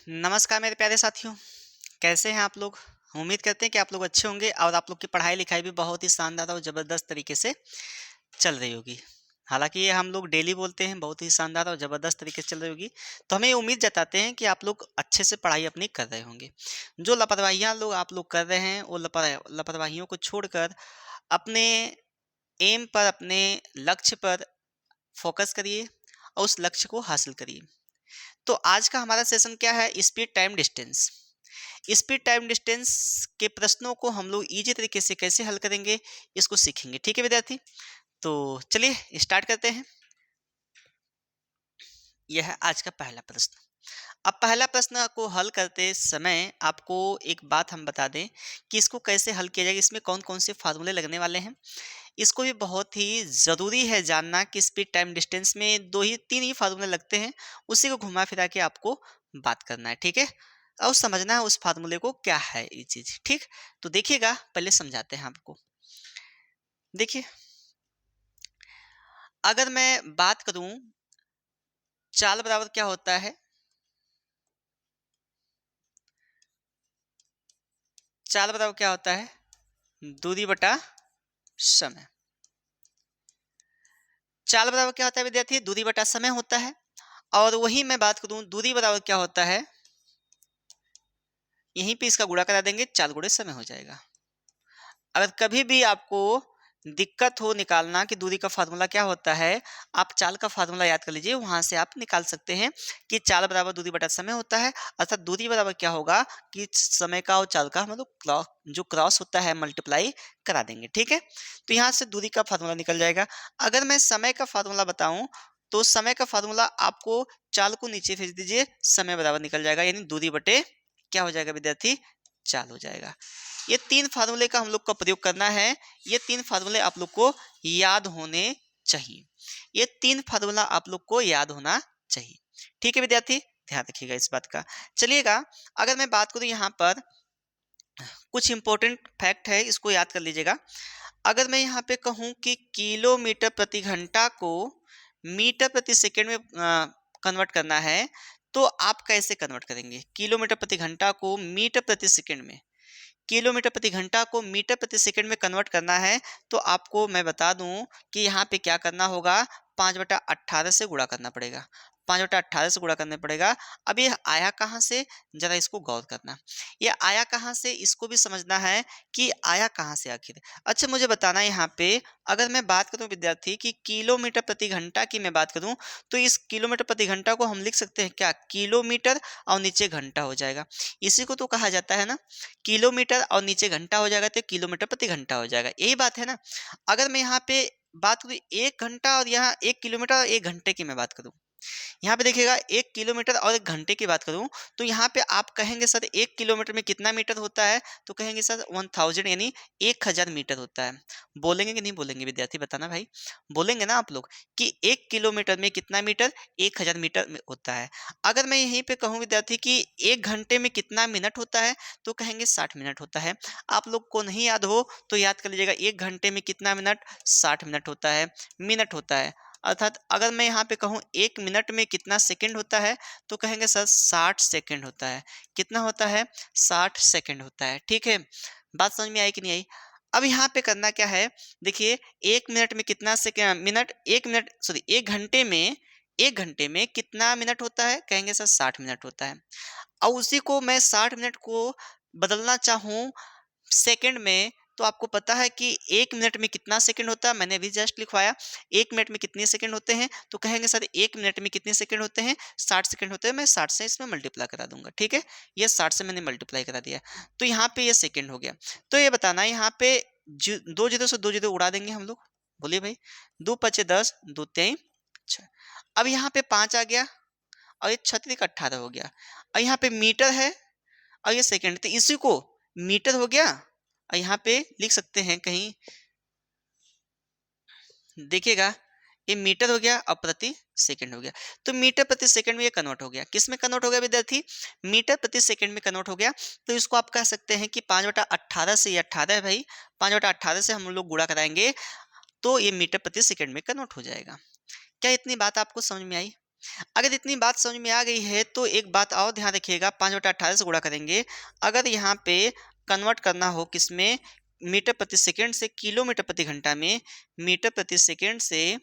नमस्कार मेरे प्यारे साथियों, कैसे हैं आप लोग? उम्मीद करते हैं कि आप लोग अच्छे होंगे और आप लोग की पढ़ाई-लिखाई भी बहुत ही शानदार और ज़बरदस्त तरीके से चल रही होगी। हालाँकि ये हम लोग डेली बोलते हैं, बहुत ही शानदार और ज़बरदस्त तरीके से चल रही होगी, तो हमें ये उम्मीद जताते हैं कि आप लोग अच्छे से पढ़ाई अपनी कर रहे होंगे। जो लापरवाहियाँ लोग आप लोग कर रहे हैं, वो लापरवाहियों को छोड़कर अपने एम पर, अपने लक्ष्य पर फ़ोकस करिए और उस लक्ष्य को हासिल करिए। तो आज का हमारा सेशन क्या है? Speed, time, distance. Speed time distance के प्रश्नों को हम लोग इजी तरीके से कैसे हल करेंगे, इसको सीखेंगे। ठीक है विद्यार्थी? तो चलिए स्टार्ट करते हैं। यह है आज का पहला प्रश्न। अब पहला प्रश्न को हल करते समय आपको एक बात हम बता दें कि इसको कैसे हल किया जाएगा, इसमें कौन कौन से फार्मूले लगने वाले हैं। इसको भी बहुत ही ज़रूरी है जानना कि स्पीड टाइम डिस्टेंस में 2 ही 3 ही फार्मूले लगते हैं, उसी को घुमा फिरा के आपको बात करना है, ठीक है? और समझना है उस फार्मूले को क्या है ये चीज़, ठीक? तो देखिएगा, पहले समझाते हैं आपको। देखिए, अगर मैं बात करूँ चाल बराबर क्या होता है? चाल बराबर क्या होता है? दूरी बटा समय। चाल बराबर क्या होता है विद्यार्थी? दूरी बटा समय होता है। और वही मैं बात करूँ दूरी बराबर क्या होता है? यहीं पे इसका गुणा करा देंगे, चाल गुणे समय हो जाएगा। अगर कभी भी आपको दिक्कत हो निकालना कि दूरी का फार्मूला क्या होता है, आप चाल का फार्मूला याद कर लीजिए, वहाँ से आप निकाल सकते हैं कि चाल बराबर दूरी बटा समय होता है। अर्थात दूरी बराबर क्या होगा कि समय का और चाल का हम लोग जो क्रॉस होता है मल्टीप्लाई करा देंगे, ठीक है? तो यहाँ से दूरी का फार्मूला निकल जाएगा। अगर मैं समय का फार्मूला बताऊँ, तो समय का फार्मूला आपको चाल को नीचे भेज दीजिए, समय बराबर निकल जाएगा, यानी दूरी बटे क्या हो जाएगा विद्यार्थी? चाल हो जाएगा। ये 3 फार्मूले का हम लोग को प्रयोग करना है। ये 3 फार्मूले आप लोग को याद होने चाहिए। ये 3 फार्मूला आप लोग को याद होना चाहिए। ठीक है विद्यार्थी? ध्यान रखिएगा इस बात का। चलिएगा, अगर मैं बात करूँ यहाँ पर कुछ इम्पोर्टेंट फैक्ट है, इसको याद कर लीजिएगा। अगर मैं यहाँ पे कहूँ कि किलोमीटर प्रति घंटा को मीटर प्रति सेकंड में कन्वर्ट करना है, तो आप कैसे कन्वर्ट करेंगे? किलोमीटर प्रति घंटा को मीटर प्रति सेकंड में। किलोमीटर प्रति घंटा को मीटर प्रति सेकंड में कन्वर्ट करना है, तो आपको मैं बता दूं कि यहाँ पे क्या करना होगा, 5/18 से गुणा करना पड़ेगा। 5/18 से गुणा करना पड़ेगा। अब ये आया कहाँ से, जरा इसको गौर करना। ये आया कहाँ से, इसको भी समझना है कि आया कहाँ से आखिर। अच्छा मुझे बताना है यहाँ पे, अगर मैं बात करूँ विद्यार्थी कि किलोमीटर प्रति घंटा की मैं बात करूँ, तो इस किलोमीटर प्रति घंटा को हम लिख सकते हैं क्या, किलोमीटर और नीचे घंटा हो जाएगा। इसी को तो कहा जाता है ना, किलोमीटर और नीचे घंटा हो जाएगा तो किलोमीटर प्रति घंटा हो जाएगा, यही बात है ना। अगर मैं यहाँ पे बात करूँ 1 घंटा और यहाँ 1 किलोमीटर और 1 घंटे की मैं बात करूँ, यहाँ पे देखिएगा 1 किलोमीटर और 1 घंटे की बात करूँ, तो यहाँ पे आप कहेंगे सर 1 किलोमीटर में कितना मीटर होता है? तो कहेंगे सर 1000 यानी 1000 मीटर होता है। बोलेंगे कि नहीं बोलेंगे विद्यार्थी, बताना भाई? बोलेंगे ना आप लोग कि 1 किलोमीटर में कितना मीटर? 1000 मीटर में होता है। अगर मैं यहीं पे कहूँ विद्यार्थी कि 1 घंटे में कितना मिनट होता है? तो कहेंगे 60 मिनट होता है। आप लोग को नहीं याद हो तो याद कर लीजिएगा, 1 घंटे में कितना मिनट? 60 मिनट होता है, मिनट होता है। अर्थात अगर मैं यहाँ पे कहूँ 1 मिनट में कितना सेकंड होता है, तो कहेंगे सर 60 सेकंड होता है। कितना होता है? 60 सेकंड होता है, ठीक है? बात समझ में आई कि नहीं आई? अब यहाँ पे करना क्या है, देखिए 1 मिनट में कितना मिनट, 1 मिनट सॉरी 1 घंटे में कितना मिनट होता है? कहेंगे सर 60 मिनट होता है। और उसी को मैं 60 मिनट को बदलना चाहूँ सेकंड में, तो आपको पता है कि 1 मिनट में कितना सेकंड होता है, मैंने अभी जस्ट लिखवाया। 1 मिनट में कितने सेकंड होते हैं? तो कहेंगे सर 1 मिनट में कितने सेकंड होते हैं? 60 सेकंड होते हैं। मैं 60 से इसमें मल्टीप्लाई करा दूँगा, ठीक है? ये 60 से मैंने मल्टीप्लाई करा दिया। तो यहाँ पे ये सेकंड हो गया। तो ये बताना है यहाँ पे 2 जीरो से 2 जीरो उड़ा देंगे हम लोग। बोलिए भाई, 2 पचे 10, 2 तेईं 6। अब यहाँ पे 5 आ गया और ये 6 त्रिक 18 हो गया। और यहाँ पे मीटर है और ये सेकंड, तो इसी को मीटर हो गया और यहाँ पे लिख सकते हैं कहीं, देखिएगा ये मीटर हो गया और प्रति सेकंड हो गया। तो मीटर प्रति सेकंड में ये कन्वर्ट हो गया। किस में कन्वर्ट हो गया विद्यार्थी? मीटर प्रति सेकंड में कन्वर्ट हो गया। तो इसको आप कह सकते हैं कि 5/18 से, ये 18 है भाई, 5/18 से हम लोग गुणा कराएंगे तो ये मीटर प्रति सेकंड में कन्वर्ट हो जाएगा। क्या इतनी बात आपको समझ में आई? अगर इतनी बात समझ में आ गई है तो एक बात और ध्यान रखिएगा, 5/18 से गुणा करेंगे। अगर यहाँ पे कन्वर्ट करना हो किसमें, मीटर प्रति सेकंड से किलोमीटर प्रति घंटा में, मीटर प्रति सेकंड से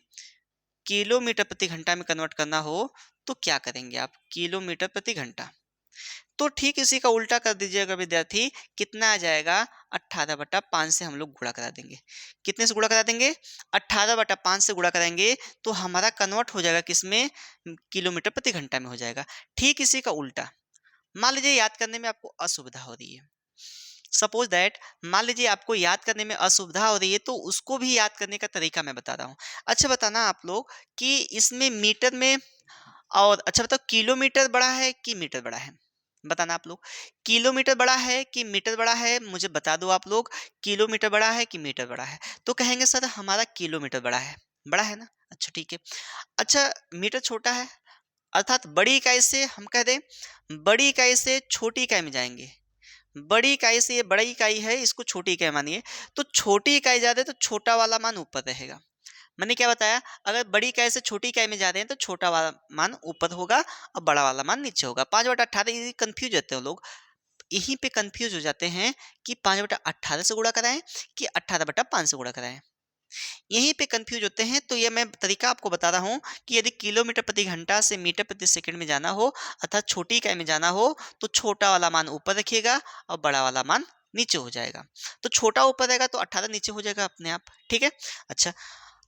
किलोमीटर प्रति घंटा में कन्वर्ट करना हो तो क्या करेंगे आप, किलोमीटर प्रति घंटा। तो ठीक इसी का उल्टा कर दीजिएगा विद्यार्थी, कितना आ जाएगा, 18/5 से हम लोग गुणा करा देंगे। कितने से गुणा करा देंगे, 18/5 से गुणा कराएंगे तो हमारा कन्वर्ट हो जाएगा किसमें, किलोमीटर प्रति घंटा में हो जाएगा। ठीक इसी का उल्टा, मान लीजिए याद करने में आपको असुविधा हो रही है, सपोज दैट, मान लीजिए आपको याद करने में असुविधा हो रही है तो उसको भी याद करने का तरीका मैं बता रहा हूँ। अच्छा बताना आप लोग कि इसमें मीटर में, और अच्छा बताओ किलोमीटर बड़ा है कि मीटर बड़ा है, बताना आप लोग, किलोमीटर बड़ा है कि मीटर बड़ा है, मुझे बता दो आप लोग, किलोमीटर बड़ा है कि मीटर बड़ा है। तो कहेंगे सर हमारा किलोमीटर बड़ा है ना, अच्छा ठीक है। अच्छा मीटर छोटा है, अर्थात बड़ी इकाई से हम कह दें, बड़ी इकाई से छोटी इकाई में जाएंगे, बड़ी इकाई से ये बड़ी इकाई है, इसको छोटी इकाई मानिए, तो छोटी इकाई ज्यादा है तो छोटा वाला मान ऊपर रहेगा। मैंने क्या बताया, अगर बड़ी इकाई से छोटी इकाई में जा रहे हैं तो छोटा वाला मान ऊपर होगा और बड़ा वाला मान नीचे होगा। 5/18, ये कंफ्यूज होते हैं लोग, यहीं पे कंफ्यूज हो जाते हैं कि 5/18 से गुणा कराएं कि 18/5 से गुणा कराएं, यहीं पे कंफ्यूज होते हैं। तो ये मैं तरीका आपको बता रहा हूँ कि यदि किलोमीटर प्रति घंटा से मीटर प्रति सेकंड में जाना हो, अर्थात छोटी इकाई में जाना हो, तो छोटा वाला मान ऊपर रखिएगा और बड़ा वाला मान नीचे हो जाएगा। तो छोटा ऊपर रहेगा तो 18 नीचे हो जाएगा अपने आप, ठीक है। अच्छा,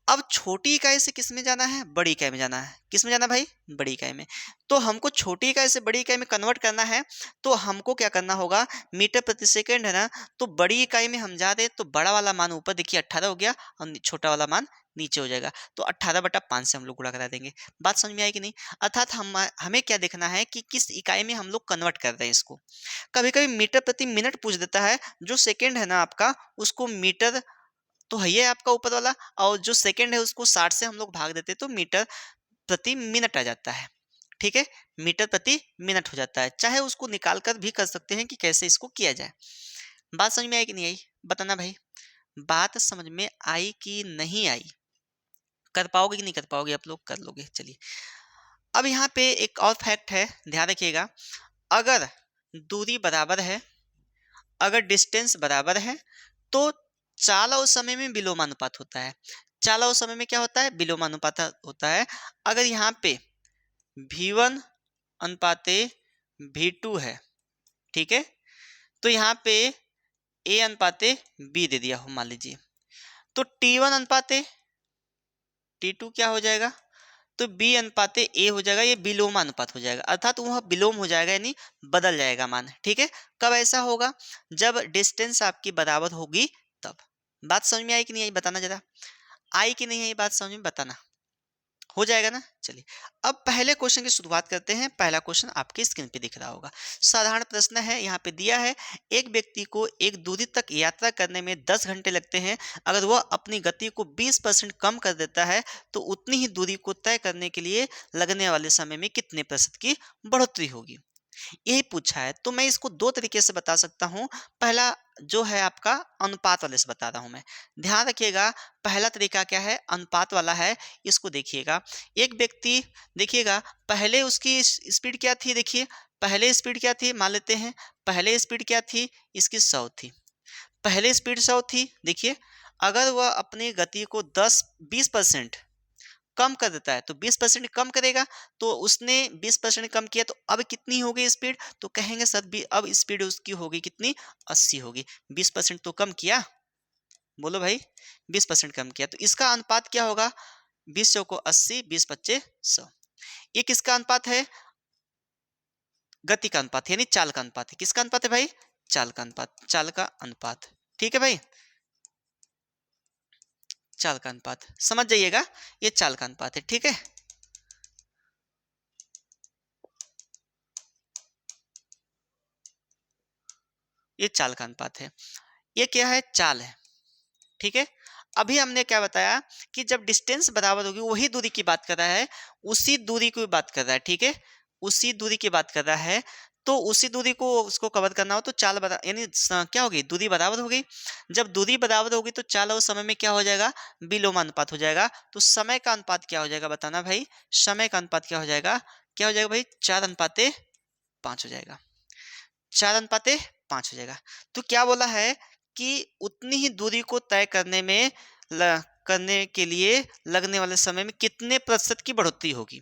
अब छोटी इकाई से किस में जाना है, बड़ी इकाई में जाना है। किस में जाना भाई, बड़ी इकाई में। तो हमको छोटी इकाई से बड़ी इकाई में कन्वर्ट करना है, तो हमको क्या करना होगा, मीटर प्रति सेकंड है ना, तो बड़ी इकाई में हम जा रहे हैं तो बड़ा वाला मान ऊपर देखिए 18 हो गया और छोटा वाला मान नीचे हो जाएगा। तो 18/5 से हम लोग गुणा करा देंगे। बात समझ में आएगी नहीं, अर्थात हमें क्या देखना है कि किस इकाई में हम लोग कन्वर्ट कर रहे हैं इसको। कभी कभी मीटर प्रति मिनट पूछ देता है, जो सेकेंड है ना आपका, उसको मीटर तो है ये आपका ऊपर वाला, और जो सेकंड है उसको 60 से हम लोग भाग देते तो मीटर प्रति मिनट आ जाता है, ठीक है, मीटर प्रति मिनट हो जाता है। चाहे उसको निकाल कर भी कर सकते हैं कि कैसे इसको किया जाए। बात समझ में आई कि नहीं आई, बताना भाई, बात समझ में आई कि नहीं आई, कर पाओगे कि नहीं कर पाओगे, आप लोग कर लोगे। चलिए, अब यहाँ पे एक और फैक्ट है, ध्यान रखिएगा, अगर दूरी बराबर है, अगर डिस्टेंस बराबर है तो चाल और समय में विलोमानुपात होता है। चाल और समय में क्या होता है, विलोमानुपात होता है। अगर यहाँ पे V1 अनुपाते V2 है, ठीक है, तो यहाँ पे A अनुपाते B दे दिया हो मान लीजिए, तो T1 अनुपाते T2 क्या हो जाएगा, तो B अनुपाते A हो जाएगा, ये विलोमानुपात हो जाएगा, अर्थात वह विलोम हो जाएगा यानी बदल जाएगा मान, ठीक है। कब ऐसा होगा, जब डिस्टेंस आपकी बराबर होगी तब। बात समझ में आई कि नहीं आई, बताना जरा, आई कि नहीं आई बात समझ में, बताना, हो जाएगा ना। चलिए, अब पहले क्वेश्चन की शुरुआत करते हैं। पहला क्वेश्चन आपकी स्क्रीन पे दिख रहा होगा, साधारण प्रश्न है, यहाँ पे दिया है, एक व्यक्ति को एक दूरी तक यात्रा करने में 10 घंटे लगते हैं, अगर वह अपनी गति को 20% कम कर देता है तो उतनी ही दूरी को तय करने के लिए लगने वाले समय में कितने प्रतिशत की बढ़ोतरी होगी, यही पूछा है। तो मैं इसको दो तरीके से बता सकता हूँ। पहला जो है आपका अनुपात वाले से बता रहा हूँ मैं, ध्यान रखिएगा। पहला तरीका क्या है, अनुपात वाला है, इसको देखिएगा। एक व्यक्ति, देखिएगा पहले उसकी स्पीड क्या थी, देखिए पहले स्पीड क्या थी, मान लेते हैं पहले स्पीड क्या थी, इसकी 100 थी, पहले स्पीड 100 थी। देखिए अगर वह अपनी गति को 10-20% कम कर देता है तो 20% कम करेगा, तो उसने 20% कम किया तो अब कितनी हो गई स्पीड, तो कहेंगे सर भी अब स्पीड उसकी होगी कितनी, 80 होगी। 20% तो कम किया, बोलो भाई, 20% कम किया, तो इसका अनुपात क्या होगा, 20 को 80, 20 × 100। ये किसका अनुपात है, गति का अनुपात यानी चाल का अनुपात है। किसका अनुपात है भाई, चाल का अनुपात, चाल का अनुपात, ठीक है भाई, चाल का अनुपात समझ जाइएगा, ये चाल का अनुपात है, ठीक है। ये चाल का अनुपात है, ये क्या है, चाल है, ठीक है। अभी हमने क्या बताया कि जब डिस्टेंस बराबर होगी, वही दूरी की बात कर रहा है, उसी दूरी की बात कर रहा है, ठीक है, उसी दूरी की बात कर रहा है। तो उसी दूरी को उसको कवर करना हो तो चाल बरा यानी क्या होगी, दूरी बराबर हो गई। जब दूरी बराबर होगी तो चाल और समय में क्या हो जाएगा, विलोम अनुपात हो जाएगा। तो समय का अनुपात क्या हो जाएगा बताना भाई, समय का अनुपात क्या हो जाएगा, क्या हो जाएगा भाई, 4:5 हो जाएगा, 4:5 हो जाएगा। तो क्या बोला है कि उतनी ही दूरी को तय करने में करने के लिए लगने वाले समय में कितने प्रतिशत की बढ़ोतरी होगी।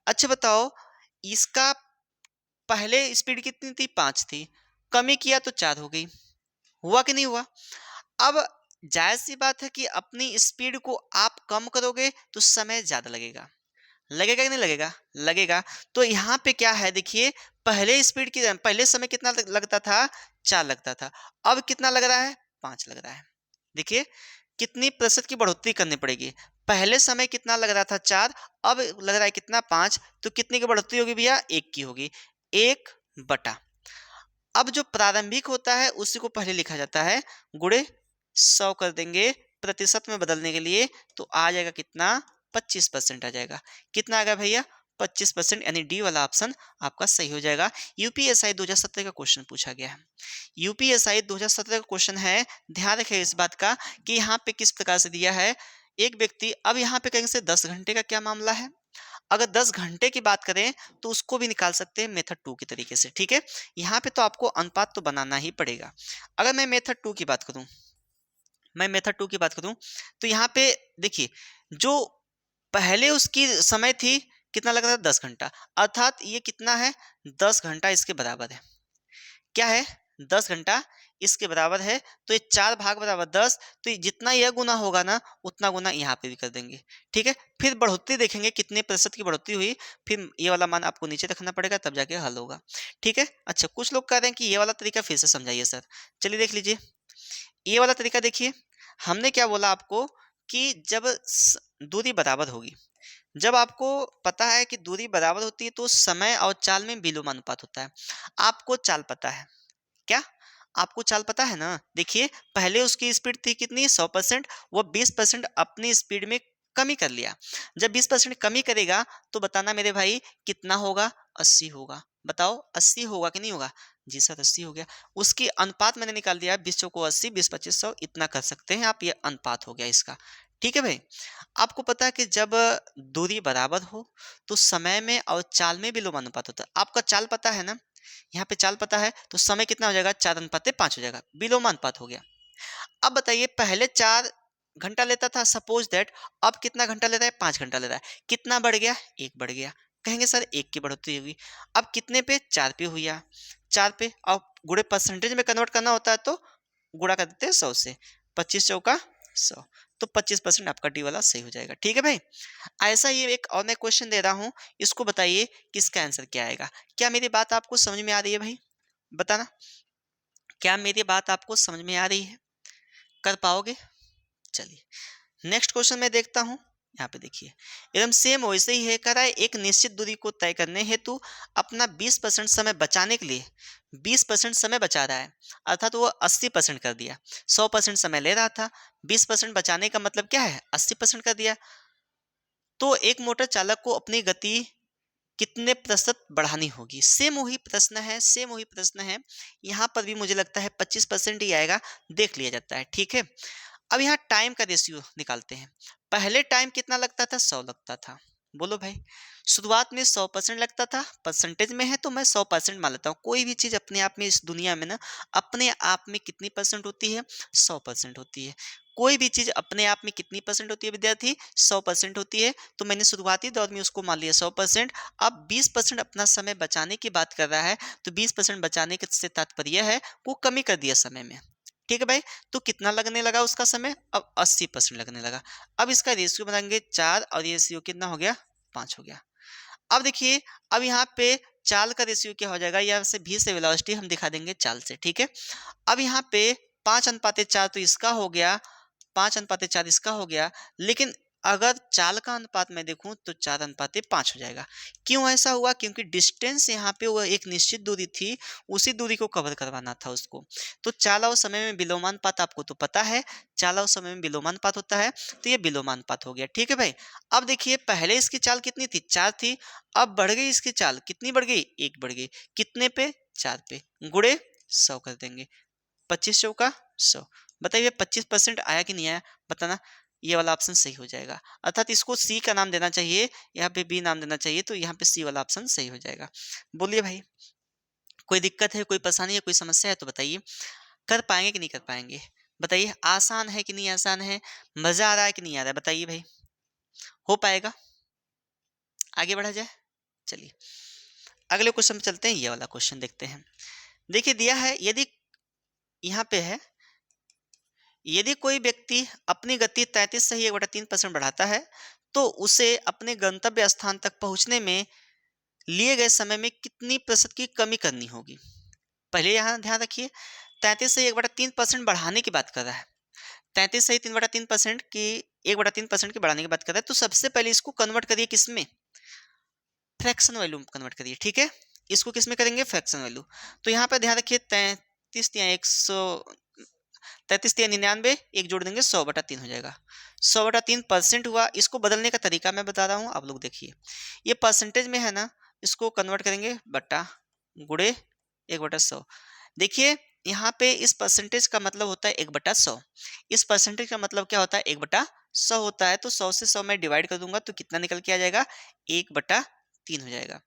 अच्छा बताओ, इसका पहले स्पीड कितनी थी, 5 थी, कमी किया तो 4 हो गई, हुआ कि नहीं हुआ। अब जायज सी बात है कि अपनी स्पीड को आप कम करोगे तो समय ज्यादा लगेगा, लगेगा कि नहीं लगेगा, लगेगा। तो यहाँ पे क्या है देखिए, पहले स्पीड की पहले समय कितना लगता था, 4 लगता था, अब कितना लग रहा है, 5 लग रहा है। देखिए कितनी प्रतिशत की बढ़ोतरी करनी पड़ेगी, पहले समय कितना लग रहा था 4, अब लग रहा है कितना, 5। तो कितनी की बढ़ोतरी होगी भैया, 1 की होगी, 1 अब जो प्रारंभिक होता है उसी को पहले लिखा जाता है गुणे 100 कर देंगे प्रतिशत में बदलने के लिए, तो आ जाएगा कितना, 25% आ जाएगा। कितना आ गया भैया, 25%, यानी डी वाला ऑप्शन आपका सही हो जाएगा। यूपीएसआई 2017 का क्वेश्चन पूछा गया है। यूपीएसआई 2017 का क्वेश्चन है, ध्यान रखिए इस बात का कि यहाँ पे किस प्रकार से दिया है। एक व्यक्ति, अब यहाँ पे कहेंगे से 10 घंटे का क्या मामला है, अगर 10 घंटे की बात करें तो उसको भी निकाल सकते हैं मेथड 2 के तरीके से, ठीक है। यहाँ पे तो आपको अनुपात तो बनाना ही पड़ेगा। अगर मैं मेथड 2 की बात करूं, मैं मेथड 2 की बात करूं तो यहाँ पे देखिए, जो पहले उसकी समय थी कितना लग रहा था, 10 घंटा, अर्थात ये कितना है, 10 घंटा इसके बराबर है। क्या है, 10 घंटा इसके बराबर है। तो ये 4 भाग बराबर 10, तो ये जितना यह गुना होगा ना उतना गुना यहाँ पे भी कर देंगे, ठीक है। फिर बढ़ोतरी देखेंगे कितने प्रतिशत की बढ़ोतरी हुई, फिर ये वाला मान आपको नीचे रखना पड़ेगा तब जाके हल होगा, ठीक है। अच्छा, कुछ लोग कह रहे हैं कि ये वाला तरीका फिर से समझाइए सर। चलिए देख लीजिए, ये वाला तरीका देखिए, हमने क्या बोला आपको कि जब दूरी बराबर होगी, जब आपको पता है कि दूरी बराबर होती है तो समय और चाल में विलोमानुपात होता है। आपको चाल पता है क्या, आपको चाल पता है ना। देखिए पहले उसकी स्पीड थी कितनी, 100%, वो 20% अपनी स्पीड में कमी कर लिया। जब 20% कमी करेगा तो बताना मेरे भाई कितना होगा, 80 होगा। बताओ 80 होगा कि नहीं होगा, जी सर 80 हो गया। उसकी अनुपात मैंने निकाल दिया, 20 चौको 80, 20 25 100, इतना कर सकते हैं आप, ये अनुपात हो गया इसका, ठीक है भाई। आपको पता है कि जब दूरी बराबर हो तो समय में और चाल में विलोमानुपात होता है। आपका चाल पता है ना, यहाँ पे चाल पता है तो समय कितना हो जाएगा, 4:5 हो जाएगा, विलोमानुपात हो गया। अब बताइए, पहले 4 घंटा लेता था सपोज दैट, अब कितना घंटा लेता है, 5 घंटा ले रहा है, कितना बढ़ गया, 1 बढ़ गया। कहेंगे सर 1 की बढ़ोतरी होगी, अब कितने पे, 4 पे हुआ, 4 पे, अब गुणे परसेंटेज में कन्वर्ट करना होता है तो गुणा कर देते हैं 100 से, 25 चौका 100, तो 25% आपका डी वाला सही हो जाएगा, ठीक है भाई। ऐसा ही एक और मैं क्वेश्चन दे रहा हूँ, इसको बताइए कि इसका आंसर क्या आएगा। क्या मेरी बात आपको समझ में आ रही है भाई, बताना, क्या मेरी बात आपको समझ में आ रही है, कर पाओगे। चलिए नेक्स्ट क्वेश्चन मैं देखता हूँ। यहाँ पे देखिए, एकदम सेम वैसे ही है, कह रहा है एक निश्चित दूरी को तय करने हेतु अपना 20% समय बचाने के लिए 20% समय बचा रहा है, अर्थात वो 80% कर दिया। 100% समय ले रहा था, 20% बचाने का मतलब क्या है, 80% कर दिया। तो एक मोटर चालक को अपनी गति कितने प्रतिशत बढ़ानी होगी, सेम वही प्रश्न है, सेम वही प्रश्न है। यहाँ पर भी मुझे लगता है 25% ही आएगा, देख लिया जाता है, ठीक है। अब यहाँ टाइम का रेशियो निकालते हैं। पहले टाइम कितना लगता था, 100 लगता था, बोलो भाई। शुरुआत में 100% लगता था, परसेंटेज में है तो मैं 100% मान लेता हूँ। कोई भी चीज़ अपने आप में इस दुनिया में ना, अपने आप में कितनी परसेंट होती है, 100% होती है। कोई भी चीज़ अपने आप में कितनी परसेंट होती है विद्यार्थी, 100% होती है। तो मैंने शुरुआती दौर में उसको मान लिया 100%। अब 20% अपना समय बचाने की बात कर रहा है, तो 20% बचाने के से तात्पर्य है वो कमी कर दिया समय में, ठीक है भाई। तो कितना लगने लगा उसका समय, अब 80% लगने लगा। अब इसका रेशियो बनाएंगे 4 और ये रेशियो कितना हो गया, 5 हो गया। अब देखिए, अब यहाँ पे चाल का रेशियो क्या हो जाएगा, यहाँ से भी से वेलोसिटी हम दिखा देंगे चाल से, ठीक है। अब यहाँ पे 5:4 तो इसका हो गया, 5:4 इसका हो गया, लेकिन अगर चाल का अनुपात मैं देखूं तो 4:5 हो जाएगा। क्यों ऐसा हुआ, क्योंकि डिस्टेंस यहाँ पे वो एक निश्चित दूरी थी, उसी दूरी को कवर करवाना था उसको। तो चाल और समय में विलोमानुपात आपको तो पता है, चाल और समय में विलोमानुपात होता है, तो ये विलोमानुपात हो गया, ठीक है भाई। अब देखिए, पहले इसकी चाल कितनी थी, 4 थी, अब बढ़ गई इसकी चाल, कितनी बढ़ गई, 1 बढ़ गई, कितने पे, 4 पे गुणे 100 कर देंगे, 25 चौका 100। बताइए 25% आया कि नहीं आया, बताना। ये वाला ऑप्शन सही हो जाएगा, अर्थात इसको सी का नाम देना चाहिए, यहाँ पे बी नाम देना चाहिए, तो यहाँ पे सी वाला ऑप्शन सही हो जाएगा। बोलिए भाई, कोई दिक्कत है, कोई परेशानी है, कोई समस्या है तो बताइए। कर पाएंगे कि नहीं कर पाएंगे, बताइए। आसान है कि नहीं आसान है, मजा आ रहा है कि नहीं आ रहा है, बताइए भाई। हो पाएगा, आगे बढ़ा जाए। चलिए अगले क्वेश्चन पे चलते हैं, ये वाला क्वेश्चन देखते हैं। देखिए दिया है, यदि यहाँ पे है, यदि कोई व्यक्ति अपनी गति 33 से ही 1/3% बढ़ाता है, तो उसे अपने गंतव्य स्थान तक पहुंचने में लिए गए समय में कितनी प्रतिशत की कमी करनी होगी। पहले यहाँ ध्यान रखिए, 33 से 1/3% बढ़ाने की बात कर रहा है। 33 से 3/3% की 1/3% की बढ़ाने की बात कर रहा है, तो सबसे पहले इसको कन्वर्ट करिए किसमें, फ्रैक्शन वैल्यू में कन्वर्ट करिए, ठीक है। इसको किस में करेंगे, फ्रैक्शन वैल्यू। तो यहाँ पे ध्यान रखिए, 33 या 100, 33 या 99, एक जोड़ देंगे 100/3 हो जाएगा। 100/3% हुआ। इसको बदलने का तरीका मैं बता रहा हूँ, आप लोग देखिए। ये परसेंटेज में है ना, इसको कन्वर्ट करेंगे बट्टा गुड़े 1/100। देखिए यहाँ पे इस परसेंटेज का मतलब होता है 1/100, इस परसेंटेज का मतलब क्या होता है, 1/100 होता है। तो 100 से 100 में डिवाइड कर दूंगा तो कितना निकल के आ जाएगा, 1/3 हो जाएगा।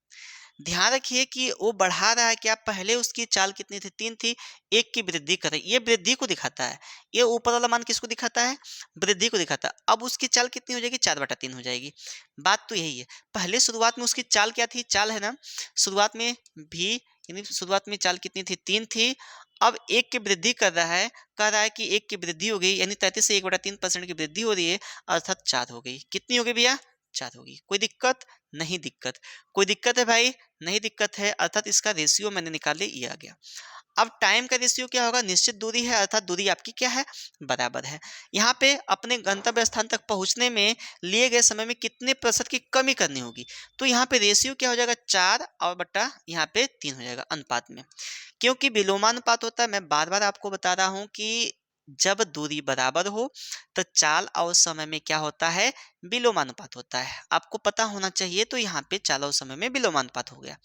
ध्यान रखिए कि वो बढ़ा रहा है क्या, पहले उसकी चाल कितनी थी, 3 थी, 1 की वृद्धि कर रही, ये वृद्धि को दिखाता है। ये ऊपर वाला मान किसको दिखाता है, वृद्धि को दिखाता है। अब उसकी चाल कितनी हो जाएगी, 4/3 हो जाएगी। बात तो यही है, पहले शुरुआत में उसकी चाल क्या थी, चाल है ना, शुरुआत में भी, यानी शुरुआत में चाल कितनी थी, 3 थी। अब 1 की वृद्धि कर रहा है, कह रहा है कि 1 की वृद्धि हो गई, यानी 33 से 1/3% की वृद्धि हो रही है, अर्थात 4 हो गई। कितनी हो गई भैया, 4 होगी। कोई दिक्कत नहीं, दिक्कत कोई दिक्कत है भाई, नहीं दिक्कत है, अर्थात इसका रेशियो मैंने निकाल लिया, ये आ गया। अब टाइम का रेशियो क्या होगा, निश्चित दूरी है, अर्थात दूरी आपकी क्या है, बराबर है। यहाँ पे अपने गंतव्य स्थान तक पहुंचने में लिए गए समय में कितने प्रतिशत की कमी करनी होगी, तो यहाँ पे रेशियो क्या हो जाएगा, 4 और बट्टा यहाँ पे 3 हो जाएगा अनुपात में। क्योंकि विलोमानुपात होता है, मैं बार बार आपको बता रहा हूँ कि जब दूरी बराबर हो तो चाल और समय में क्या होता है, विलोमानुपात होता है। आपको पता होना चाहिए, तो यहाँ पे चाल और समय में विलोमानुपात हो गया।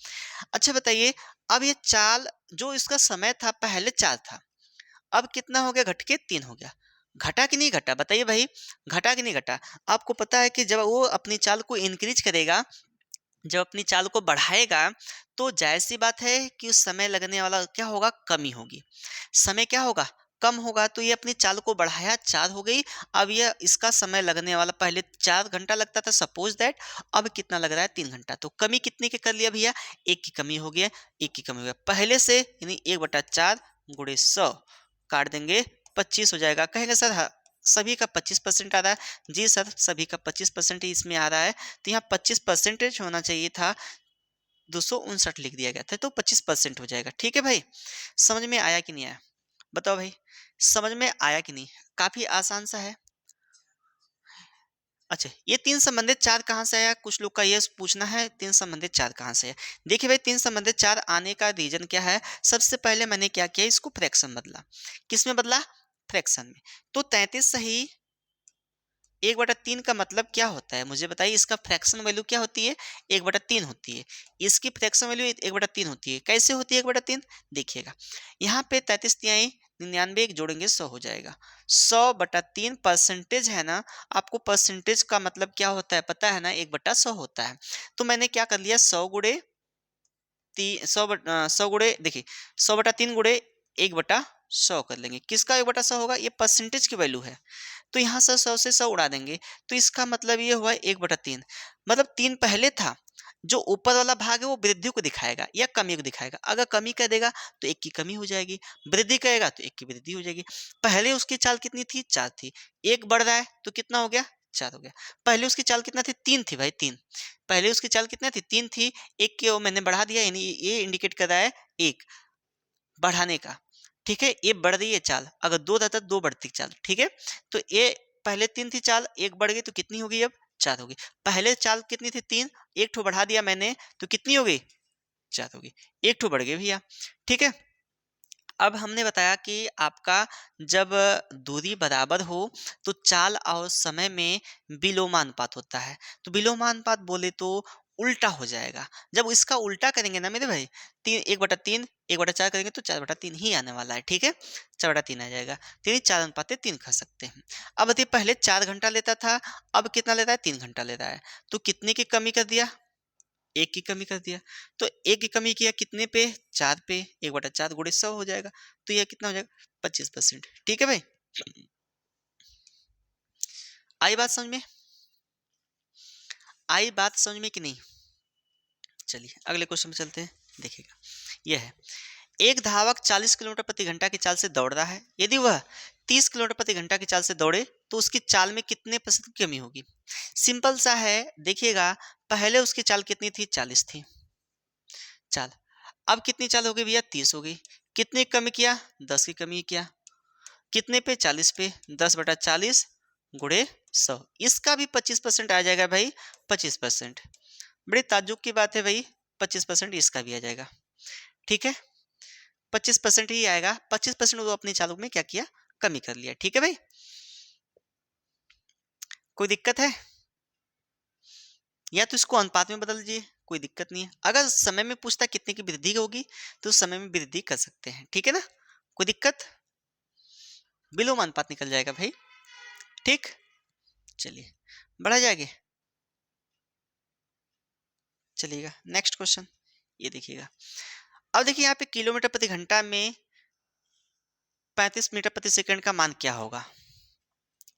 अच्छा बताइए, अब ये चाल, जो इसका समय था पहले 4 था, अब कितना हो गया, घट के 3 हो गया। घटा कि नहीं घटा, बताइए भाई, घटा कि नहीं घटा। आपको पता है कि जब वो अपनी चाल को इंक्रीज करेगा, जब अपनी चाल को बढ़ाएगा, तो जाहिर सी बात है कि उस समय लगने वाला क्या होगा, कमी होगी, समय क्या होगा, कम होगा। तो ये अपनी चाल को बढ़ाया, 4 हो गई। अब ये इसका समय लगने वाला, पहले 4 घंटा लगता था सपोज दैट, अब कितना लग रहा है, 3 घंटा। तो कमी कितने के कर लिया भैया, 1 की कमी हो गया, 1 की कमी हो गया पहले से, यानी 1/4 गुणे 100 काट देंगे, 25 हो जाएगा। कहेंगे सर सभी का 25% आ रहा है, जी सर सभी का 25% ही इसमें आ रहा है, तो यहाँ 25% होना चाहिए था, 259 लिख दिया गया था, तो 25% हो जाएगा। ठीक है भाई, समझ में आया कि नहीं आया, बताओ भाई, समझ में आया कि नहीं, काफी आसान सा है। अच्छा, ये 3 संबंधित 4 कहाँ से आया, कुछ लोग का ये पूछना है, 3 संबंधित 4 कहाँ से है। देखिए भाई, 3 संबंधित 4 आने का रीजन क्या है, सबसे पहले मैंने क्या किया, इसको फ्रैक्शन बदला। किस में बदला, फ्रैक्शन में। तो 33 सही 1/3 का मतलब क्या होता है, मुझे बताइए। इसका फ्रैक्शन वैल्यू क्या होती है, 1/3 होती है। इसकी फ्रैक्शन वैल्यू 1/3 होती है। कैसे होती है 1/3, देखिएगा। यहाँ पे 33 तिहाई 99, एक जोड़ेंगे 100 हो जाएगा। 100/3 परसेंटेज है ना, आपको परसेंटेज का मतलब क्या होता है पता है ना, 1/100 होता है। तो मैंने क्या कर लिया, 100 गुड़े 100 गुड़े, देखिए 100/3 गुड़े 1/100 कर लेंगे। किसका 1/100 होगा, ये परसेंटेज की वैल्यू है। तो यहाँ से 100 से 100 उड़ा देंगे, तो इसका मतलब ये हुआ 1/3। मतलब 3 पहले था, जो ऊपर वाला भाग है वो वृद्धि को दिखाएगा या कमी को दिखाएगा। अगर कमी कर देगा तो 1 की कमी हो जाएगी, वृद्धि करेगा तो 1 की वृद्धि हो जाएगी। पहले उसकी चाल कितनी थी, 4 थी, 1 बढ़ रहा है तो कितना हो गया, 4 हो गया। पहले उसकी चाल कितना थी, 3 थी भाई, 3। पहले उसकी चाल कितना थी, 3 थी, 1 की वो मैंने बढ़ा दिया, यानी ये इंडिकेट कर रहा है 1 बढ़ाने का। ठीक है, ये बढ़ रही है चाल, अगर 2 रहता 2 बढ़ती चाल, ठीक है। तो ये पहले 3 थी चाल, 1 बढ़ गई तो कितनी होगी, अब 4 होगी। पहले चाल कितनी थी, 3, 1 ठो बढ़ा दिया मैंने तो कितनी हो गई, 4 होगी, 1 ठो बढ़ गई भैया। ठीक है, अब हमने बताया कि आपका जब दूरी बराबर हो तो चाल और समय में विलोमानुपात होता है। तो विलोमानुपात बोले तो उल्टा हो जाएगा। जब इसका उल्टा करेंगे ना मेरे भाई, 3 1/3 1/4 करेंगे तो 4/3 ही आने वाला है, ठीक है? 4/3 आ जाएगा। तो ये 4:3 कर सकते हैं। अब बताइए पहले 4 घंटा लेता था, अब कितना ले रहा है? 3 घंटा ले रहा है। तो कितने की कमी कर दिया? 1 की कमी कर दिया। तो 1 की कमी किया कितने पे? 4 पे। 1/4 गुणे 100 हो जाएगा। तो यह कितना हो जाएगा? 25%। ठीक है भाई? आई बात समझ में? आई बात समझ में कि नहीं? चलिए अगले क्वेश्चन में चलते हैं। देखिएगा, यह है एक धावक 40 किलोमीटर प्रति घंटा की चाल से दौड़ रहा है। यदि वह 30 किलोमीटर प्रति घंटा की चाल से दौड़े तो उसकी चाल में कितने प्रतिशत की कमी होगी? सिंपल सा है, देखिएगा पहले उसकी चाल कितनी थी? 40 थी चाल। अब कितनी चाल हो गई भैया? 30 हो गई। कितने की कमी किया? 10 की कमी किया। कितने पे? 40 पे। 10/40 गुणे 100। इसका भी 25% आ जाएगा भाई, 25%। बड़ी ताज्जुब की बात है भाई, 25% इसका भी आ जाएगा। ठीक है, 25% ही आएगा। 25% वो अपनी चालों में क्या किया? कमी कर लिया। ठीक है भाई, कोई दिक्कत है? या तो इसको अनुपात में बदल दीजिए, कोई दिक्कत नहीं है। अगर समय में पूछता कितने की वृद्धि होगी तो समय में वृद्धि कर सकते हैं। ठीक है ना, कोई दिक्कत? विलोम अनुपात निकल जाएगा भाई। ठीक, चलिए बढ़ा जाएगा। चलिएगा नेक्स्ट क्वेश्चन, ये देखिएगा। अब देखिए यहाँ पे किलोमीटर प्रति घंटा में 35 मीटर प्रति सेकंड का मान क्या होगा?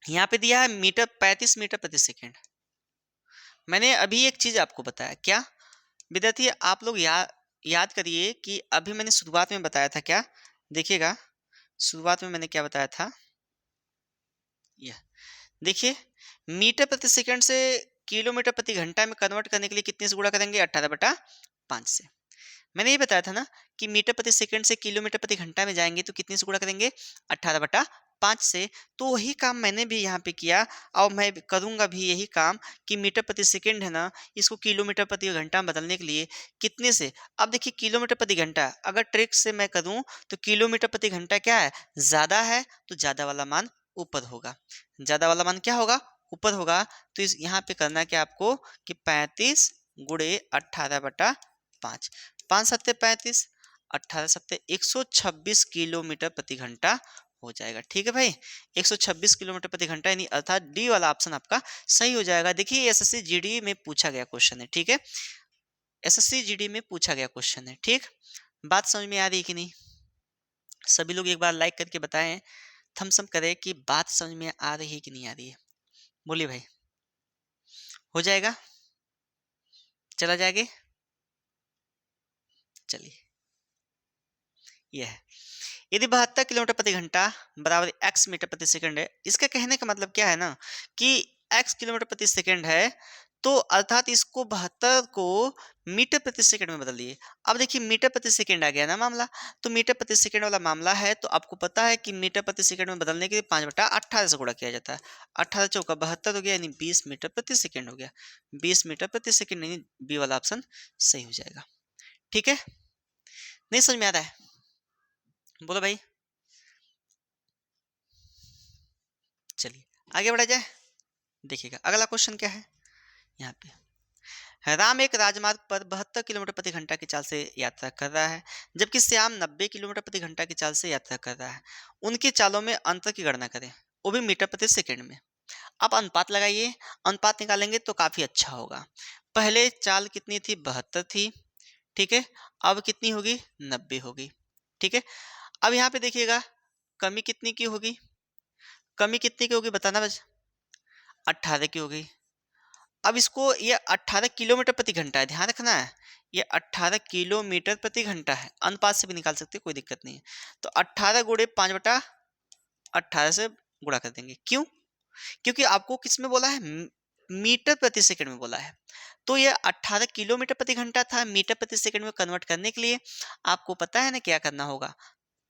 यहाँ पे दिया है मीटर, 35 मीटर प्रति सेकंड। मैंने अभी एक चीज आपको बताया, क्या विद्यार्थी आप लोग याद करिए कि अभी मैंने शुरुआत में बताया था क्या? देखिएगा शुरुआत में मैंने क्या बताया था, यह देखिए मीटर प्रति सेकंड से किलोमीटर प्रति घंटा में कन्वर्ट करने के लिए कितने से गुणा करेंगे? 18/5 से। मैंने ये बताया था ना कि मीटर प्रति सेकंड से किलोमीटर प्रति घंटा में जाएंगे तो कितने से गुणा करेंगे? 18/5 से। तो वही काम मैंने भी यहाँ पे किया और मैं करूँगा भी यही काम कि मीटर प्रति सेकंड है ना, इसको किलोमीटर प्रति घंटा में बदलने के लिए कितने से, अब देखिए किलोमीटर प्रति घंटा अगर ट्रिक से मैं करूँ तो किलोमीटर प्रति घंटा क्या है? ज़्यादा है तो ज़्यादा वाला मान ऊपर होगा, ज़्यादा वाला मान क्या होगा? ऊपर होगा। तो इस यहाँ पे करना क्या आपको कि 35 गुणे 18/5, 5×7 = 35, 18×7 = 126 किलोमीटर प्रति घंटा हो जाएगा। ठीक है भाई, 126 किलोमीटर प्रति घंटा, यानी अर्थात डी वाला ऑप्शन आपका सही हो जाएगा। देखिए एसएससी जीडी में पूछा गया क्वेश्चन है। ठीक है, एसएससी जीडी में पूछा गया क्वेश्चन है। ठीक, बात समझ में आ रही है कि नहीं? सभी लोग एक बार लाइक करके बताएं, थम्स अप करें कि बात समझ में आ रही है कि नहीं आ रही है। बोलिए भाई, हो जाएगा? चला जाएगा? चलिए, यह है यदि 72 किलोमीटर प्रति घंटा बराबर x मीटर प्रति सेकंड है, इसका कहने का मतलब क्या है ना कि x किलोमीटर प्रति सेकंड है, तो अर्थात इसको 72 को मीटर प्रति सेकंड में बदल दिए। अब देखिए मीटर प्रति सेकंड आ गया ना मामला, तो मीटर प्रति सेकंड वाला मामला है, तो आपको पता है कि मीटर प्रति सेकंड में बदलने के लिए 5/18 से गुणा किया जाता है। 18 चौका 72 हो गया, यानी 20 मीटर प्रति सेकंड हो गया। 20 मीटर प्रति सेकंड, यानी बी वाला ऑप्शन सही हो जाएगा। ठीक है, नहीं समझ में आ रहा है? बोलो भाई। चलिए आगे बढ़ा जाए। देखिएगा अगला क्वेश्चन क्या है यहाँ पे। राम एक राजमार्ग पर 72 किलोमीटर प्रति घंटा की चाल से यात्रा कर रहा है, जबकि श्याम 90 किलोमीटर प्रति घंटा की चाल से यात्रा कर रहा है। उनकी चालों में अंतर की गणना करें, वो भी मीटर प्रति सेकंड में। आप अनुपात लगाइए, अनुपात निकालेंगे तो काफी अच्छा होगा। पहले चाल कितनी थी? 72 थी। ठीक है, अब कितनी होगी? 90 होगी। ठीक है, अब यहाँ पे देखिएगा कमी कितनी की होगी? कमी कितनी की होगी बताना बस? 18 की होगी। अब इसको ये 18 किलोमीटर प्रति घंटा है, ध्यान रखना है, ये 18 किलोमीटर प्रति घंटा है। अनुपात से भी निकाल सकते हैं, कोई दिक्कत नहीं है। तो 18 गुणे 5/18 से गुणा कर देंगे। क्यों? क्योंकि आपको किस में बोला है? मीटर प्रति सेकंड में बोला है। तो ये 18 किलोमीटर प्रति घंटा था, मीटर प्रति सेकंड में कन्वर्ट करने के लिए आपको पता है ना क्या करना होगा?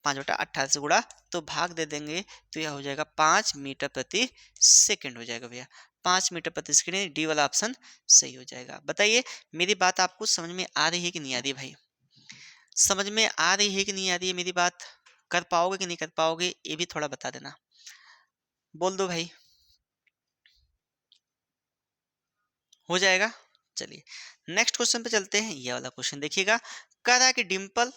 5/18 से गुणा, तो भाग दे देंगे, तो यह हो जाएगा 5 मीटर प्रति सेकंड हो जाएगा भैया। 5 मीटर प्रति सेकंड, डी वाला ऑप्शन सही हो जाएगा। बताइए मेरी बात आपको समझ में आ रही है कि नहीं आ रही है भाई? समझ में आ रही है कि नहीं आ रही है मेरी बात? कर पाओगे कि नहीं कर पाओगे, ये भी थोड़ा बता देना। बोल दो भाई, हो जाएगा? चलिए नेक्स्ट क्वेश्चन पे चलते हैं। ये वाला क्वेश्चन देखिएगा, कह रहा है कि डिम्पल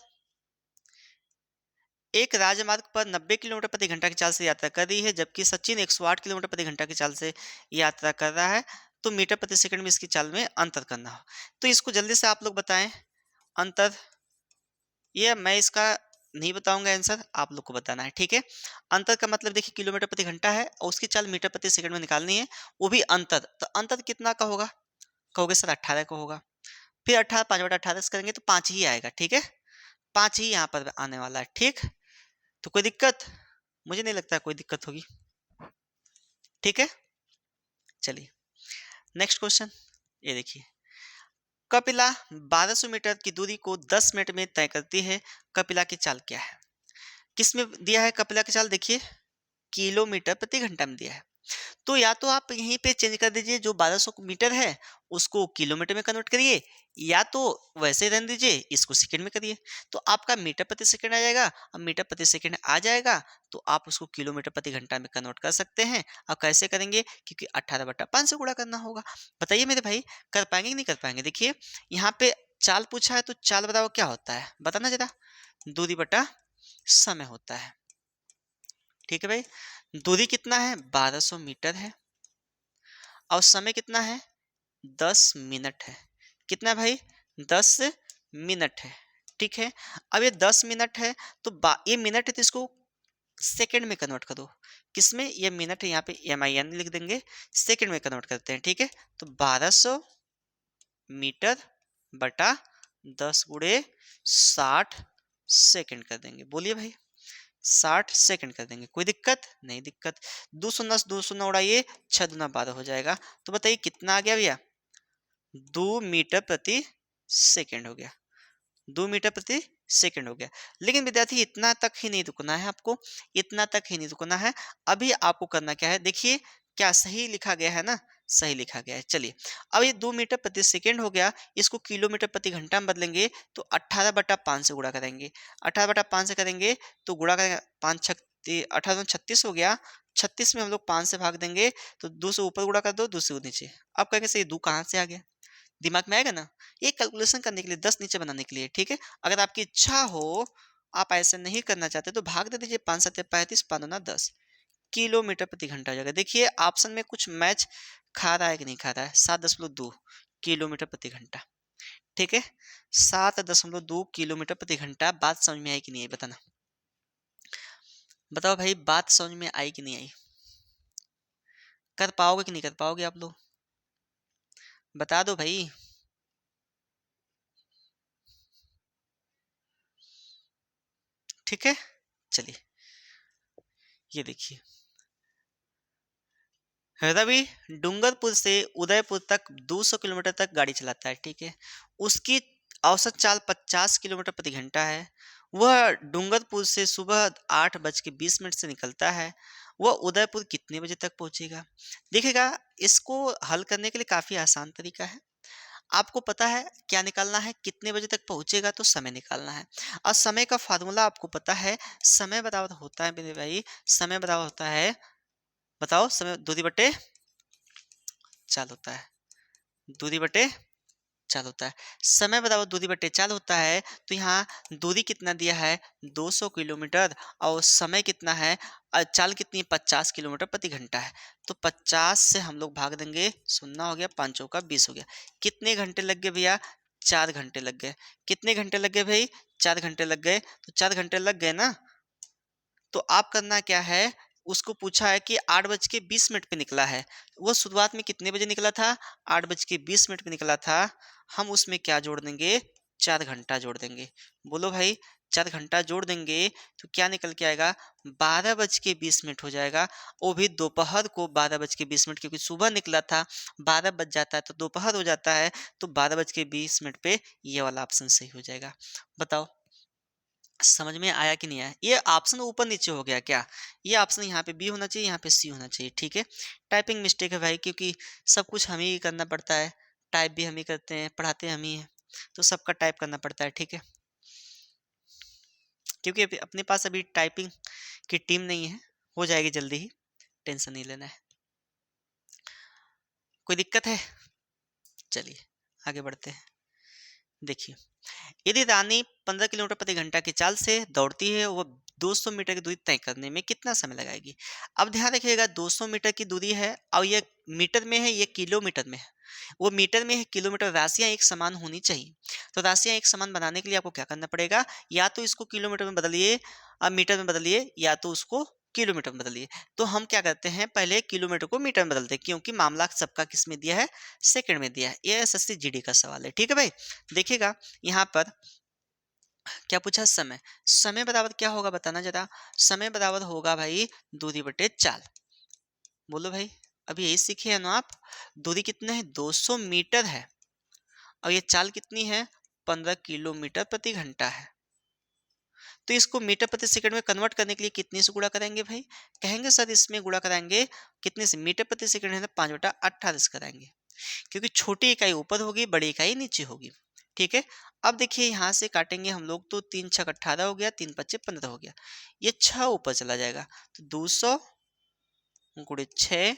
एक राजमार्ग पर 90 किलोमीटर प्रति घंटा की चाल से यात्रा कर रही है, जबकि सचिन 108 किलोमीटर प्रति घंटा की चाल से यात्रा कर रहा है। तो मीटर प्रति सेकंड में इसकी चाल में अंतर करना हो। तो इसको जल्दी से आप लोग बताएं अंतर। ये मैं इसका नहीं बताऊंगा आंसर, आप लोग को बताना है, ठीक है। अंतर का मतलब देखिए किलोमीटर प्रति घंटा है और उसकी चाल मीटर प्रति सेकंड में निकालनी है, वो भी अंतर। तो अंतर कितना का होगा? कहोगे सर 18 का होगा। फिर 18 5/18 से करेंगे तो 5 ही आएगा, ठीक है। 5 ही यहाँ पर आने वाला है, ठीक। तो कोई दिक्कत? मुझे नहीं लगता कोई दिक्कत होगी, ठीक है। चलिए नेक्स्ट क्वेश्चन, ये देखिए, कपिला 1200 मीटर की दूरी को 10 मिनट में तय करती है। कपिला की चाल क्या है? किस में दिया है कपिला की चाल? देखिए किलोमीटर प्रति घंटा में दिया है। तो या तो आप यहीं पे चेंज कर दीजिए, जो 1200 मीटर है उसको किलोमीटर में कन्वर्ट करिए, या तो वैसे रहने दीजिए, इसको सेकंड में करिए। तो आपका मीटर प्रति सेकंड आ जाएगा। अब मीटर प्रति सेकंड आ जाएगा तो आप उसको किलोमीटर प्रति घंटा में कन्वर्ट कर सकते हैं। अब कैसे करेंगे? क्योंकि 18/5 से गुणा करना होगा। बताइए मेरे भाई, कर पाएंगे कि नहीं कर पाएंगे? देखिए यहाँ पे चाल पूछा है, तो चाल बताओ क्या होता है, बताना जरा। दूरी बटा समय होता है, ठीक है भाई। दूरी कितना है? 1200 मीटर है, और समय कितना है? 10 मिनट है। कितना है भाई? 10 मिनट है, ठीक है। अब ये 10 मिनट है, तो ये मिनट है तो इसको सेकंड में कन्वर्ट करो। किसमें? ये मिनट है, यहाँ पे MIN लिख देंगे, सेकंड में कन्वर्ट करते हैं, ठीक है। तो 1200 मीटर बटा 10 गुणे 60 सेकंड कर देंगे। बोलिए भाई, 60 सेकंड कर देंगे। कोई दिक्कत? नहीं दिक्कत। 2 शून्य उड़ाइए, 6 दूना 12 हो जाएगा। तो बताइए कितना आ गया भैया? 2 मीटर प्रति सेकंड हो गया। 2 मीटर प्रति सेकंड हो गया। लेकिन विद्यार्थी इतना तक ही नहीं रुकना है आपको, इतना तक ही नहीं रुकना है। अभी आपको करना क्या है, देखिए क्या सही लिखा गया है ना? सही लिखा गया है। चलिए अब ये 2 मीटर प्रति सेकंड हो गया, इसको किलोमीटर प्रति घंटा में बदलेंगे तो 18/5 से गुणा करेंगे। 18/5 से करेंगे तो गुणा करेंगे, 18 36 हो गया। 36 में हम लोग 5 से भाग देंगे तो 2 से ऊपर गुणा कर दो, 2 से नीचे। अब कहेंगे सही 2 कहाँ से आ गया? दिमाग में आएगा ना, ये कैलकुलेशन करने के लिए, 10 नीचे बनाने के लिए, ठीक है। अगर आपकी इच्छा हो, आप ऐसे नहीं करना चाहते तो भाग दे दीजिए, 5×7=35, 5×9=10 किलोमीटर प्रति घंटा हो जाएगा। देखिए ऑप्शन में कुछ मैच खा रहा है कि नहीं खा रहा है? 7.2 किलोमीटर प्रति घंटा, ठीक है। 7.2 किलोमीटर प्रति घंटा। बात समझ में आई कि नहीं आई, बताना। बताओ भाई, बात समझ में आई कि नहीं आई? कर पाओगे कि नहीं कर पाओगे आप लोग? बता दो भाई। ठीक है, चलिए ये देखिए, रवि डूंगरपुर से उदयपुर तक 200 किलोमीटर तक गाड़ी चलाता है, ठीक है। उसकी औसत चाल 50 किलोमीटर प्रति घंटा है। वह डूंगरपुर से सुबह 8:20 से निकलता है। वह उदयपुर कितने बजे तक पहुंचेगा? देखिएगा, इसको हल करने के लिए काफ़ी आसान तरीका है। आपको पता है क्या निकालना है? कितने बजे तक पहुंचेगा तो समय निकालना है। और समय का फार्मूला आपको पता है, समय बराबर होता है मेरे भाई, समय बराबर होता है, बताओ, समय दूरी बटे चाल होता है। दूरी बटे चाल होता है। समय बराबर दूरी बटे चाल होता है। तो यहाँ दूरी कितना दिया है? 200 किलोमीटर। और समय कितना है? चाल कितनी है? 50 किलोमीटर प्रति घंटा है। तो 50 से हम लोग भाग देंगे, 0 हो गया, 5×4=20 हो गया। कितने घंटे लग गए भैया? 4 घंटे लग गए। कितने घंटे लग गए भाई? 4 घंटे लग गए। तो 4 घंटे लग गए ना, तो आप करना क्या है, उसको पूछा है कि 8:20 पे निकला है। वो शुरुआत में कितने बजे निकला था? 8:20 पे निकला था। हम उसमें क्या जोड़ देंगे? 4 घंटा जोड़ देंगे। बोलो भाई, 4 घंटा जोड़ देंगे तो क्या निकल के आएगा? 12:20 हो जाएगा। वो भी दोपहर को 12:20, क्योंकि सुबह निकला था, 12 बज जाता है तो दोपहर हो जाता है। तो 12:20 पे ये वाला ऑप्शन सही हो जाएगा। बताओ समझ में आया कि नहीं आया? ये ऑप्शन ऊपर नीचे हो गया क्या? ये ऑप्शन यहाँ पे बी होना चाहिए, यहाँ पे सी होना चाहिए, ठीक है। टाइपिंग मिस्टेक है भाई, क्योंकि सब कुछ हम ही करना पड़ता है। टाइप भी हम ही करते हैं, पढ़ाते हम ही हैं, तो सबका टाइप करना पड़ता है, ठीक है। क्योंकि अपने पास अभी टाइपिंग की टीम नहीं है, हो जाएगी जल्दी ही, टेंशन नहीं लेना है। कोई दिक्कत है? चलिए आगे बढ़ते हैं। देखिए, यदि रानी 15 किलोमीटर प्रति घंटा की चाल से दौड़ती है, वो 200 मीटर की दूरी तय करने में कितना समय लगाएगी? अब ध्यान रखिएगा, 200 मीटर की दूरी है और ये मीटर में है, ये किलोमीटर में है। वो मीटर में है, किलोमीटर, राशियां एक समान होनी चाहिए। तो राशियां एक समान बनाने के लिए आपको क्या करना पड़ेगा? या तो इसको किलोमीटर में बदलिए, मीटर में बदलिए, या तो उसको किलोमीटर में बदलिए। तो हम क्या करते हैं, पहले किलोमीटर को मीटर में बदलते हैं, क्योंकि मामला सबका किस में दिया है? सेकंड में दिया है। ये एसएससी जीडी का सवाल है, ठीक है भाई। देखिएगा यहाँ पर क्या पूछा? समय। समय बराबर क्या होगा बताना जरा। समय बराबर होगा भाई दूरी बटे चाल। बोलो भाई, अभी यही सीखे हैं ना आप। दूरी कितने है? 200 मीटर है और ये चाल कितनी है? 15 किलोमीटर प्रति घंटा है। तो इसको मीटर प्रति सेकंड में कन्वर्ट करने के लिए कितने से गुणा करेंगे भाई? कहेंगे सर इसमें गुणा कराएंगे कितने से? मीटर प्रति सेकंड है तो 5/18 से कराएंगे, क्योंकि छोटी इकाई ऊपर होगी, बड़ी इकाई नीचे होगी। ठीक है। अब देखिए यहाँ से काटेंगे हम लोग तो 3 छक 18 हो गया, 3 पच्चे 15 हो गया। ये 6 ऊपर चला जाएगा, तो 200 गुणे 6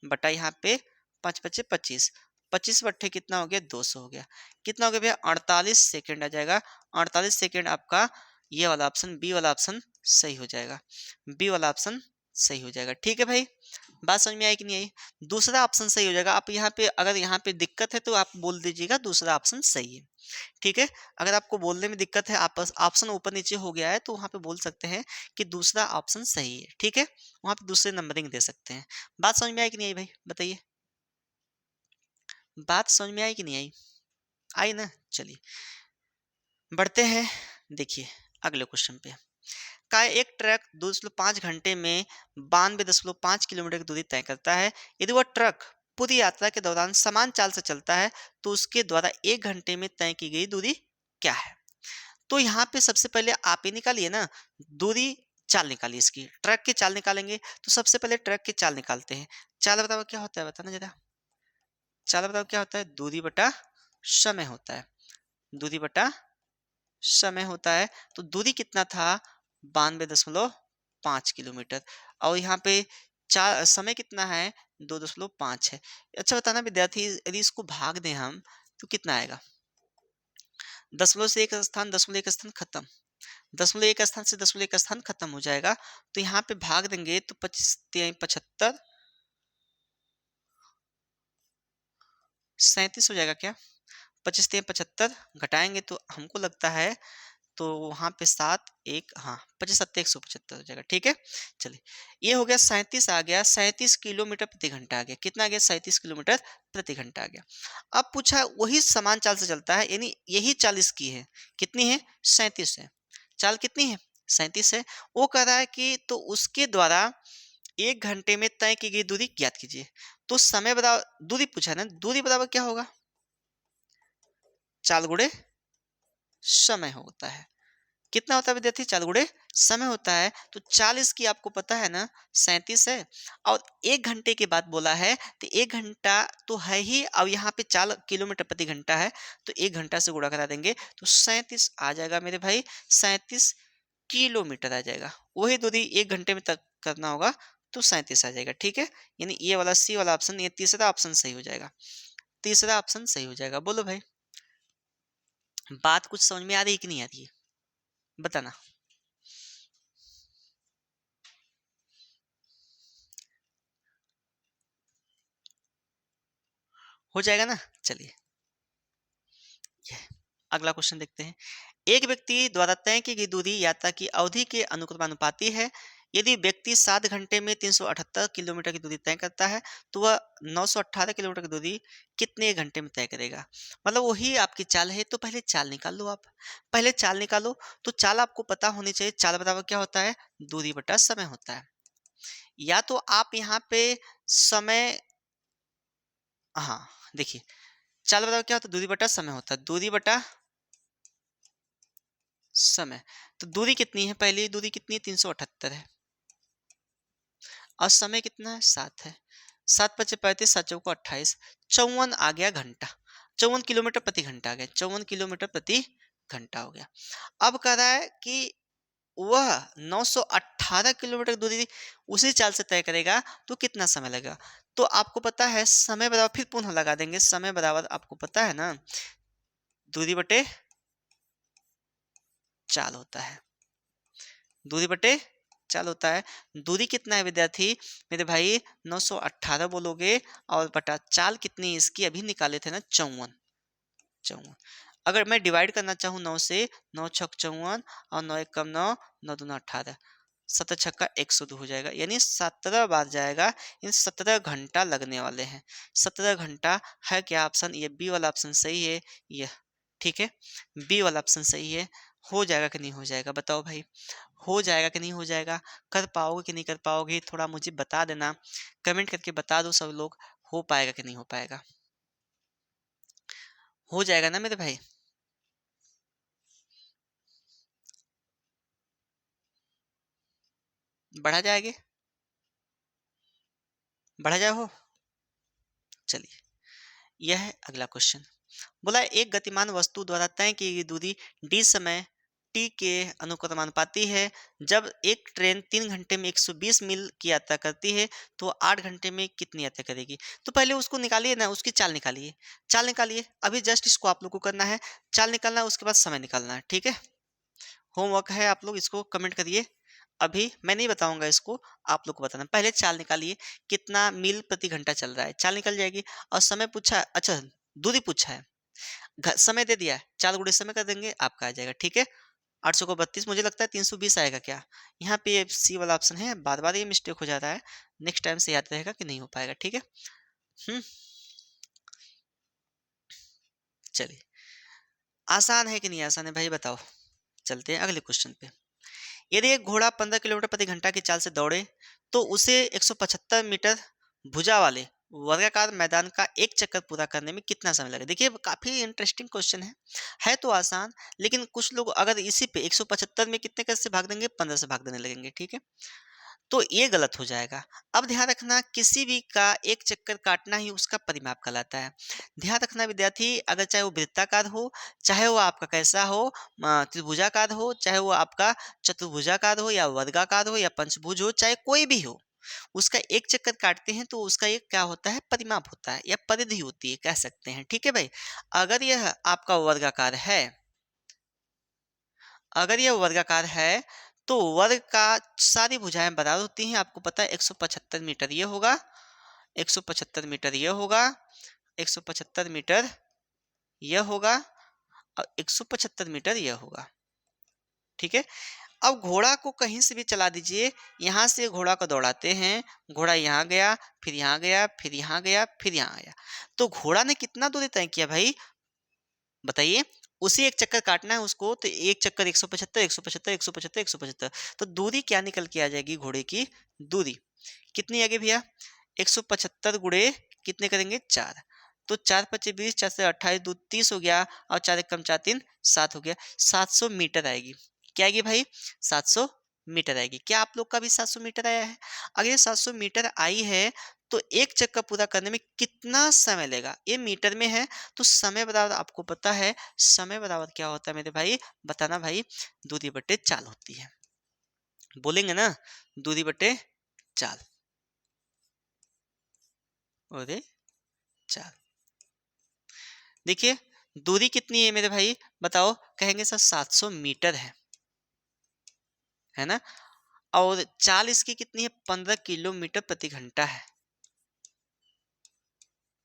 बटा यहाँ पे 5 पच्चे 25, 25 बट्ठे कितना हो गया? 200 हो गया। कितना हो गया भैया? 48 सेकेंड आ जाएगा। 48 सेकेंड आपका ये वाला ऑप्शन, बी वाला ऑप्शन सही हो जाएगा। बी वाला ऑप्शन सही हो जाएगा। ठीक है भाई, बात समझ में आई कि नहीं आई? दूसरा ऑप्शन सही हो जाएगा। आप यहाँ पे, अगर यहाँ पे दिक्कत है तो आप बोल दीजिएगा दूसरा ऑप्शन सही है। ठीक है। अगर आपको बोलने में दिक्कत है, आप ऑप्शन ऊपर नीचे हो गया है, तो वहाँ पे बोल सकते हैं कि दूसरा ऑप्शन सही है। ठीक है, वहाँ पे दूसरे नंबरिंग दे सकते हैं। बात समझ में आई कि नहीं आई भाई? बताइए, बात समझ में आई कि नहीं आई? आई ना? चलिए बढ़ते हैं। देखिए अगले क्वेश्चन पे। का एक ट्रक 2.5 घंटे में 92.5 किलोमीटर की दूरी तय करता है। यदि वह ट्रक पूरी यात्रा के दौरान समान चाल से चलता है तो उसके द्वारा 1 घंटे में तय की गई दूरी क्या है? तो यहाँ पे सबसे पहले आप ही निकालिए ना दूरी, चाल निकालिए इसकी। ट्रक की चाल निकालेंगे तो सबसे पहले ट्रक की चाल निकालते हैं। चाल बताओ क्या होता है, बताना जरा। चाल बताओ क्या होता है? दूरी बटा समय होता है। दूरी बटा समय होता है। तो दूरी कितना था? 92.5 किलोमीटर। और यहाँ पे चार समय कितना है? 2.5 है। अच्छा बताना विद्यार्थी, यदि इसको भाग दें हम तो कितना आएगा? दशमलव से एक स्थान, दशमलव एक स्थान खत्म। दशमलव एक स्थान से दशमलव एक स्थान खत्म हो जाएगा। तो यहाँ पे भाग देंगे तो 25 तिहाई 75, 37 हो जाएगा क्या? 25 तिहाई 75 घटाएंगे तो हमको लगता है, तो वहाँ पे 7 1, हाँ 25 7 175 हो जाएगा। ठीक है, चलिए ये हो गया। 37 आ गया, 37 किलोमीटर प्रति घंटा आ गया। कितना आ गया? 37 किलोमीटर प्रति घंटा आ गया। अब पूछा वही समान चाल से चलता है, यानी यही 40 की है। कितनी है? 37 है। चाल कितनी है? 37 है। वो कह रहा है कि तो उसके द्वारा 1 घंटे में तय की गई दूरी ज्ञात कीजिए। तो समय बराबर दूरी पूछा है ना, दूरी बराबर क्या होगा? चाल गुणे समय होता है। कितना होता है विद्यार्थी? 4 गुणे समय होता है। तो 40 की आपको पता है ना 37 है, और 1 घंटे की बात बोला है, तो 1 घंटा तो है ही, और यहाँ पे 4 किलोमीटर प्रति घंटा है, तो 1 घंटा से गुणा करा देंगे तो 37 आ जाएगा मेरे भाई। 37 किलोमीटर आ जाएगा। वही दूरी 1 घंटे में तक करना होगा तो 37 आ जाएगा। ठीक है, यानी ये वाला सी वाला ऑप्शन, ये तीसरा ऑप्शन सही हो जाएगा। तीसरा ऑप्शन सही हो जाएगा। बोलो भाई, बात कुछ समझ में आ रही है कि नहीं आ रही है? बताना। हो जाएगा ना? चलिए अगला क्वेश्चन देखते हैं। एक व्यक्ति द्वारा तय की गई दूरी यात्रा की अवधि के अनुपाती है। यदि व्यक्ति 7 घंटे में 378 किलोमीटर की दूरी तय करता है तो वह 918 किलोमीटर की दूरी कितने घंटे में तय करेगा? मतलब वही आपकी चाल है, तो पहले चाल निकाल लो आप। पहले चाल निकालो। तो चाल आपको पता होनी चाहिए। चाल बराबर क्या होता है? दूरी बटा समय होता है। या तो आप यहाँ पे समय, हाँ देखिए, चाल बराबर क्या होता है? दूरी बटा समय होता है। दूरी बटा समय। तो दूरी कितनी है? पहली दूरी कितनी है? 378 है। और समय कितना है? 7 है। 7 पचे 35, 7 चौको 28, 54 आ गया घंटा। 54 किलोमीटर प्रति घंटा आ गया। 54 किलोमीटर प्रति घंटा हो गया। अब कह रहा है कि वह 918 किलोमीटर की दूरी उसी चाल से तय करेगा तो कितना समय लगेगा? तो आपको पता है समय बराबर, फिर पुनः लगा देंगे, समय बराबर आपको पता है ना दूरी बटे चाल होता है, दूरी बटे चाल होता है। दूरी कितना है विद्यार्थी मेरे भाई 918 बोलोगे, और बटा चाल कितनी इसकी अभी निकाले थे ना 54, 54। अगर मैं डिवाइड करना चाहूँ 9 से, 9 छक 54 और 9 एक कम 9, 9 दूना 18, 7 छक्का 102 हो जाएगा, यानी 17 बार जाएगा। इन 17 घंटा लगने वाले हैं। 17 घंटा है क्या ऑप्शन? ये बी वाला ऑप्शन सही है, ये ठीक है, बी वाला ऑप्शन सही है। हो जाएगा कि नहीं हो जाएगा बताओ भाई, हो जाएगा कि नहीं हो जाएगा, कर पाओगे कि नहीं कर पाओगे, थोड़ा मुझे बता देना, कमेंट करके बता दो सब लोग, हो पाएगा कि नहीं हो पाएगा। हो जाएगा ना मेरे भाई? बढ़ा जाएगा, बढ़ा जाए हो। चलिए, यह है अगला क्वेश्चन। बोला एक गतिमान वस्तु द्वारा तय की गई दूरी d समय t के अनुक्रमानुपाती है। जब एक ट्रेन 3 घंटे में 120 मील की यात्रा करती है तो 8 घंटे में कितनी यात्रा करेगी? तो पहले उसको निकालिए ना, उसकी चाल निकालिए, चाल निकालिए, अभी जस्ट इसको आप लोग को करना है, चाल निकालना है, उसके बाद समय निकालना है, ठीक है। होमवर्क है, आप लोग इसको कमेंट करिए, अभी मैं नहीं बताऊंगा इसको, आप लोग को बताना। पहले चाल निकालिए, कितना मील प्रति घंटा चल रहा है, चाल निकल जाएगी। और समय पूछा, अच्छा दूरी पूछा है, समय दे दिया है, चाल गुणे समय कर देंगे, आपका आ जाएगा, ठीक है। 800 को 32, मुझे लगता है 320 आएगा क्या? यहाँ पे सी वाला ऑप्शन है, बार बार ये मिस्टेक हो जाता है, नेक्स्ट टाइम से याद रहेगा कि नहीं हो पाएगा, ठीक है। हम्म, चलिए, आसान है कि नहीं आसान है भाई बताओ। चलते हैं अगले क्वेश्चन पे। यदि एक घोड़ा 15 किलोमीटर प्रति घंटा की चाल से दौड़े तो उसे 175 मीटर भुजा वाले वर्गाकार मैदान का एक चक्कर पूरा करने में कितना समय लगेगा? देखिए काफी इंटरेस्टिंग क्वेश्चन है तो आसान, लेकिन कुछ लोग अगर इसी पे 175 में कितने कैसे भाग देंगे, 15 से भाग देने लगेंगे, ठीक है, तो ये गलत हो जाएगा। अब ध्यान रखना, किसी भी का एक चक्कर काटना ही उसका परिमाप कहलाता है। ध्यान रखना विद्यार्थी, अगर चाहे वो वृत्ताकार हो, चाहे वो आपका कैसा हो, त्रिभुजाकार हो, चाहे वो आपका चतुर्भुजाकार हो या वर्गाकार हो या पंचभुज हो, चाहे कोई भी हो, उसका एक चक्कर काटते हैं तो उसका एक क्या होता है, परिमाप होता है या परिधि होती है, कह सकते हैं, ठीक है भाई। अगर यह आपका वर्गाकार है, अगर यह वर्गाकार है तो वर्ग का सारी भुजाएं बराबर होती हैं, आपको पता है 175 मीटर ये होगा, 175 मीटर ये होगा, 175 मीटर यह होगा, और 175 मीटर यह होगा, ठीक है। अब घोड़ा को कहीं से भी चला दीजिए, यहाँ से घोड़ा को दौड़ाते हैं, घोड़ा यहाँ गया, फिर यहाँ गया, फिर यहाँ गया, फिर यहाँ आया, तो घोड़ा ने कितना दूरी तय किया भाई बताइए। उसी एक चक्कर काटना है उसको, तो एक चक्कर 175, 175, 175, 175, तो दूरी क्या निकल के आ जाएगी, घोड़े की दूरी कितनी आगे भैया, 175 गुणे कितने करेंगे 4, तो 4 पच्चीस 20, 4 से 28, 2 30 हो गया, और 4 एक कम 4 3 7 हो गया, 700 मीटर आएगी। क्या आएगी भाई, 700 मीटर आएगी। क्या आप लोग का भी 700 मीटर आया है? अगर ये 700 मीटर आई है तो एक चक्कर पूरा करने में कितना समय लेगा, ये मीटर में है, तो समय बराबर आपको पता है, समय बराबर क्या होता है मेरे भाई, बताना भाई, दूरी बटे चाल होती है, बोलेंगे ना, दूरी बटे चाल, अरे चाल। देखिए दूरी कितनी है मेरे भाई बताओ, कहेंगे सर 700 मीटर है ना, और चाल इसकी कितनी है, 15 किलोमीटर प्रति घंटा है,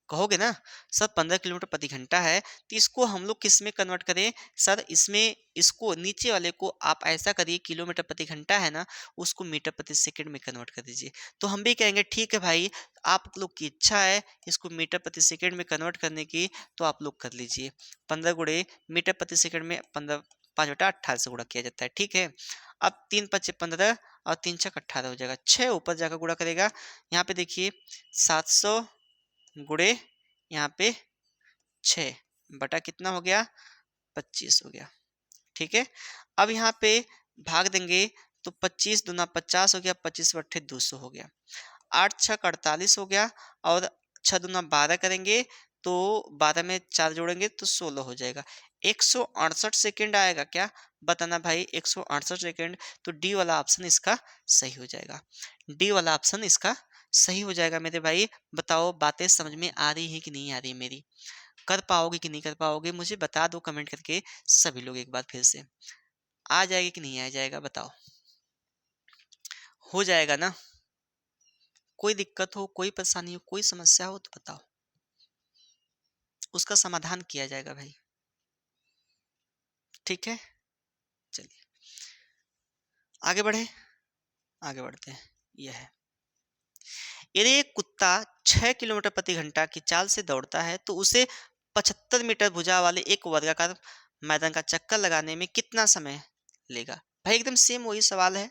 कहोगे ना सर 15 किलोमीटर प्रति घंटा है, तो इसको हम लोग किस में कन्वर्ट करें सर, इसमें इसको नीचे वाले को आप ऐसा करिए, किलोमीटर प्रति घंटा है ना, उसको मीटर प्रति सेकंड में कन्वर्ट कर दीजिए, तो हम भी कहेंगे ठीक है भाई, आप लोग की इच्छा है इसको मीटर प्रति सेकंड में कन्वर्ट करने की, तो आप लोग कर लीजिए। 15 गुणे मीटर प्रति सेकंड में 15, 5/18 से गुणा किया जाता है, ठीक है। अब 3 पच्चे 15 और 3 छक 18 हो जाएगा, 6 ऊपर जाकर गुणा करेगा, यहाँ पे देखिए 700 गुणे यहाँ पे 6 बटा कितना हो गया, 25 हो गया, ठीक है। अब यहाँ पे भाग देंगे तो 25 दूना 50 हो गया, 25 बट्ठे 200 हो गया, 8 छक 48 हो गया, और 6 दूना 12 करेंगे तो 12 में 4 जोड़ेंगे तो 16 हो जाएगा, 168 सेकेंड आएगा क्या, बताना भाई 168 सेकेंड, तो डी वाला ऑप्शन इसका सही हो जाएगा, डी वाला ऑप्शन इसका सही हो जाएगा मेरे भाई। बताओ बातें समझ में आ रही है कि नहीं आ रही है मेरी? कर पाओगे कि नहीं कर पाओगे मुझे बता दो कमेंट करके सभी लोग एक बार फिर से। आ जाएगा कि नहीं आ जाएगा बताओ? हो जाएगा ना? कोई दिक्कत हो, कोई परेशानी हो, कोई समस्या हो तो बताओ, उसका समाधान किया जाएगा भाई। ठीक है, चलिए आगे बढ़े, आगे बढ़ते हैं। यह है, यदि एक कुत्ता 6 किलोमीटर प्रति घंटा की चाल से दौड़ता है तो उसे 75 मीटर भुजा वाले एक वर्गाकार मैदान का चक्कर लगाने में कितना समय लेगा? भाई एकदम सेम वही सवाल है,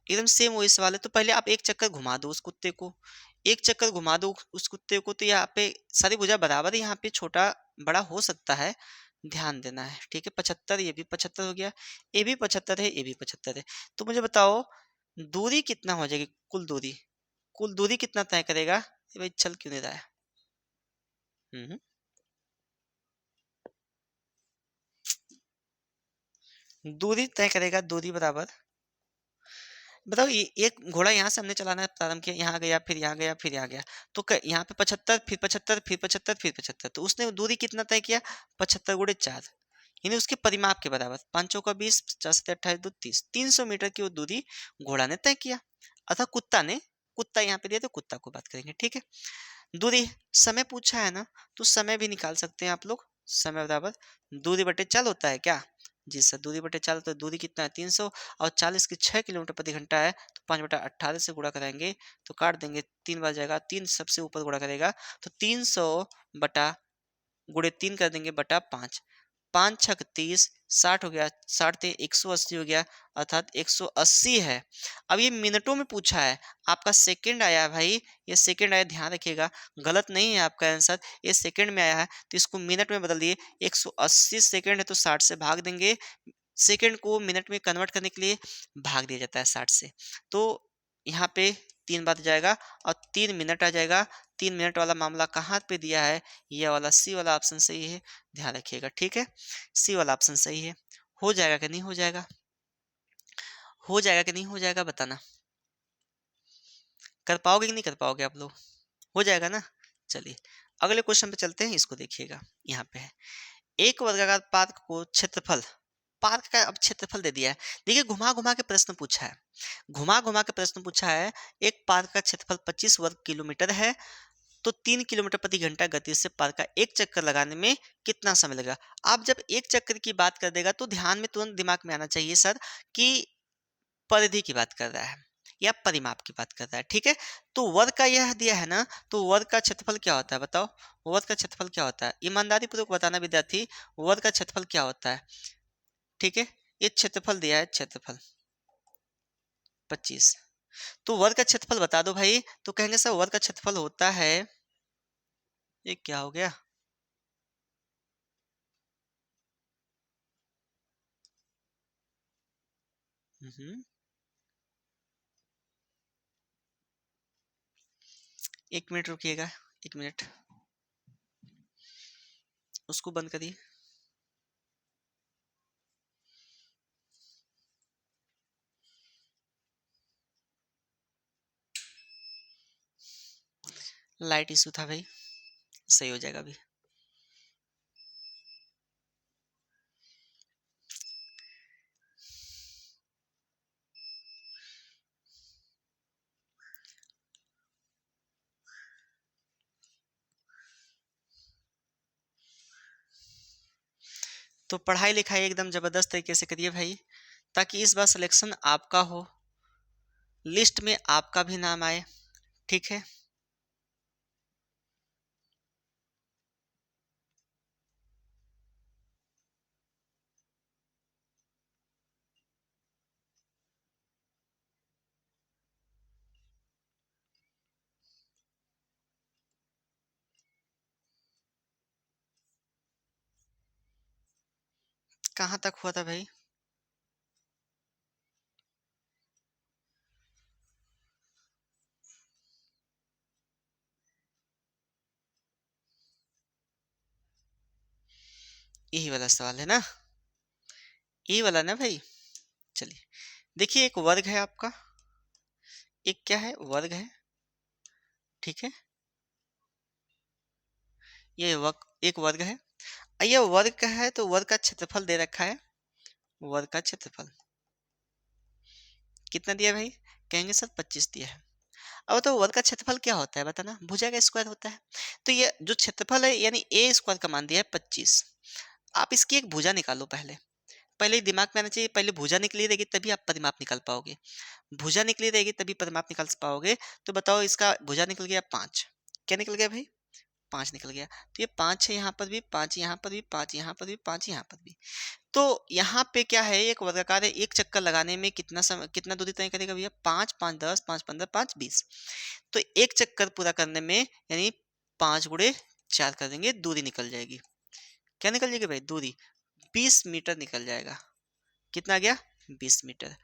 एकदम सेम वही सवाल है। तो पहले आप एक चक्कर घुमा दो उस कुत्ते को, एक चक्कर घुमा दो उस कुत्ते को, तो यहाँ पे सारी भुजा बराबर यहाँ पे छोटा बड़ा हो सकता है, ध्यान देना है। ठीक है, 75, ये भी 75 हो गया, ये भी 75 है, ये भी 75 है। तो मुझे बताओ दूरी कितना हो जाएगी, कुल दूरी, कुल दूरी कितना तय करेगा? ये भाई चल क्यों नहीं रहा है? हम्म, दूरी तय करेगा, दूरी बराबर। बताओ ये एक घोड़ा यहाँ से हमने चलाना प्रारंभ किया, यहाँ गया, फिर यहाँ गया, फिर यहाँ गया, तो यहाँ पे 75, फिर 75, फिर 75, फिर 75, तो उसने दूरी कितना तय किया? 75 × 4, यानी उसके परिमाप के बराबर। 5 × 20, 50, 28, 2, 30, 300 मीटर की वो दूरी घोड़ा ने तय किया, अतः कुत्ता ने, कुत्ता यहाँ पे दिया तो कुत्ता को बात करेंगे। ठीक है, दूरी, समय पूछा है ना, तो समय भी निकाल सकते हैं आप लोग। समय बराबर दूरी बटे चाल होता है क्या? जी सर, दूरी बटे चाल, तो दूरी कितना है 300, और 40 की 6 किलोमीटर प्रति घंटा है, तो 5/18 से गुणा कराएंगे तो काट देंगे, 3 बार जाएगा, 3 सबसे ऊपर गुणा करेगा तो 300 बटा गुणे 3 कर देंगे बटा 5, 5×6 = 30, 60 हो गया, 60 × 180 हो गया, अर्थात 180 है। अब ये मिनटों में पूछा है, आपका सेकंड आया है भाई, ये सेकंड आया, ध्यान रखिएगा, गलत नहीं है आपका आंसर, ये सेकंड में आया है तो इसको मिनट में बदल दिए। 180 सेकंड है तो 60 से भाग देंगे, सेकंड को मिनट में कन्वर्ट करने के लिए भाग दिया जाता है 60 से, तो यहाँ पे 3 बार जाएगा और 3 मिनट आ जाएगा। 3 मिनट वाला मामला कहाँ पे दिया है? ये वाला सी वाला ऑप्शन सही है, ध्यान रखिएगा। ठीक है, सी वाला ऑप्शन सही है। हो जाएगा कि नहीं हो जाएगा? हो जाएगा कि नहीं हो जाएगा बताना, कर पाओगे कि नहीं कर पाओगे आप लोग? हो जाएगा ना? चलिए अगले क्वेश्चन पे चलते हैं, इसको देखिएगा। यहाँ पे है, एक वर्गाकार पार्क को क्षेत्रफल, पार्क का अब क्षेत्रफल दे दिया है। देखिए घुमा घुमा के प्रश्न पूछा है, घुमा घुमा के प्रश्न पूछा है। एक पार्क का क्षेत्रफल 25 वर्ग किलोमीटर है, तो 3 किलोमीटर प्रति घंटा गति से पार्क का एक चक्कर लगाने में कितना समय लगेगा? आप जब एक चक्कर की बात कर देगा तो ध्यान में तुरंत दिमाग में आना चाहिए सर कि परिधि की बात कर रहा है या परिमाप की बात कर रहा है। ठीक है, तो वर्ग का यह दिया है ना, तो वर्ग का क्षेत्रफल क्या होता है बताओ? वर्ग का क्षेत्रफल क्या होता है? ईमानदारी पूर्वक बताना विद्यार्थी, वर्ग का क्षेत्रफल क्या होता है? ठीक है, ये क्षेत्रफल दिया है, क्षेत्रफल 25, तो वर्ग का क्षेत्रफल बता दो भाई, तो कहेंगे सर वर्ग का क्षेत्रफल होता है, ये क्या हो गया, हम्म, 1 मिनट रुकिएगा, 1 मिनट, उसको बंद करिए। लाइट इशू था भाई, सही हो जाएगा अभी। तो पढ़ाई लिखाई एकदम जबरदस्त तरीके से करिए भाई, ताकि इस बार सिलेक्शन आपका हो, लिस्ट में आपका भी नाम आए। ठीक है, कहाँ तक हुआ था भाई? यही वाला सवाल है ना, यही वाला ना भाई। चलिए देखिए, एक वर्ग है आपका, एक क्या है, वर्ग है, ठीक है, ये एक वर्ग है। ये वर्ग है तो वर्ग का क्षेत्रफल दे रखा है, वर्ग का क्षेत्रफल कितना दिया भाई? कहेंगे सर 25 दिया है। अब तो वर्ग का क्षेत्रफल क्या होता है बताना? भुजा का स्क्वायर होता है। तो ये जो क्षेत्रफल है यानी ए स्क्वायर का मान दिया है 25। आप इसकी एक भुजा निकालो पहले। पहले ही दिमाग में आना चाहिए, पहले भुजा निकली रहेगी तभी आप परिमाप निकाल पाओगे। भुजा निकली रहेगी तभी परिमाप निकाल पाओगे। तो बताओ, इसका भुजा निकल गया 5। क्या निकल गया भाई? 5 निकल गया। तो ये 5 है यहाँ पर भी, 5 यहाँ पर भी, 5 यहाँ पर भी, 5 यहाँ पर भी। तो यहाँ पे क्या है, एक वर्गाकार है, एक चक्कर लगाने में कितना समय, कितना दूरी तय करेगा भैया? 5 5 10 5 15 5 20। तो एक चक्कर पूरा करने में यानी 5 गुणे 4 कर देंगे, दूरी निकल जाएगी। क्या निकल जाएगी भाई? दूरी 20 मीटर निकल जाएगा। कितना आ गया? 20 मीटर।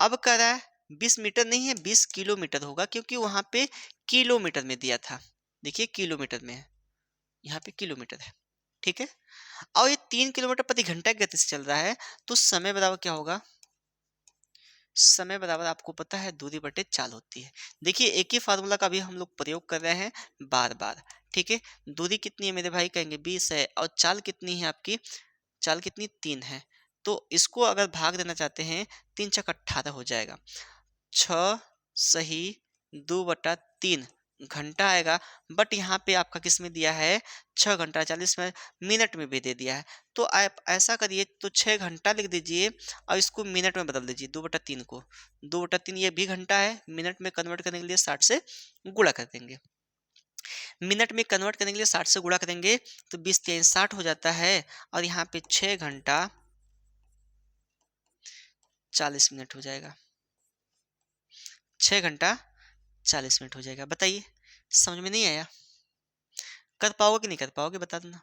अब कह रहा है 20 मीटर नहीं है, 20 किलोमीटर होगा, क्योंकि वहां पे किलोमीटर में दिया था। देखिए किलोमीटर में है, यहाँ पे किलोमीटर है। ठीक है, और ये 3 किलोमीटर प्रति घंटा की गति से चल रहा है, तो समय बराबर क्या होगा? समय बराबर आपको पता है दूरी बटे चाल होती है। देखिए एक ही फार्मूला का भी हम लोग प्रयोग कर रहे हैं बार बार। ठीक है, दूरी कितनी है मेरे भाई? कहेंगे 20 है, और चाल कितनी है आपकी? चाल कितनी? 3 है। तो इसको अगर भाग देना चाहते हैं, 3 छक 18 हो जाएगा। 6 सही 2/3 घंटा आएगा। बट यहाँ पे आपका किस में दिया है? 6 घंटा 40 मिनट में भी दे दिया है। तो आप ऐसा करिए, तो 6 घंटा लिख दीजिए और इसको मिनट में बदल दीजिए। 2/3 को, 2/3 ये भी घंटा है, मिनट में कन्वर्ट करने के लिए 60 से गुणा कर देंगे। मिनट में कन्वर्ट करने के लिए 60 से गुणा करेंगे तो 20 3 60 हो जाता है, और यहाँ पे 6 घंटा 40 मिनट हो जाएगा। 6 घंटा 40 मिनट हो जाएगा। बताइए समझ में नहीं आया? कर पाओगे कि नहीं कर पाओगे बता देना।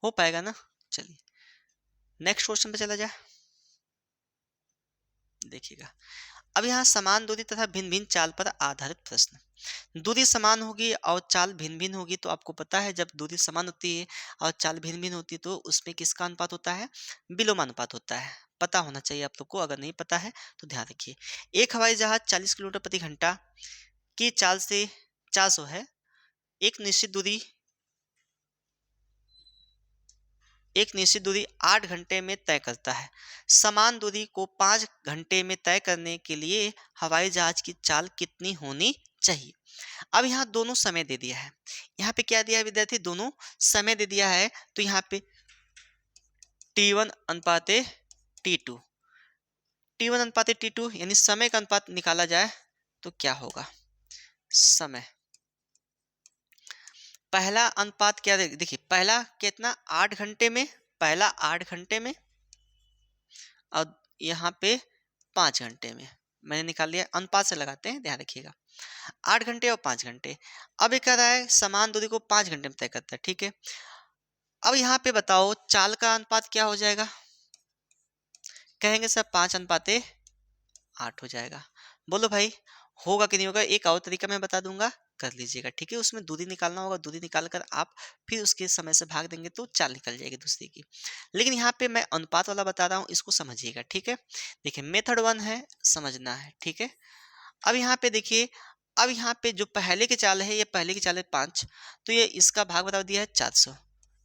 हो पाएगा ना? चलिए नेक्स्ट क्वेश्चन पे चला जाए। देखिएगा, अब यहाँ समान दूरी तथा भिन्न भिन्न चाल पर आधारित प्रश्न। दूरी समान होगी और चाल भिन्न भिन्न होगी, तो आपको पता है जब दूरी समान होती है और चाल भिन्न भिन्न होती है तो उसमें किसका अनुपात होता है? विलोमानुपात होता है। पता होना चाहिए आप लोग को, अगर नहीं पता है तो ध्यान रखिए। एक हवाई जहाज 40 किलोमीटर प्रति घंटा की चाल से 400 है, एक निश्चित दूरी एक निश्चित दूरी 8 घंटे में तय करता है। समान दूरी को 5 घंटे में तय करने के लिए हवाई जहाज की चाल कितनी होनी चाहिए? अब यहाँ दोनों समय दे दिया है। यहाँ पे क्या दिया है विद्यार्थी? दोनों समय दे दिया है। तो यहाँ पे T1 अनुपाते T2, T1 अनुपाते T2 यानी समय का अनुपात निकाला जाए तो क्या होगा? समय पहला अनुपात क्या देखिए, पहला कितना? 8 घंटे में, पहला 8 घंटे में, और यहाँ पे 5 घंटे में मैंने निकाल लिया। अनुपात से लगाते हैं, ध्यान रखिएगा। 8 घंटे और 5 घंटे। अब ये कह रहा है समान दूरी को 5 घंटे में तय करता है। ठीक है, अब यहाँ पे बताओ चाल का अनुपात क्या हो जाएगा? कहेंगे सर 5 अनुपाते 8 हो जाएगा। बोलो भाई होगा कि नहीं होगा? एक और तरीका मैं बता दूंगा, कर लीजिएगा। ठीक है, उसमें दूरी निकालना होगा, दूरी निकाल कर आप फिर उसके समय से भाग देंगे तो चाल निकल जाएगी दूसरे की। लेकिन यहाँ पे मैं अनुपात वाला बता रहा हूँ, इसको समझिएगा। ठीक है, देखिए मेथड 1 है, समझना है। ठीक है, अब यहाँ पे देखिए, अब यहाँ पे जो पहले की चाल है, ये पहले की चाल है 5, तो ये इसका भाग बता दिया है 400,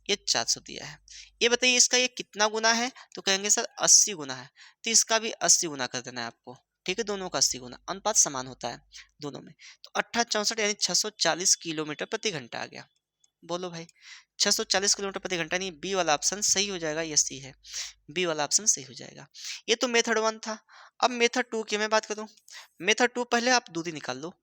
ये 400 दिया है। ये बताइए इसका ये कितना गुना है? तो कहेंगे सर 80 गुना है, तो इसका भी 80 गुना कर देना है आपको। ठीक है, दोनों का 80 गुना, अनुपात समान होता है दोनों में। तो 18 64 यानी 640 किलोमीटर प्रति घंटा आ गया। बोलो भाई 640 किलोमीटर प्रति घंटा, नहीं बी वाला ऑप्शन सही हो जाएगा, ये सी है, बी वाला ऑप्शन सही हो जाएगा। ये तो मेथड 1 था। अब मेथड 2 की मैं बात करूं, मेथड 2 पहले आप दूरी निकाल लो,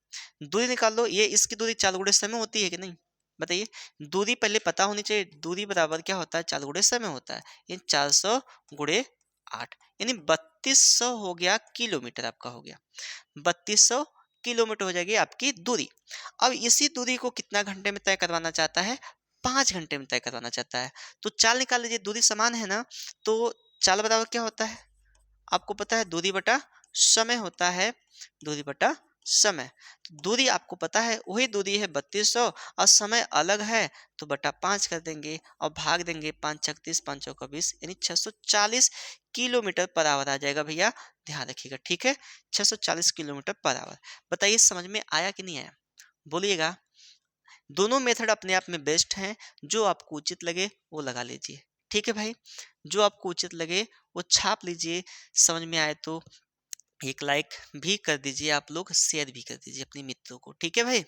दूरी निकाल लो। ये इसकी दूरी 4 गुणे समय होती है कि नहीं? बताइए, दूरी पहले पता होनी चाहिए। दूरी बराबर क्या होता है? 4 गुणे समय होता है। ये 400 गुणे 8 यानी 3200 हो गया किलोमीटर, आपका हो गया 3200 किलोमीटर हो जाएगी आपकी दूरी। अब इसी दूरी को कितना घंटे में तय करवाना चाहता है? 5 घंटे में तय करवाना चाहता है। तो चाल निकाल लीजिए, दूरी समान है ना, तो चाल बराबर क्या होता है? आपको पता है दूरी बटा समय होता है, दूरी बटा समय। तो दूरी आपको पता है, वही दूरी है 3200, और समय अलग है तो बटा 5 कर देंगे और भाग देंगे। 5 छक 30, 5 चौका 20 यानी 640 किलोमीटर पर आवर आ जाएगा भैया, ध्यान रखिएगा। ठीक है, 640 किलोमीटर पर आवर। बताइए समझ में आया कि नहीं आया? बोलिएगा। दोनों मेथड अपने आप में बेस्ट हैं, जो आपको उचित लगे वो लगा लीजिए। ठीक है भाई, जो आपको उचित लगे वो छाप लीजिए। समझ में आए तो एक लाइक भी कर दीजिए, आप लोग शेयर भी कर दीजिए अपने मित्रों को। ठीक है भाई,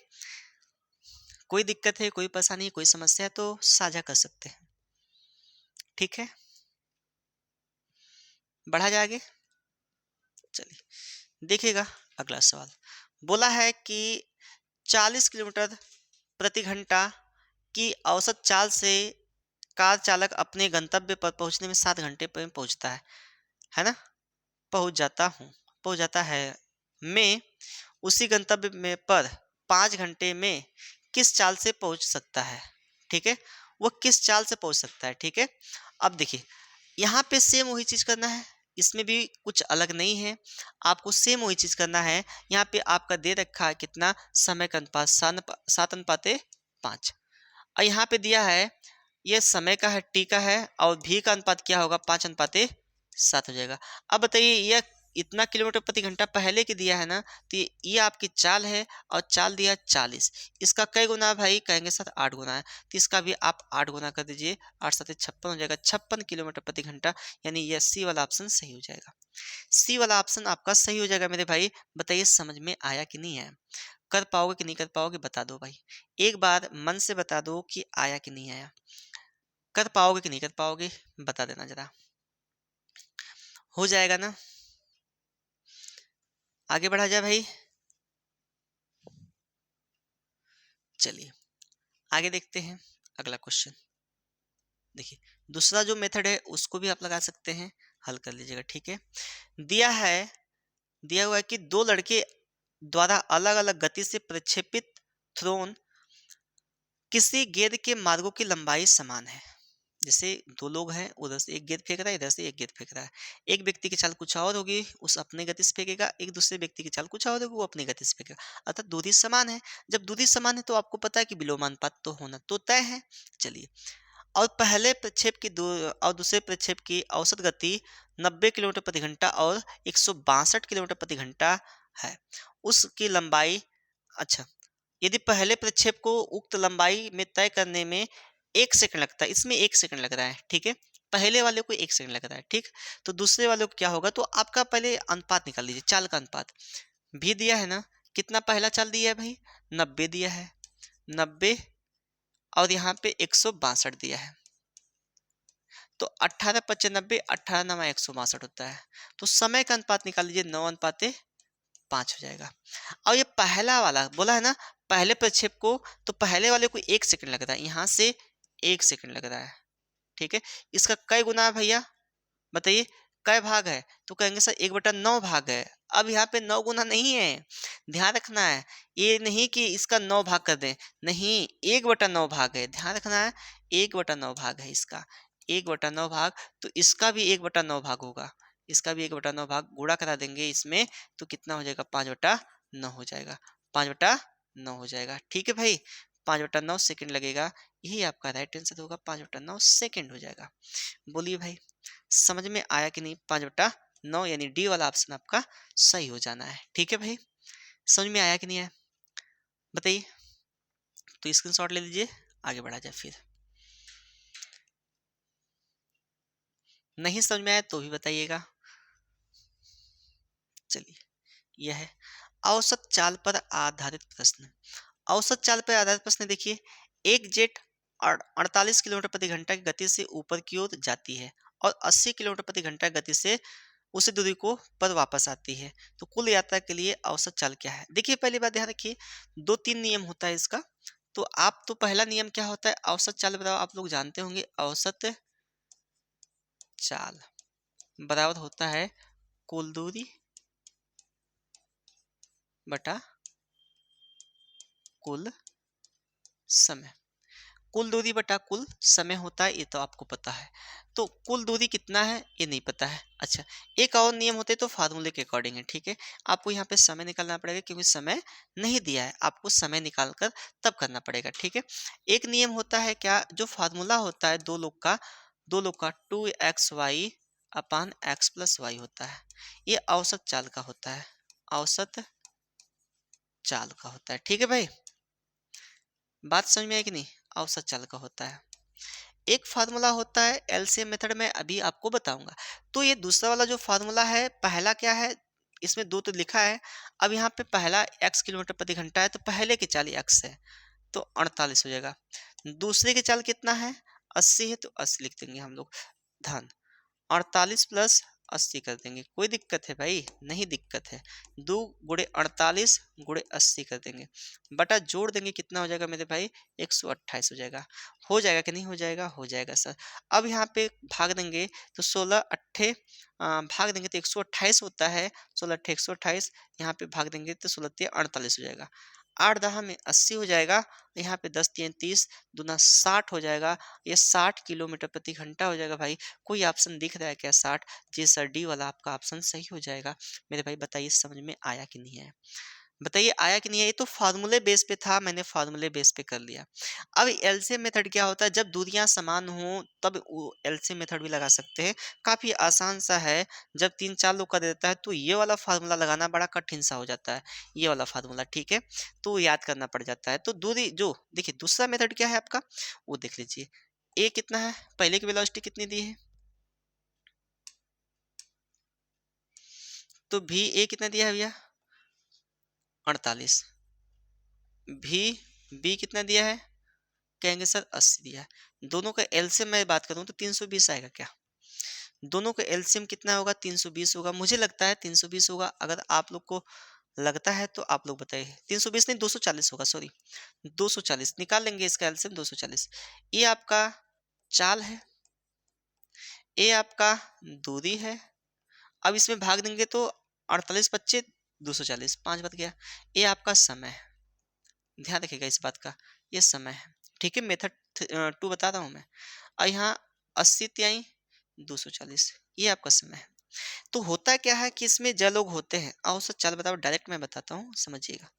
कोई दिक्कत है, कोई परेशानी, कोई समस्या है तो साझा कर सकते हैं। ठीक है, बढ़ा जाए आगे। चलिए देखिएगा अगला सवाल। बोला है कि 40 किलोमीटर प्रति घंटा की औसत चाल से कार चालक अपने गंतव्य पर पहुंचने में 7 घंटे पर पहुंचता है ना? पहुंच जाता है। मैं उसी गंतव्य में पर 5 घंटे में किस चाल से पहुंच सकता है? ठीक है, वो किस चाल से पहुंच सकता है? ठीक है, अब देखिए यहाँ पे सेम वही चीज करना है, इसमें भी कुछ अलग नहीं है, आपको सेम वही चीज करना है। यहाँ पे आपका दे रखा है कितना, समय का अनुपात 7:5, और यहाँ पे दिया है ये समय का है, टी का है, और भी का अनुपात क्या होगा, 5:7 हो जाएगा। अब बताइए यह इतना किलोमीटर प्रति घंटा पहले की दिया है ना, तो ये आपकी चाल है, और चाल दिया 40, इसका कई गुना है भाई, कहेंगे सर 8 गुना है, तो इसका भी आप 8 गुना कर दीजिए, 8×7 = 56 हो जाएगा, 56 किलोमीटर प्रति घंटा। यानी यह सी वाला ऑप्शन सही हो जाएगा। सी वाला ऑप्शन आपका सही हो जाएगा मेरे भाई। बताइए समझ में आया कि नहीं आया? कर पाओगे कि नहीं कर पाओगे, बता दो भाई, एक बार मन से बता दो कि आया कि नहीं आया। कर पाओगे कि नहीं कर पाओगे, बता देना जरा। हो जाएगा ना? आगे बढ़ा जाए भाई। चलिए आगे देखते हैं अगला क्वेश्चन। देखिए दूसरा जो मेथड है उसको भी आप लगा सकते हैं, हल कर लीजिएगा। ठीक है, दिया हुआ है कि दो लड़के द्वारा अलग अलग गति से प्रक्षेपित थ्रोन किसी गेंद के मार्गों की लंबाई समान है। जैसे दो लोग हैं, उधर से एक गेंद फेंक रहा है, इधर से एक गेंद फेंक रहा है। एक व्यक्ति की चाल कुछ और होगी, उस अपने गति से फेंकेगा, एक दूसरे व्यक्ति की चाल कुछ और होगी, वो अपनी गति से फेंकेगा। अर्थात दूरी समान है। जब दूरी समान है तो आपको पता है कि विलोमानुपात तो होना तो तय है। चलिए, और पहले प्रक्षेप की और दूसरे प्रक्षेप की औसत गति 90 किलोमीटर प्रति घंटा और 162 किलोमीटर प्रति घंटा है। उसकी लंबाई, अच्छा, यदि पहले प्रक्षेप को उक्त लंबाई में तय करने में 1 सेकंड लगता है, इसमें 1 सेकंड लग रहा है। ठीक है, पहले वाले को 1 सेकंड लग रहा है। ठीक, तो दूसरे वाले को क्या होगा, तो आपका पहले अनुपात निकाल लीजिए, चाल का अनुपात भी दिया है ना, कितना पहला चाल दिया है भाई, 90 दिया है, 90, और यहाँ पे 162 दिया है, तो 18×5 = 90, 18×9 = 162 होता है। तो समय का अनुपात निकाल लीजिए, 9:5 हो जाएगा। और ये पहला वाला बोला है ना, पहले प्रक्षेप को, तो पहले वाले को 1 सेकंड लग रहा है, यहाँ से 1 सेकंड लग रहा है। ठीक है, इसका कई गुना है भैया, बताइए कई भाग है, तो कहेंगे सर 1/9 भाग है। अब यहाँ पे 9 गुना नहीं है, ध्यान रखना है, ये नहीं कि इसका 9 भाग कर दें, नहीं, 1/9 भाग है, ध्यान रखना है, 1/9 भाग है इसका, 1/9 भाग, तो इसका भी 1/9 भाग होगा, इसका भी 1/9 भाग गुणा करा देंगे इसमें, तो कितना हो जाएगा, 5/9 हो जाएगा, 5/9 हो जाएगा। ठीक है भाई, 5/9 सेकंड लगेगा, यही आपका राइट आंसर होगा, 5/9 सेकंड हो जाएगा। बोलिए भाई समझ में आया कि नहीं, 5/9 यानी डी वाला ऑप्शन आपका सही हो जाना है। ठीक है भाई, समझ में आया कि नहीं आया, बताइए, तो स्क्रीनशॉट ले लीजिए, आगे बढ़ा जाए। फिर नहीं समझ में आया तो भी बताइएगा। चलिए, यह है औसत चाल पर आधारित प्रश्न। औसत चाल पर आधारित प्रश्न देखिए, एक जेट 48 किलोमीटर प्रति घंटा की गति से ऊपर की ओर जाती है और 80 किलोमीटर प्रति घंटा गति से उसी दूरी को पर वापस आती है, तो कुल यात्रा के लिए औसत चाल क्या है। देखिए पहली बात ध्यान रखिए, 2-3 नियम होता है इसका, तो आप तो पहला नियम क्या होता है, औसत चाल बराबर आप लोग जानते होंगे, औसत चाल बराबर होता है कुल दूरी बटा कुल समय। कुल दूरी बटा कुल समय होता है, ये तो आपको पता है। तो कुल दूरी कितना है ये नहीं पता है। अच्छा, एक और नियम होते तो फार्मूले के अकॉर्डिंग है। ठीक है, आपको यहाँ पे समय निकालना पड़ेगा, क्योंकि समय नहीं दिया है, आपको समय निकाल कर तब करना पड़ेगा। ठीक है, एक नियम होता है क्या, जो फार्मूला होता है दो लोग का 2xy/x+y होता है, ये औसत चाल का होता है, औसत चाल का होता है। ठीक है भाई, बात समझ में आई कि नहीं? औसत चाल का होता है। एक फार्मूला होता है एलसीएम मेथड में, अभी आपको बताऊंगा। तो ये दूसरा वाला जो फार्मूला है, पहला क्या है, इसमें दो तो लिखा है। अब यहाँ पे पहला x किलोमीटर प्रति घंटा है, तो पहले की चाल x है, तो 48 हो जाएगा। दूसरे की चाल कितना है, 80 है, तो 80 लिख देंगे हम लोग, धन 48 प्लस 80 कर देंगे। कोई दिक्कत है भाई? नहीं दिक्कत है। 2 × 48 × 80 कर देंगे, बटा जोड़ देंगे, कितना हो जाएगा मेरे भाई, 128 हो जाएगा। हो जाएगा कि नहीं हो जाएगा? हो जाएगा सर। अब यहाँ पे भाग देंगे तो 16 अट्ठे भाग देंगे तो 128 होता है, 16 अट्ठे 128, यहाँ पे भाग देंगे तो 16 तिया 48 हो जाएगा। 8 दहा में 80 हो जाएगा, यहाँ पे 10 तिया 30, दूना 60 हो जाएगा। ये 60 किलोमीटर प्रति घंटा हो जाएगा भाई। कोई ऑप्शन दिख रहा है क्या 60? जी सर, डी वाला आपका ऑप्शन सही हो जाएगा। मेरे भाई बताइए समझ में आया कि नहीं आया? बताइए आया कि नहीं है? ये तो फार्मूले बेस पे था, मैंने फार्मूले बेस पे कर लिया। अब एलसीएम मेथड क्या होता है, जब दूरियां समान हो तब वो एलसीएम मेथड भी लगा सकते हैं। काफी आसान सा है। जब 3 4 लोग का देता है तो ये वाला फार्मूला लगाना बड़ा कठिन सा हो जाता है, ये वाला फार्मूला, ठीक है, तो याद करना पड़ जाता है। तो दूरी जो देखिए, दूसरा मेथड क्या है आपका, वो देख लीजिए। ए कितना है, पहले की वेलोसिटी कितनी दी है, तो भी ए कितना दिया है भैया, 48। भी बी कितना दिया है, कहेंगे सर 80 दिया है। दोनों का एलसीएम मैं बात करूं तो 320 आएगा क्या? दोनों का एलसीएम कितना होगा, 320 होगा। मुझे लगता है 320 होगा। अगर आप लोग को लगता है तो आप लोग बताइए। 320 नहीं, 240 होगा, सॉरी, 240 निकाल लेंगे इसका एलसीएम, 240। ये आपका चाल है, ये आपका दूरी है। अब इसमें भाग देंगे तो 48 25 240, 5 बच गया। ये आपका समय है, ध्यान रखिएगा इस बात का, ये समय है, ठीक है। मेथड 2 बता रहा हूँ मैं। और यहाँ 80 तिहाई 240, ये आपका समय है। तो होता क्या है कि इसमें जब लोग होते हैं, आओ सर चल बताओ, डायरेक्ट मैं बताता हूँ, समझिएगा।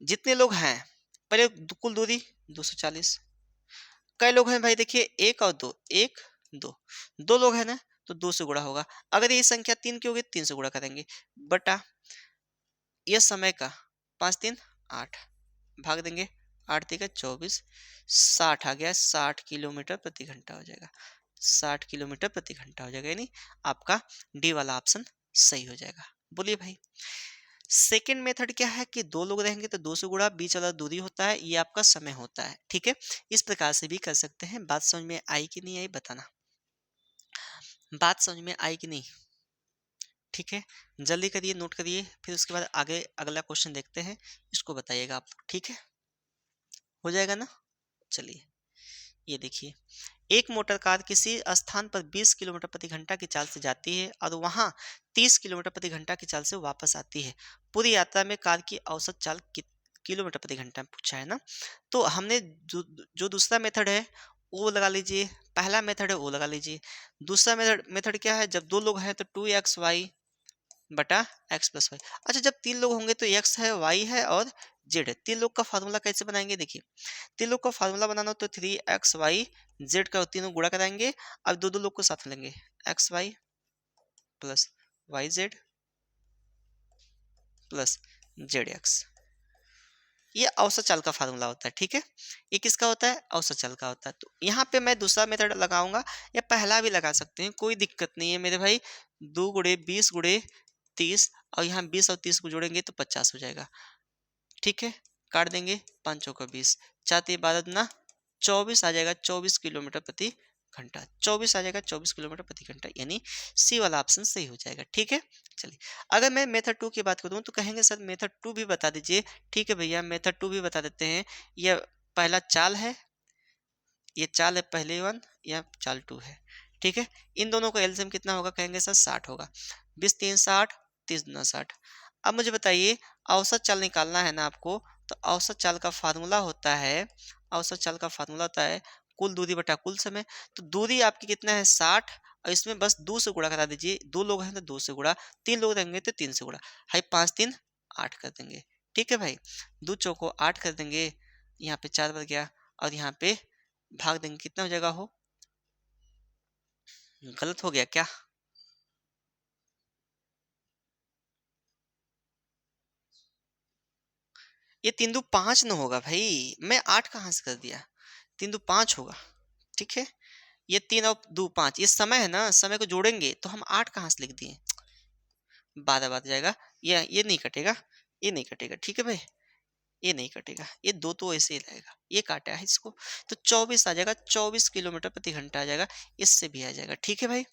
जितने लोग हैं, पहले कुल दूरी 240, कई लोग हैं भाई, देखिए एक और दो, एक दो, दो लोग हैं ना, तो 2 से गुणा होगा। अगर ये संख्या 3 की होगी, 3 से गुणा करेंगे, बटा ये समय का 5 3 8, भाग देंगे, 8 तिका 24, 60 आ गया, 60 किलोमीटर प्रति घंटा हो जाएगा, 60 किलोमीटर प्रति घंटा हो जाएगा, यानी आपका डी वाला ऑप्शन सही हो जाएगा। बोलिए भाई, सेकेंड मेथड क्या है कि दो लोग रहेंगे तो 2 से गुणा, बीच वाला दूरी होता है, ये आपका समय होता है, ठीक है। इस प्रकार से भी कर सकते हैं। बात समझ में आई कि नहीं आई बताना, बात समझ में आई कि नहीं, ठीक है। जल्दी करिए, नोट करिए, फिर उसके बाद आगे अगला क्वेश्चन देखते हैं, इसको बताइएगा आप लोग, ठीक है, हो जाएगा ना। चलिए, ये देखिए, एक मोटर कार किसी स्थान पर 20 किलोमीटर प्रति घंटा की चाल से जाती है और वहां 30 किलोमीटर प्रति घंटा की चाल से वापस आती है। पूरी यात्रा में कार की औसत चाल किलोमीटर प्रति घंटा में पूछा है ना। तो हमने जो दूसरा मेथड है वो लगा लीजिए, पहला मेथड है वो लगा लीजिए। दूसरा मेथड मेथड क्या है, जब दो लोग हैं तो 2xy बटा एक्स प्लस वाई। अच्छा, जब 3 लोग होंगे तो एक्स है, वाई है और जेड है। 3 लोग का फार्मूला कैसे बनाएंगे, देखिए, 3 लोग का फार्मूला बनाना हो तो 3xy जेड का तीनों गुणा कराएंगे। अब दो दो लोग को साथ में लेंगे, x y plus y z plus z x. ये औसत चाल का फार्मूला होता है, ठीक है। ये किसका होता है, औसत चाल का होता है। तो यहाँ पे मैं दूसरा मेथड लगाऊंगा, या पहला भी लगा सकते हैं, कोई दिक्कत नहीं है मेरे भाई। 2 × 20 × 30, और यहाँ 20 और 30 को जोड़ेंगे तो 50 हो जाएगा, ठीक है। काट देंगे, 5 चौका 20, 4 12 दूना 24 आ जाएगा, 24 किलोमीटर प्रति घंटा, 24 आ जाएगा, 24 किलोमीटर प्रति घंटा, यानी सी वाला ऑप्शन सही हो जाएगा, ठीक है। चलिए, अगर मैं मेथड 2 की बात करूं तो कहेंगे सर मेथड 2 भी बता दीजिए। ठीक है भैया, मेथड 2 भी बता देते हैं। यह पहला चाल है, ये चाल है पहले वन, यह चाल 2 है, ठीक है। इन दोनों का एलसीएम कितना होगा, कहेंगे सर 60 होगा। 20 3 60, 30 दूना 60। अब मुझे बताइए, औसत चाल निकालना है ना आपको, तो औसत चाल का फार्मूला होता है, औसत चाल का फार्मूला होता है कुल दूरी बटा कुल समय। तो दूरी आपकी कितना है, 60, और इसमें बस 2 से गुणा करा दीजिए। 2 लोग हैं तो 2 से गुणा, 3 लोग रहेंगे तो 3 से गुणा, हाई 5 3 8 कर देंगे, ठीक है भाई। 2 चौको 8 कर देंगे, यहाँ पे 4 बच गया, और यहाँ पे भाग देंगे, कितना हो जाएगा हो, गलत हो गया क्या? ये 3 दू 5 न होगा भाई, मैं 8 कहाँ से कर दिया, 3 दू 5 होगा, ठीक है। ये 3 और 2 5, ये समय है ना, समय को जोड़ेंगे तो हम 8 कहाँ से लिख दिए, 12 बात जाएगा, ये नहीं कटेगा, ये नहीं कटेगा, ठीक है भाई, ये नहीं कटेगा, ये 2 तो ऐसे ही रहेगा, ये काटा है इसको, तो 24 आ जाएगा, 24 किलोमीटर प्रति घंटा आ जाएगा, इससे भी आ जाएगा, ठीक है भाई।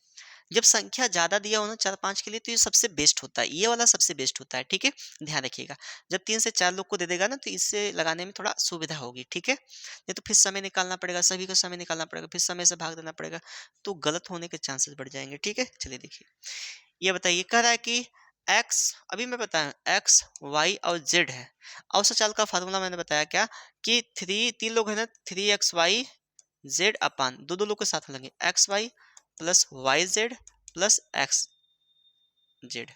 जब संख्या ज़्यादा दिया हो ना 4-5 के लिए, तो ये सबसे बेस्ट होता है, ये वाला सबसे बेस्ट होता है, ठीक है? ध्यान रखिएगा। जब 3 से 4 लोग को दे देगा ना, तो इससे लगाने में थोड़ा सुविधा होगी, ठीक है? नहीं तो फिर समय निकालना पड़ेगा, सभी को समय निकालना पड़ेगा, फिर समय से भाग देना पड़ेगा, तो गलत होने के चांसेस बढ़ जाएँगे, ठीक है? चलिए देखिए, ये बताइए, कह रहा है कि एक्स, अभी मैं बताया एक्स, वाई और जेड है। औसत चाल का फ़ॉर्मूला मैंने बताया क्या, कि 3 लोग हैं ना, 3xy जेड अपान दो लोग के साथ लेंगे, x y plus y z plus x z,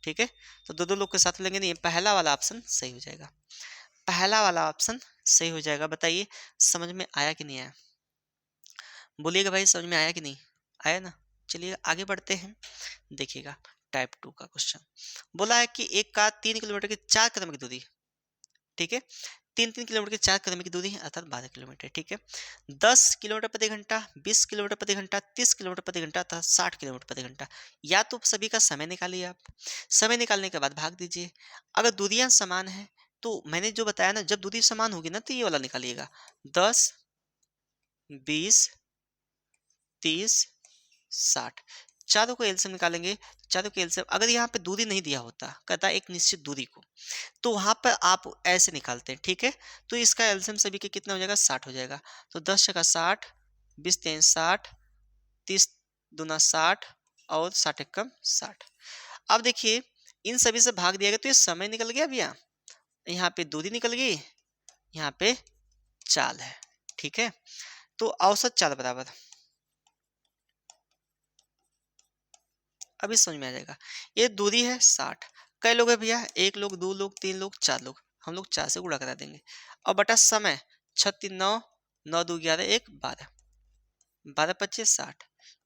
ठीक है। तो दो लोग के साथ लेंगे, नहीं पहला वाला ऑप्शन सही हो जाएगा, पहला वाला ऑप्शन सही हो जाएगा। बताइए समझ में आया कि नहीं आया, बोलिएगा भाई समझ में आया कि नहीं आया ना। चलिए आगे बढ़ते हैं, देखिएगा टाइप 2 का क्वेश्चन। बोला है कि एक कार 3 किलोमीटर की 4 कदम की दूरी, ठीक है, 3-3 किलोमीटर की 4 कदम की दूरी है, अर्थात 12 किलोमीटर, ठीक है। 10 किलोमीटर प्रति घंटा, 20 किलोमीटर प्रति घंटा, 30 किलोमीटर प्रति घंटा तथा 60 किलोमीटर प्रति घंटा। या तो सभी का समय निकालिए आप, समय निकालने के बाद भाग दीजिए। अगर दूरियां समान है तो मैंने जो बताया ना, जब दूरी समान होगी ना तो ये वाला निकालिएगा, 10, 20, 30, 60, चारों को एलसीएम निकालेंगे। चारों के एलसीएम, अगर यहाँ पे दूरी नहीं दिया होता, कहता है एक निश्चित दूरी को, तो वहाँ पर आप ऐसे निकालते हैं, ठीक है। तो इसका एलसीएम सभी के कितना हो जाएगा, 60 हो जाएगा। तो 10 छक्का 60, 20 तीन 60, 30 दूना 60 और 60 एकम 60। अब देखिए इन सभी से भाग दिया गया तो ये समय निकल गया भैया, यहाँ पे दूरी निकल गई, यहाँ पे चाल है, ठीक है। तो औसत चाल बराबर, अभी समझ में आ जाएगा, ये दूरी है 60, कई लोग है भैया, 1 लोग, 2 लोग, 3 लोग, 4 लोग, हम लोग 4 से गुणा करा देंगे। और बटा समय, 36 9, 9 2 11 1 12, 12 25 60,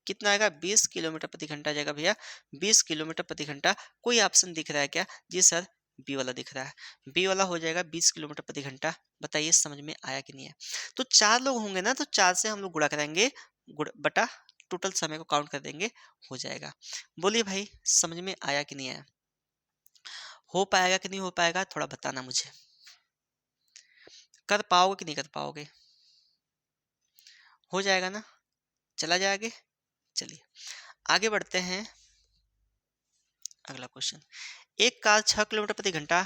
कितना आएगा, 20 किलोमीटर प्रति घंटा जाएगा भैया, 20 किलोमीटर प्रति घंटा। कोई ऑप्शन दिख रहा है क्या, जी सर बी वाला दिख रहा है, बी वाला हो जाएगा 20 किलोमीटर प्रति घंटा। बताइए समझ में आया कि नहीं है। तो 4 लोग होंगे ना, तो 4 से हम लोग गुणा कराएंगे, बटा टोटल समय को काउंट कर देंगे, हो जाएगा। बोलिए भाई समझ में आया कि नहीं आया, हो पाएगा कि नहीं हो पाएगा, थोड़ा बताना मुझे, कर पाओगे कि नहीं कर पाओगे, हो जाएगा ना, चला जाएगा। चलिए आगे बढ़ते हैं, अगला क्वेश्चन। एक कार 6 किलोमीटर प्रति घंटा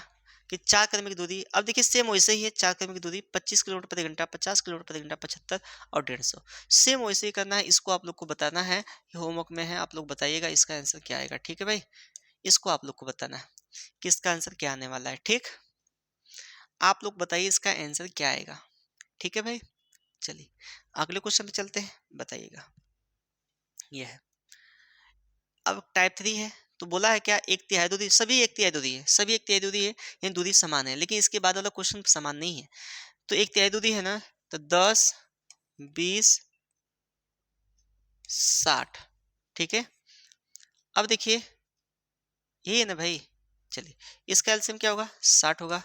की 4 कदम की दूरी, अब देखिए सेम वैसे ही है, 4 कदम की दूरी 25 किलोमीटर प्रति घंटा, 50 किलोमीटर प्रति घंटा, 75 और 150, सेम वैसे ही करना है। इसको आप लोग को बताना है, होमवर्क में है, आप लोग बताइएगा इसका आंसर क्या आएगा, ठीक है भाई। इसको आप लोग को बताना है कि इसका आंसर क्या आने वाला है, ठीक। आप लोग बताइए इसका आंसर क्या आएगा, ठीक है भाई। चलिए अगले क्वेश्चन पे चलते हैं, बताइएगा। यह है, अब टाइप 3 है, तो बोला है क्या, एक तिहाई दूरी, सभी एक तिहाई दूरी है, सभी एक तिहाई दूरी है, यानी दूरी समान है, लेकिन इसके बाद वाला क्वेश्चन समान नहीं है। तो एक तिहाई दूरी है ना, तो 10, 20, 60, ठीक है। अब देखिए ये है ना भाई, चलिए इसका एलसीएम क्या होगा, 60 होगा,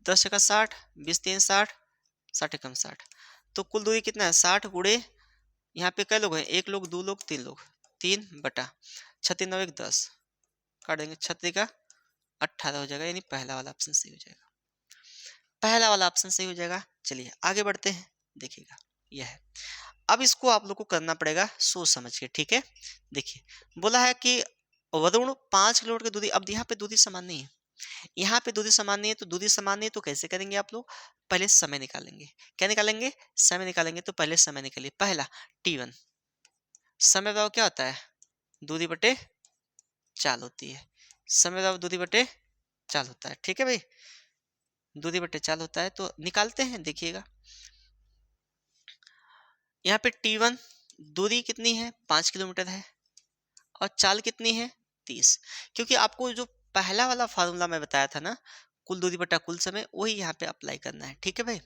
10 छक्का 60, 20 तीन 60, 60 एकम 60। तो कुल दूरी कितना है, 60 गुड़े, यहाँ पे कई लोग हैं, 1 लोग, 2 लोग, 3 लोग, 3 बटा 36 9 1 10, काट देंगे, 36 का 18 हो जाएगा, यानी पहला वाला ऑप्शन सही हो जाएगा, पहला वाला ऑप्शन सही हो जाएगा। चलिए आगे बढ़ते हैं, देखिएगा यह है। अब इसको आप लोग को करना पड़ेगा सोच समझ के, ठीक है। देखिए बोला है कि वरुण 5 किलोमीटर की दूरी, अब यहाँ पे दूरी समान नहीं है, यहाँ पे दूरी समान नहीं है, तो दूरी समान नहीं है तो कैसे करेंगे आप लोग, पहले समय निकालेंगे। क्या निकालेंगे, समय निकालेंगे, तो पहले समय निकालिए, पहला T1, समय बताओ क्या होता है, दूरी बटे चाल होती है, समय बताओ दूरी बटे चाल होता है, ठीक है भाई, दूरी बटे चाल होता है, तो निकालते हैं, देखिएगा यहाँ पे T1 दूरी कितनी है, 5 किलोमीटर है, और चाल कितनी है, 30। क्योंकि आपको जो पहला वाला फार्मूला मैं बताया था ना, कुल दूरी बटा कुल समय, वही यहाँ पे अप्लाई करना है, ठीक है भाई।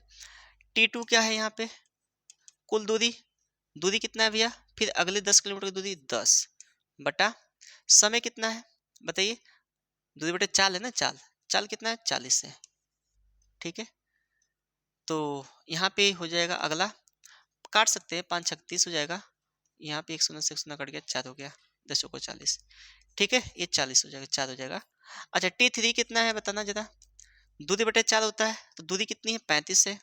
T2 क्या है यहाँ पे, कुल दूरी, दूरी कितना है भैया, फिर अगले 10 किलोमीटर की दूरी 10 बटा समय कितना है, बताइए, दूरी बटे चाल है ना, चाल, चाल कितना है, 40 है, ठीक है। तो यहाँ पे हो जाएगा अगला, काट सकते हैं, 5 छक 30 हो जाएगा। यहाँ पे एक शून्य से एक शून्य कट गया, 4 हो गया, 10 को 40, ठीक है, ये 40 हो जाएगा, 4 हो जाएगा। अच्छा T3 कितना है बताना जरा। दूरी बटे 4 होता है, तो दूरी कितनी है 35 है,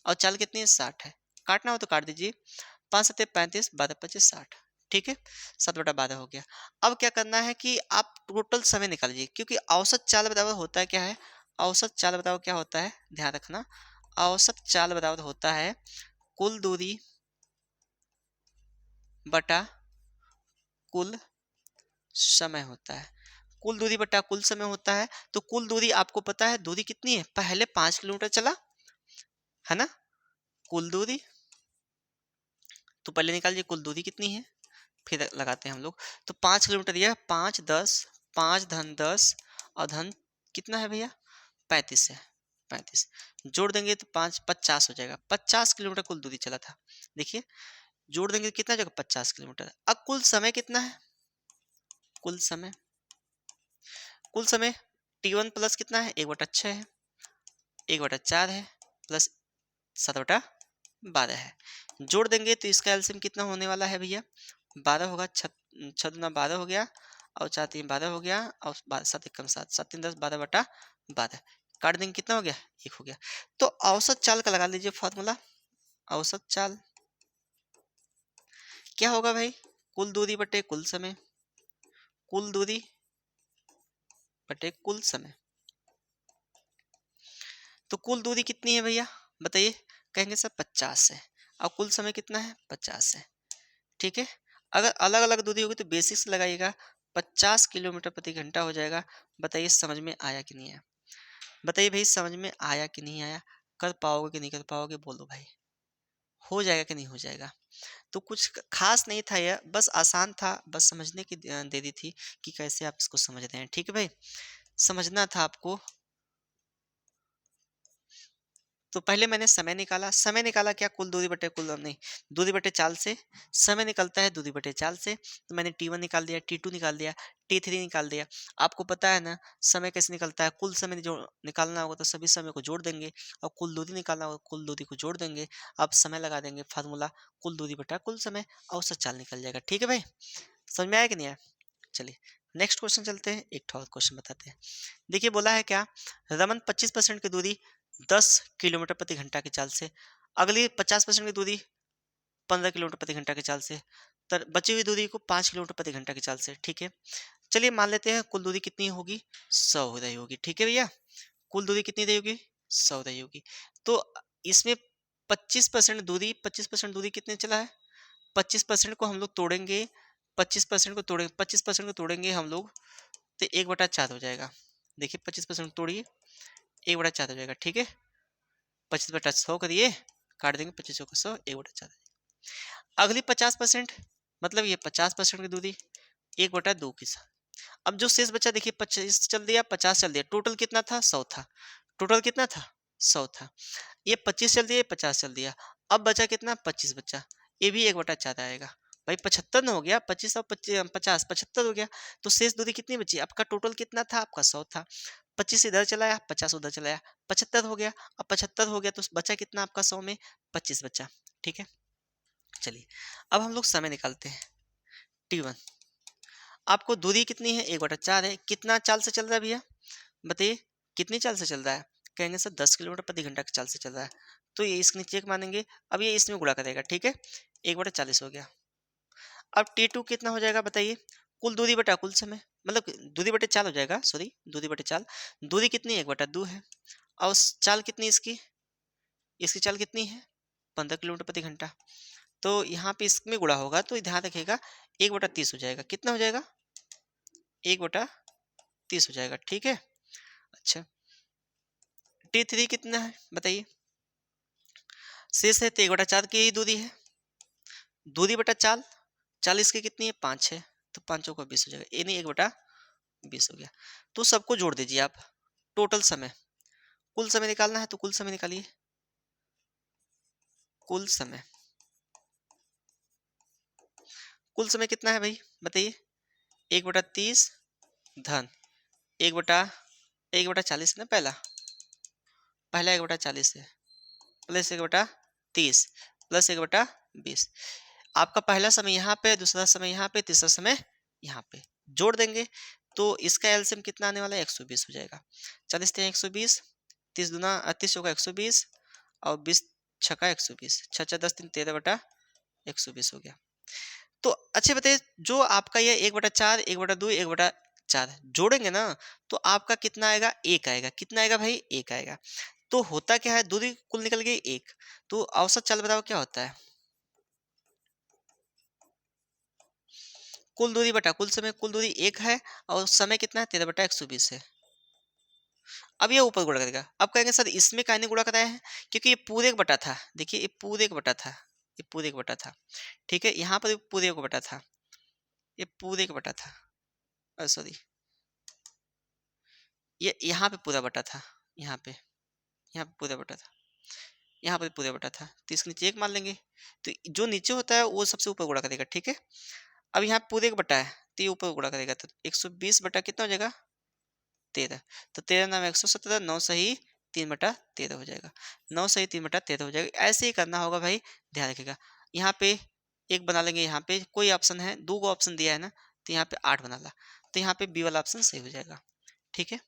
और चाल कितनी है 60 है। काटना हो तो काट दीजिए, 5 सत्ते 35, 12 25 60, ठीक है, 7/12 हो गया। अब क्या करना है कि आप टोटल समय निकाल लीजिए, क्योंकि औसत चाल बराबर होता है क्या है, औसत चाल बराबर क्या होता है, ध्यान रखना, औसत चाल बराबर होता है कुल दूरी बटा कुल समय होता है। कुल दूरी बटा कुल समय होता है। तो कुल दूरी आपको पता है, दूरी कितनी है, पहले 5 किलोमीटर चला है ना, कुल दूरी, तो पहले निकालिए कुल दूरी कितनी है, फिर लगाते हैं हम लोग। तो 5 किलोमीटर, यह 5 10, 5 धन 10 और धन कितना है भैया 35 है, 35 जोड़ देंगे तो 5 50 हो जाएगा, 50 किलोमीटर कुल दूरी चला था। देखिए जोड़ देंगे तो कितना हो जाएगा 50 किलोमीटर। अब कुल समय कितना है, कुल समय, कुल समय T1 प्लस कितना है 1/6 है, 1/4 है, प्लस 7/12 है। जोड़ देंगे तो इसका एलसीएम कितना होने वाला है भैया, 12 होगा, 6 दूना 12 हो गया, और 4 3 12 हो गया, और 7 1 7, 7 3 10, 12/12 काट देंगे, कितना हो गया 1 हो गया। तो औसत चाल का लगा लीजिए फॉर्मूला, औसत चाल क्या होगा भाई, कुल दूरी बटे कुल समय, कुल दूरी बटे कुल समय। तो कुल दूरी कितनी है भैया बताइए, कहेंगे सर 50 है, और कुल समय कितना है 50 है, ठीक है। अगर अलग अलग दूरी होगी तो बेसिक से लगाइएगा, 50 किलोमीटर प्रति घंटा हो जाएगा। बताइए समझ में आया कि नहीं आया, बताइए भाई समझ में आया कि नहीं आया, कर पाओगे कि नहीं कर पाओगे, बोलो भाई, हो जाएगा कि नहीं हो जाएगा। तो कुछ खास नहीं था यह, बस आसान था, बस समझने की दे दी थी कि कैसे आप इसको समझ रहे हैं, ठीक है भाई, समझना था आपको। तो पहले मैंने समय निकाला, समय निकाला क्या, कुल दूरी बटे कुल नहीं, दूरी बटे चाल से समय निकलता है, दूरी बटे चाल से। तो मैंने T1 निकाल दिया, T2 निकाल दिया, T3 निकाल दिया। आपको पता है ना समय कैसे निकलता है, कुल समय जो निकालना होगा तो सभी समय को जोड़ देंगे, और कुल दूरी निकालना होगा कुल दूरी को जोड़ देंगे। अब समय लगा देंगे, फार्मूला कुल दूरी बटा कुल समय, औसत चाल निकल जाएगा, ठीक है भाई, समझ में आया कि नहीं आया। चलिए नेक्स्ट क्वेश्चन चलते हैं, एक और क्वेश्चन बताते हैं। देखिए बोला है क्या, रमन 25% की दूरी 10 किलोमीटर प्रति घंटा की चाल से, अगली 50% की दूरी 15 किलोमीटर प्रति घंटा की चाल से, तर बची हुई दूरी को 5 किलोमीटर प्रति घंटा की चाल से, ठीक है। चलिए मान लेते हैं कुल दूरी कितनी होगी 100 हो रही होगी, ठीक है भैया, कुल दूरी कितनी रही होगी 100 रही होगी। तो इसमें 25% दूरी कितने चला है, 25% को हम लोग तोड़ेंगे, 25% को तोड़ेंगे हम लोग, तो 1/4 हो जाएगा। देखिए 25% तोड़िए, 1/4 हो जाएगा, ठीक है। 25/100 करिए, काट देंगे, 25 का 100, 1/4। अगली 50%, मतलब ये 50% की दूरी 1/2 की साथ। अब जो शेष बचा देखिए 25 चल दिया, 50 चल दिया, टोटल कितना था 100 था, टोटल कितना था 100 था। ये 25 चल दिया, 50 चल दिया, अब बचा कितना 25 बचा, ये भी 1/4 आएगा। भाई 75 हो गया, 25 और 50 75 हो गया। तो शेष दूरी कितनी बची, आपका टोटल कितना था, आपका 100 था, 25 इधर चलाया, 50 उधर चलाया, 75 हो गया। अब 75 हो गया तो बचा कितना आपका 100 में 25 बचा, ठीक है। चलिए अब हम लोग समय निकालते हैं। T1 आपको दूरी कितनी है 1/4 है, कितना चाल से चल रहा है भैया बताइए, कितनी चाल से चल रहा है, कहेंगे सर 10 किलोमीटर प्रति घंटा की चाल से चल रहा है, तो ये इसके नीचे एक मानेंगे। अब ये इसमें गुणा करेगा, ठीक है, 1/40 हो गया। अब T2 कितना हो जाएगा बताइए, कुल दूरी बटा कुल समय, मतलब दूरी बटे चाल हो जाएगा, सॉरी दूरी बटे चाल, दूरी कितनी 1/2 है, और चाल कितनी इसकी, इसकी चाल कितनी है 15 किलोमीटर प्रति घंटा। तो यहाँ पे इसमें गुणा होगा तो ध्यान रखिएगा 1/30 हो जाएगा, कितना हो जाएगा 1/30 हो जाएगा, ठीक है। अच्छा T3 कितना है बताइए, शेष है तो 1/4 की ही दूरी है, दूरी बटा चाल, चाल इसकी कितनी है 5 है, तो 5 को 20 हो जाएगा, यानी 1/20 हो गया। तो सबको जोड़ दीजिए आप, टोटल समय, कुल समय निकालना है तो कुल समय निकालिए, कुल समय, कुल समय कितना है भाई बताइए, 1/30 धन 1/40 ना पहला, पहला 1/40 है, प्लस 1/30 प्लस 1/20। आपका पहला समय यहाँ पे, दूसरा समय यहाँ पे, तीसरा समय यहाँ पे जोड़ देंगे तो इसका एलसीएम कितना आने वाला है, 120 हो जाएगा। 40 3 120, 30 दूना 30 होगा 120 और 20 छक्का 120, 6 6 10 3 13/120 हो गया। तो अच्छे बताइए, जो आपका ये 1/4 1/2 1/4 जोड़ेंगे ना तो आपका कितना आएगा, 1 आएगा। कितना आएगा भाई, 1 आएगा। तो होता क्या है, दूरी कुल निकल गई 1। तो औसत चाल बताओ क्या होता है, कुल दूरी बटा कुल समय। कुल दूरी 1 है और समय कितना है, 13/120 है। अब ये ऊपर गुणा करेगा। अब कहेंगे सर इसमें काहे नहीं गुणा कराया है, क्योंकि ये पूरे एक बटा था। देखिए ये पूरे एक बटा था, ये पूरे एक बटा था, ठीक है। यहाँ पर भी पूरे एक बटा था, ये पूरे एक बटा था, सॉरी ये यहाँ पे पूरा बटा था, यहाँ पे पूरा बटा था, यहाँ पर पूरा बटा था। तो इसके नीचे 1 मान लेंगे, तो जो नीचे होता है वो सबसे ऊपर गुणा करेगा, ठीक है। अब यहाँ पूरे एक बटा है तो ये ऊपर गुणा करेगा, तो 120 बटा कितना हो जाएगा, 13। तो 13 नाम 117, 9 सही 3/13 हो जाएगा। 9 सही 3/13 हो जाएगा। ऐसे ही करना होगा भाई, ध्यान रखिएगा। यहाँ पे एक बना लेंगे, यहाँ पे कोई ऑप्शन है, 2 गो ऑप्शन दिया है ना, तो यहाँ पे 8 बना ला, तो यहाँ पे बी वाला ऑप्शन सही हो जाएगा, ठीक है।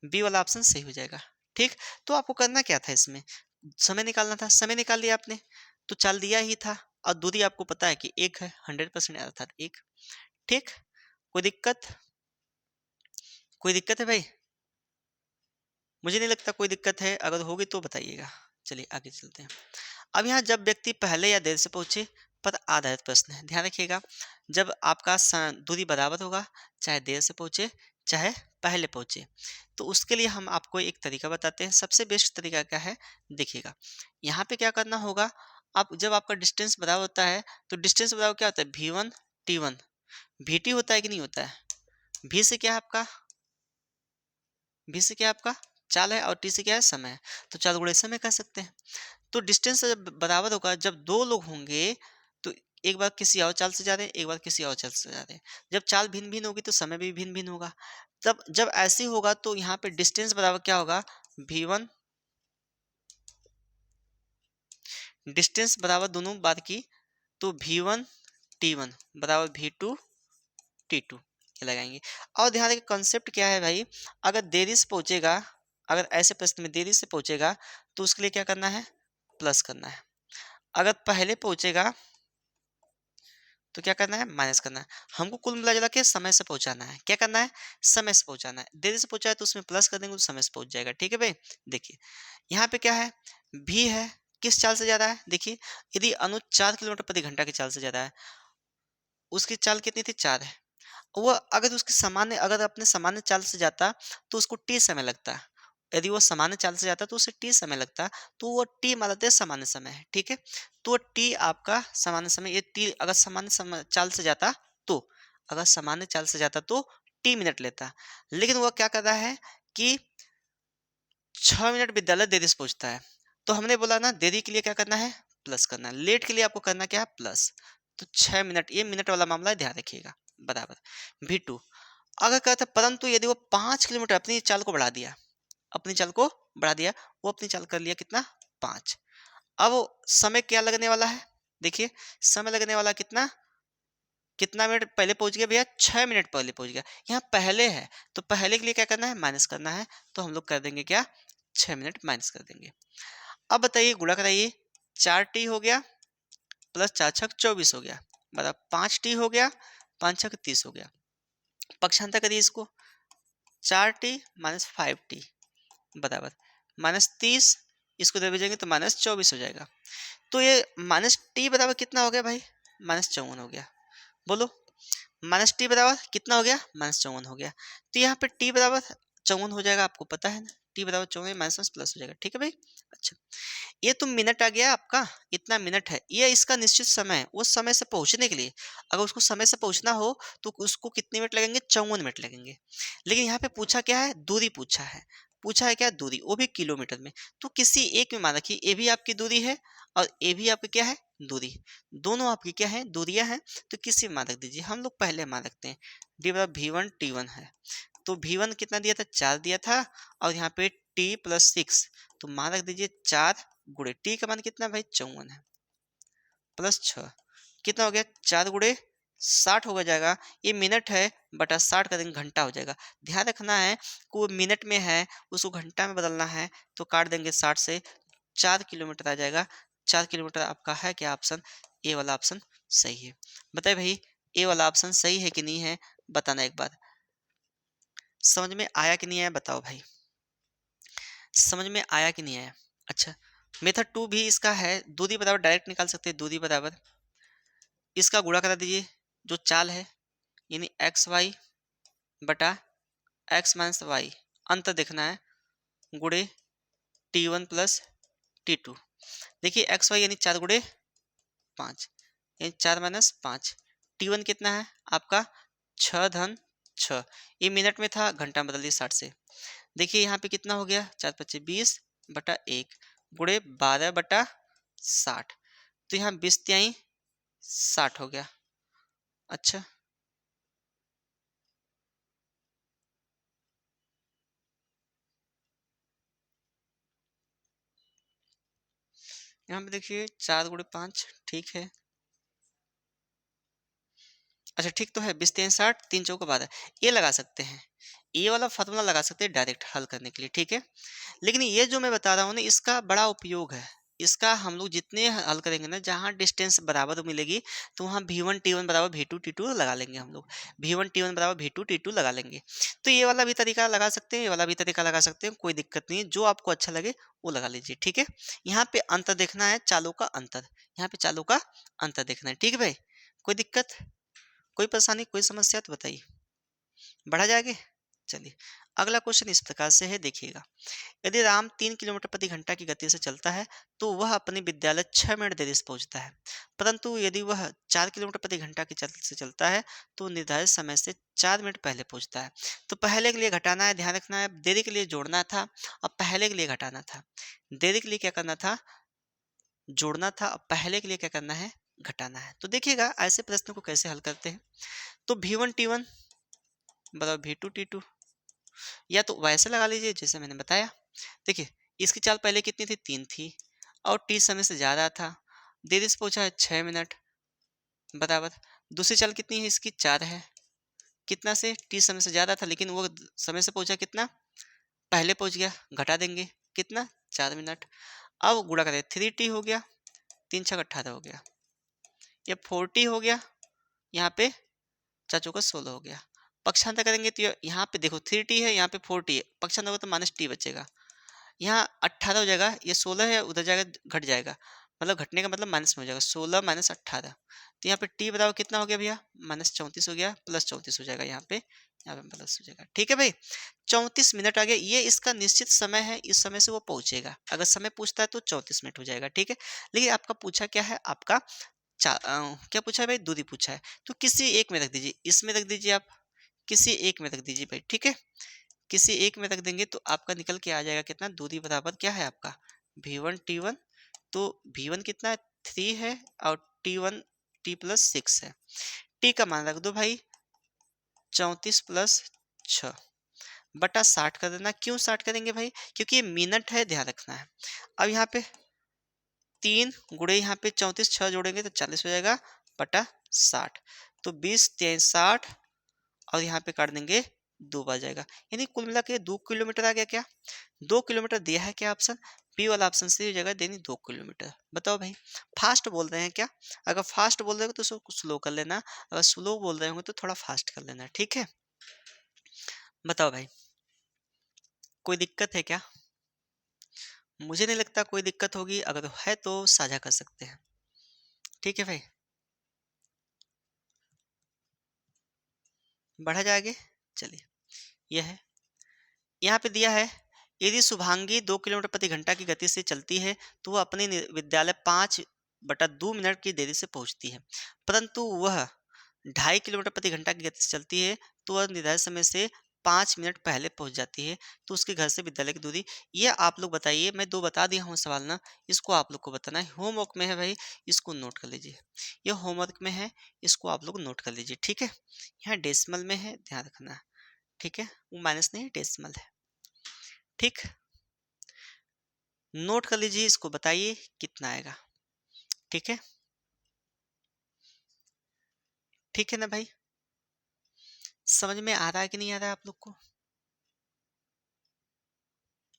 बी वाला ऑप्शन सही हो जाएगा, ठीक। तो आपको करना क्या था, इसमें समय निकालना था। समय निकाल लिया आपने, तो चाल दिया ही था और दूरी आपको पता है कि 1 है, 100% अर्थात 1, ठीक। कोई दिक्कत, कोई दिक्कत है भाई? मुझे नहीं लगता कोई दिक्कत है, अगर होगी तो बताइएगा। चलिए आगे चलते हैं। अब यहाँ जब व्यक्ति पहले या देर से पहुंचे पर आधारित प्रश्न है, ध्यान रखिएगा। जब आपका दूरी बराबर होगा, चाहे देर से पहुंचे चाहे पहले पहुंचे, तो उसके लिए हम आपको एक तरीका बताते हैं। सबसे बेस्ट तरीका क्या है, देखिएगा। यहाँ पे क्या करना होगा, आप जब आपका डिस्टेंस बराबर होता है तो डिस्टेंस बराबर क्या होता है, V1 T1 VT होता है कि नहीं होता है। V से क्या है आपका, V से क्या है आपका चाल है, और T से क्या है समय है, तो चाल गुणे समय कह सकते हैं। तो डिस्टेंस जब बराबर होगा, जब 2 लोग होंगे तो एक बार किसी और चाल से जा रहे हैं, एक बार किसी और चाल से जा रहे हैं। जब चाल भिन्न भिन्न होगी तो समय भी भिन्न भिन्न होगा। तब जब ऐसे होगा तो यहाँ पे डिस्टेंस बराबर क्या होगा, V1, डिस्टेंस बराबर दोनों बात की, तो V1 T1 बराबर V2 T2 ये लगाएंगे। और ध्यान रखिए कॉन्सेप्ट क्या है भाई, अगर देरी से पहुंचेगा, अगर ऐसे प्रश्न में देरी से पहुंचेगा तो उसके लिए क्या करना है, प्लस करना है। अगर पहले पहुंचेगा तो क्या करना है, माइनस करना है। हमको कुल मिला जुला के समय से पहुंचाना है। क्या करना है, समय से पहुंचाना है। देरी से पहुंचा है तो उसमें प्लस कर देंगे तो समय से पहुंच जाएगा, ठीक है भाई। देखिए यहाँ पे क्या है, भी है, किस चाल से जा रहा है, देखिए यदि अनु 4 किलोमीटर प्रति घंटा की चाल से जा रहा है, उसकी चाल कितनी थी, 4 है। वो अगर उसकी सामान्य, अगर अपने सामान्य चाल से जाता तो उसको टी समय लगता। यदि वो सामान्य चाल से जाता तो उसे टी समय लगता, तो वो टी मान लेते हैं सामान्य समय है, ठीक है। तो टी आपका सामान्य समय, ये टी अगर चाल से जाता तो, अगर सामान्य चाल से जाता तो टी मिनट लेता। लेकिन वो क्या कर रहा है कि 6 मिनट विद्यालय देरी से पहुंचता है, तो हमने बोला ना देरी के लिए क्या करना है, प्लस करना है। लेट के लिए आपको करना क्या है, प्लस। तो 6 मिनट, ये मिनट वाला मामला है, ध्यान रखिएगा, बराबर V2। अगर कहता परंतु यदि वो 5 किलोमीटर अपनी चाल को बढ़ा दिया, अपनी चाल को बढ़ा दिया, वो अपनी चाल कर लिया कितना, 5। अब समय क्या लगने वाला है, देखिए समय लगने वाला कितना, कितना मिनट पहले पहुंच गया भैया, 6 मिनट पहले पहुंच गया। यहाँ पहले है तो पहले के लिए क्या करना है, माइनस करना है। तो हम लोग कर देंगे क्या, 6 मिनट माइनस कर देंगे। अब बताइए गुणा कराइए, 4t हो गया प्लस 4 छक 24 हो गया, मतलब 5t हो गया, 5 छक 30 हो गया। पक्षांतर करिए इसको, 4t माइनस 5t बराबर -30, इसको दे भेजेंगे तो -24 हो जाएगा। तो ये -t बराबर कितना हो गया भाई, -54 हो गया। बोलो -t बराबर कितना हो गया, -54 हो गया। तो यहाँ पे t बराबर 54 हो जाएगा, आपको पता है ना, t बराबर 54 माइनस प्लस हो जाएगा, ठीक है भाई। अच्छा ये तो मिनट आ गया आपका, इतना मिनट है, ये इसका निश्चित समय है उस समय से पहुंचने के लिए। अगर उसको समय से पहुंचना हो तो उसको कितने मिनट लगेंगे, 54 मिनट लगेंगे। लेकिन यहाँ पे पूछा क्या है, दूरी पूछा है। पूछा है क्या, दूरी, वो भी किलोमीटर में। तो किसी एक में मान रखिए, ए भी आपकी दूरी है और ए भी आपकी क्या है, दूरी। दोनों आपकी क्या है, दूरियां हैं। तो किसी में मान रख दीजिए, हम लोग पहले मान रखते हैं डी बराबर V1 T1 है। तो V1 कितना दिया था, 4 दिया था, और यहाँ पे टी प्लस 6, तो मान रख दीजिए 4 गुणे टी का मान कितना भाई 54 है, प्लस 6 कितना हो गया 4 गुणे 60 हो जाएगा। ये मिनट है बटा 60 का दिन घंटा हो जाएगा। ध्यान रखना है कि वो मिनट में है, उसको घंटा में बदलना है, तो काट देंगे 60 से, 4 किलोमीटर आ जाएगा। 4 किलोमीटर आपका है क्या ऑप्शन, ए वाला ऑप्शन सही है। बताइए भाई ए वाला ऑप्शन सही है कि नहीं है, बताना एक बार। समझ में आया कि नहीं आया बताओ भाई, समझ में आया कि नहीं आया। अच्छा, मेथड 2 भी इसका है, दूरी बराबर डायरेक्ट निकाल सकते हैं, दूरी बराबर इसका गुणा करा दीजिए, जो चाल है यानी एक्स वाई बटा एक्स माइनस वाई, अंतर देखना है, गुणे t one plus t two. देखिए एक्स वाई यानी 4 गुणे 5, यानी 4 माइनस 5, टी वन कितना है आपका 6 धन 6, ये मिनट में था, घंटा में बदल दिया 60 से। देखिए यहाँ पे कितना हो गया 4 पच्चीस 20 बटा 1 गुणे 12 बटा 60, तो यहाँ 20 तिहाई 60 हो गया। अच्छा, यहाँ पे देखिए 4 गुणे 5 ठीक है। अच्छा ठीक तो है, 20 3 60, 3 चौका 12, ये लगा सकते हैं, ये वाला फार्मूला लगा सकते हैं डायरेक्ट हल करने के लिए, ठीक है। लेकिन ये जो मैं बता रहा हूँ ना, इसका बड़ा उपयोग है। इसका हम लोग जितने हल करेंगे ना, जहाँ डिस्टेंस बराबर मिलेगी, तो वहाँ V1 T1 बराबर V2 T2 लगा लेंगे हम लोग, V1 T1 बराबर V2 T2 लगा लेंगे। तो ये वाला भी तरीका लगा सकते हैं, ये वाला भी तरीका लगा सकते हैं, कोई दिक्कत नहीं है, जो आपको अच्छा लगे वो लगा लीजिए, ठीक है। यहाँ पे अंतर देखना है, चालों का अंतर, यहाँ पे चालों का अंतर देखना है, ठीक है भाई। कोई दिक्कत, कोई परेशानी, कोई समस्या तो बताइए, बढ़ा जाएगा। चलिए अगला क्वेश्चन इस प्रकार से है, देखिएगा। यदि राम 3 किलोमीटर प्रति घंटा की गति से चलता है, तो वह अपने विद्यालय 6 मिनट देरी से पहुंचता है। परंतु यदि वह 4 किलोमीटर प्रति घंटा की चल से चलता है, तो निर्धारित समय से 4 मिनट पहले पहुंचता है। तो पहले के लिए घटाना है, ध्यान रखना है, देरी के लिए जोड़ना था और पहले के लिए घटाना था। देरी के लिए क्या करना था, जोड़ना था, और पहले के लिए क्या करना है, घटाना है। तो देखिएगा ऐसे प्रश्न को कैसे हल करते हैं। तो V1 T1 बराबर V2 T2, या तो वैसे लगा लीजिए जैसे मैंने बताया। देखिए इसकी चाल पहले कितनी थी, 3 थी, और टी समय से ज़्यादा था, देरी से पहुंचा है 6 मिनट बराबर। दूसरी चाल कितनी है इसकी, 4 है, कितना से, टी समय से ज़्यादा था, लेकिन वो समय से पहुंचा कितना, पहले पहुंच गया, घटा देंगे कितना, 4 मिनट। अब गुणा करें, 3T हो गया, 3 6 18 हो गया, ये 4T हो गया, यहाँ पे 4 चौका 16 हो गया। पक्षांतर करेंगे तो यहाँ पे देखो 3T है, यहाँ पे 4T है, पक्षांतर होगा तो माइनस टी बचेगा, यहाँ 18 हो जाएगा, ये 16 है, उधर जाएगा घट जाएगा, मतलब घटने का मतलब माइनस में हो जाएगा, 16 माइनस 18, तो यहाँ पे टी बराबर कितना हो गया भैया, -34 हो गया, +34 हो जाएगा, यहाँ पे प्लस हो जाएगा, ठीक है भाई। 34 मिनट आ गया, ये इसका निश्चित समय है, इस समय से वो पहुंचेगा, अगर समय पूछता है तो 34 मिनट हो जाएगा, ठीक है। लेकिन आपका पूछा क्या है, आपका क्या पूछा है भाई, दूरी पूछा है, तो किसी एक में रख दीजिए, इसमें रख दीजिए आप, किसी एक में रख दीजिए भाई, ठीक है। किसी एक में रख देंगे तो आपका निकल के आ जाएगा कितना, दूरी बराबर क्या है आपका V1 T1, तो V1 कितना है 3 है, और T1 T प्लस 6 है, T का मान रख दो भाई 34 प्लस 6 बटा 60 कर देना। क्यों 60 करेंगे भाई, क्योंकि ये मिनट है, ध्यान रखना है। अब यहाँ पे 3 गुणे यहाँ पे 34, 6 जोड़ेंगे तो 40 हो जाएगा बटा 60, तो 20 3 60, और यहाँ पे काट देंगे 2 बार जाएगा, यानी कुल मिला के 2 किलोमीटर आ गया क्या, 2 किलोमीटर दिया है क्या ऑप्शन, बी वाला ऑप्शन सही हो जाएगा, देनी 2 किलोमीटर। बताओ भाई फास्ट बोल रहे हैं क्या, अगर फास्ट बोल रहे हो तो उसको स्लो कर लेना, अगर स्लो बोल रहे होंगे तो थोड़ा फास्ट कर लेना, ठीक है। बताओ भाई कोई दिक्कत है क्या, मुझे नहीं लगता कोई दिक्कत होगी, अगर है तो साझा कर सकते हैं, ठीक है भाई। बढ़ा जाएगा, चलिए यह है, यहाँ पे दिया है, यदि शुभांगी 2 किलोमीटर प्रति घंटा की गति से चलती है, तो वह अपने विद्यालय 5/2 मिनट की देरी से पहुंचती है। परंतु वह 2.5 किलोमीटर प्रति घंटा की गति से चलती है, तो वह निर्धारित समय से 5 मिनट पहले पहुंच जाती है। तो उसके घर से विद्यालय की दूरी, ये आप लोग बताइए, मैं 2 बता दिया हूँ सवाल ना, इसको आप लोग को बताना है, होमवर्क में है भाई, इसको नोट कर लीजिए, ये होमवर्क में है, इसको आप लोग नोट कर लीजिए, ठीक है। यहाँ डेसिमल में है, ध्यान रखना, ठीक है, वो माइनस नहीं डेसिमल है, ठीक। नोट कर लीजिए, इसको बताइए कितना आएगा। ठीक है, ठीक है ना भाई? समझ में आ रहा है कि नहीं आ रहा है आप लोग को?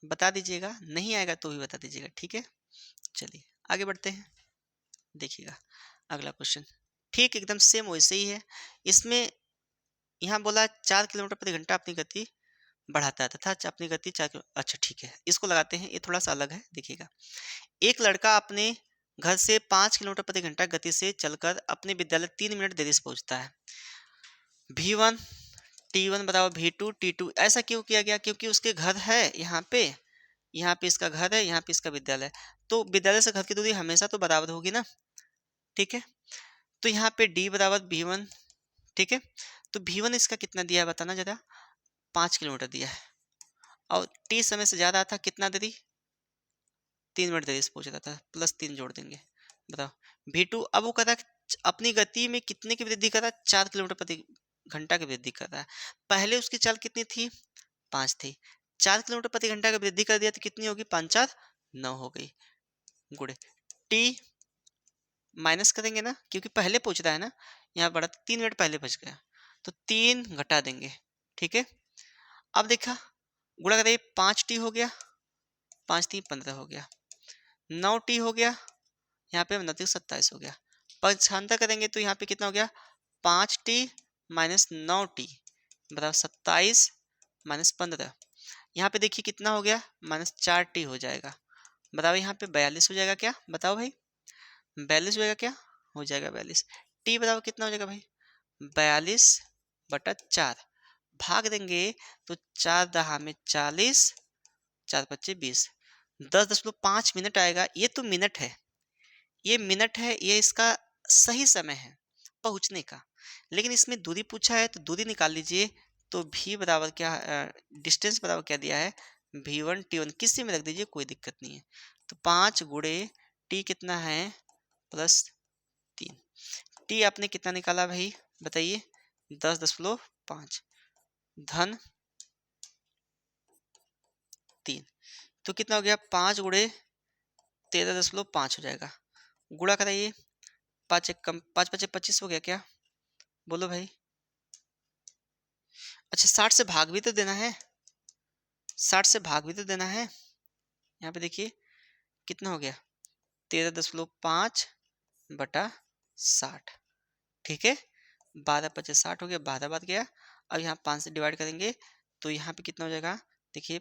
बता दीजिएगा, नहीं आएगा तो भी बता दीजिएगा। ठीक है, चलिए आगे बढ़ते हैं। देखिएगा अगला क्वेश्चन, ठीक एकदम सेम वैसे ही है। इसमें यहाँ बोला 4 किलोमीटर प्रति घंटा अपनी गति बढ़ाता है तथा अपनी गति 4 किलो। अच्छा ठीक है, इसको लगाते हैं, ये थोड़ा सा अलग है। देखिएगा, एक लड़का अपने घर से 5 किलोमीटर प्रति घंटा गति से चलकर अपने विद्यालय 3 मिनट देरी से पहुंचता है। V1 T1 बताओ, V2 T2। ऐसा क्यों किया गया? क्योंकि उसके घर है यहाँ पे इसका घर है, यहाँ पे इसका विद्यालय। तो विद्यालय से घर की दूरी हमेशा तो बराबर होगी ना। ठीक है, तो यहाँ पे D बराबर V1। ठीक है, तो V1 इसका कितना दिया है बताना जरा। 5 किलोमीटर दिया है, और T समय से ज्यादा था, कितना देरी? 3 मिनट देरी से पहुंच रहा था, +3 जोड़ देंगे। बताओ V2, अब वो कहता है अपनी गति में कितने की वृद्धि कर रहा है? 4 किलोमीटर प्रति घंटा की वृद्धि कर रहा है। पहले उसकी चाल कितनी थी? 5 थी। 4 किलोमीटर प्रति घंटा की वृद्धि कर दिया तो कितनी होगी? 5 4 9 हो गई, गुड़े टी माइनस करेंगे ना, क्योंकि पहले पूछ रहा है ना, यहाँ बढ़ा 3 मिनट पहले बच गया, तो 3 घटा देंगे। ठीक है, अब देखा गुणा करिए, 5T हो गया, 5 3 15 हो गया, 9T हो गया, यहाँ पे 29 27 हो गया। पक्षांतर करेंगे तो यहाँ पे कितना हो गया? 5T माइनस 9T, बताओ 27 माइनस 15। यहाँ पे देखिए कितना हो गया? -4T हो जाएगा। बताओ यहाँ पे 42 हो जाएगा क्या? बताओ भाई, 42 हो जाएगा क्या? हो जाएगा 42। टी बताओ कितना हो जाएगा भाई? 42/4। भाग देंगे तो 4 दहा में 40, 4 पच्चे 20, 10.5 मिनट आएगा। ये तो मिनट है, ये मिनट है, ये इसका सही समय है पहुंचने का। लेकिन इसमें दूरी पूछा है तो दूरी निकाल लीजिए। तो v बराबर क्या, डिस्टेंस बराबर क्या दिया है? V1 T1 किसी में रख दीजिए, कोई दिक्कत नहीं है। तो 5 गुणे t कितना है? +3। t आपने कितना निकाला भाई बताइए? 10.5 धन 3, तो कितना हो गया? 5 गुणे 13.5 हो जाएगा। गुणा कराइए, 5 एक कम, 5 5 25 हो गया क्या? बोलो भाई। अच्छा 60 से भाग भी तो देना है, 60 से भाग भी तो देना है। यहाँ पे देखिए कितना हो गया? 13.5/60। ठीक है, 12 पचे 60 हो गया, 12 बात गया। अब यहाँ 5 से डिवाइड करेंगे तो यहाँ पे कितना हो जाएगा? देखिए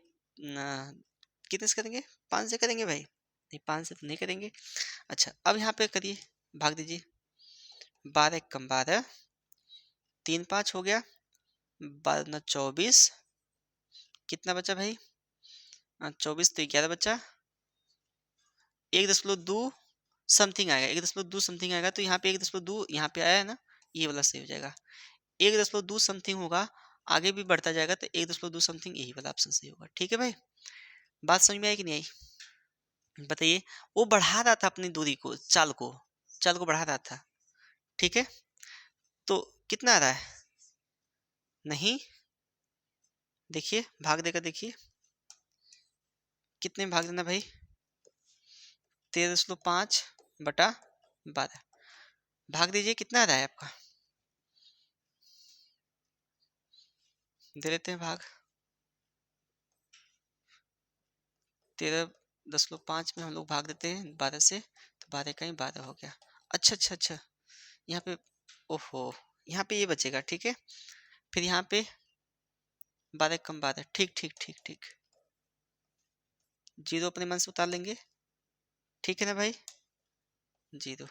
कितने से करेंगे? 5 से करेंगे भाई? नहीं, 5 से तो नहीं करेंगे। अच्छा अब यहाँ पे करिए, भाग दीजिए। 12 एक कम 12, 3 5 हो गया, 12 9 24, कितना बचा भाई? 24 तो 11 बचा, 1.2 समथिंग आएगा, 1.2 समथिंग आएगा। तो यहाँ पे 1.2 यहाँ पे आया है ना, ये वाला सही हो जाएगा। 1.2 समथिंग होगा, आगे भी बढ़ता जाएगा तो 1.2 समथिंग, यही वाला ऑप्शन सही होगा। ठीक है भाई, बात समझ में आई कि नहीं आई? बताइए, वो बढ़ा रहा था अपनी दूरी को, चाल को बढ़ा रहा था। ठीक है, तो कितना आ रहा है? नहीं, देखिए भाग देकर देखिए, कितने में भाग देना भाई? 13.5/12 भाग दीजिए, कितना आ रहा है आपका? दे देते हैं भाग। 13.5 में हम लोग भाग देते हैं 12 से, तो 12 का ही 12 हो गया। अच्छा अच्छा अच्छा, यहाँ पे ओहो, यहाँ पे ये बचेगा। ठीक है, फिर यहाँ पे 12 कम 12, ठीक ठीक ठीक ठीक, जीरो अपने मन से उतार लेंगे। ठीक है ना भाई? जीरो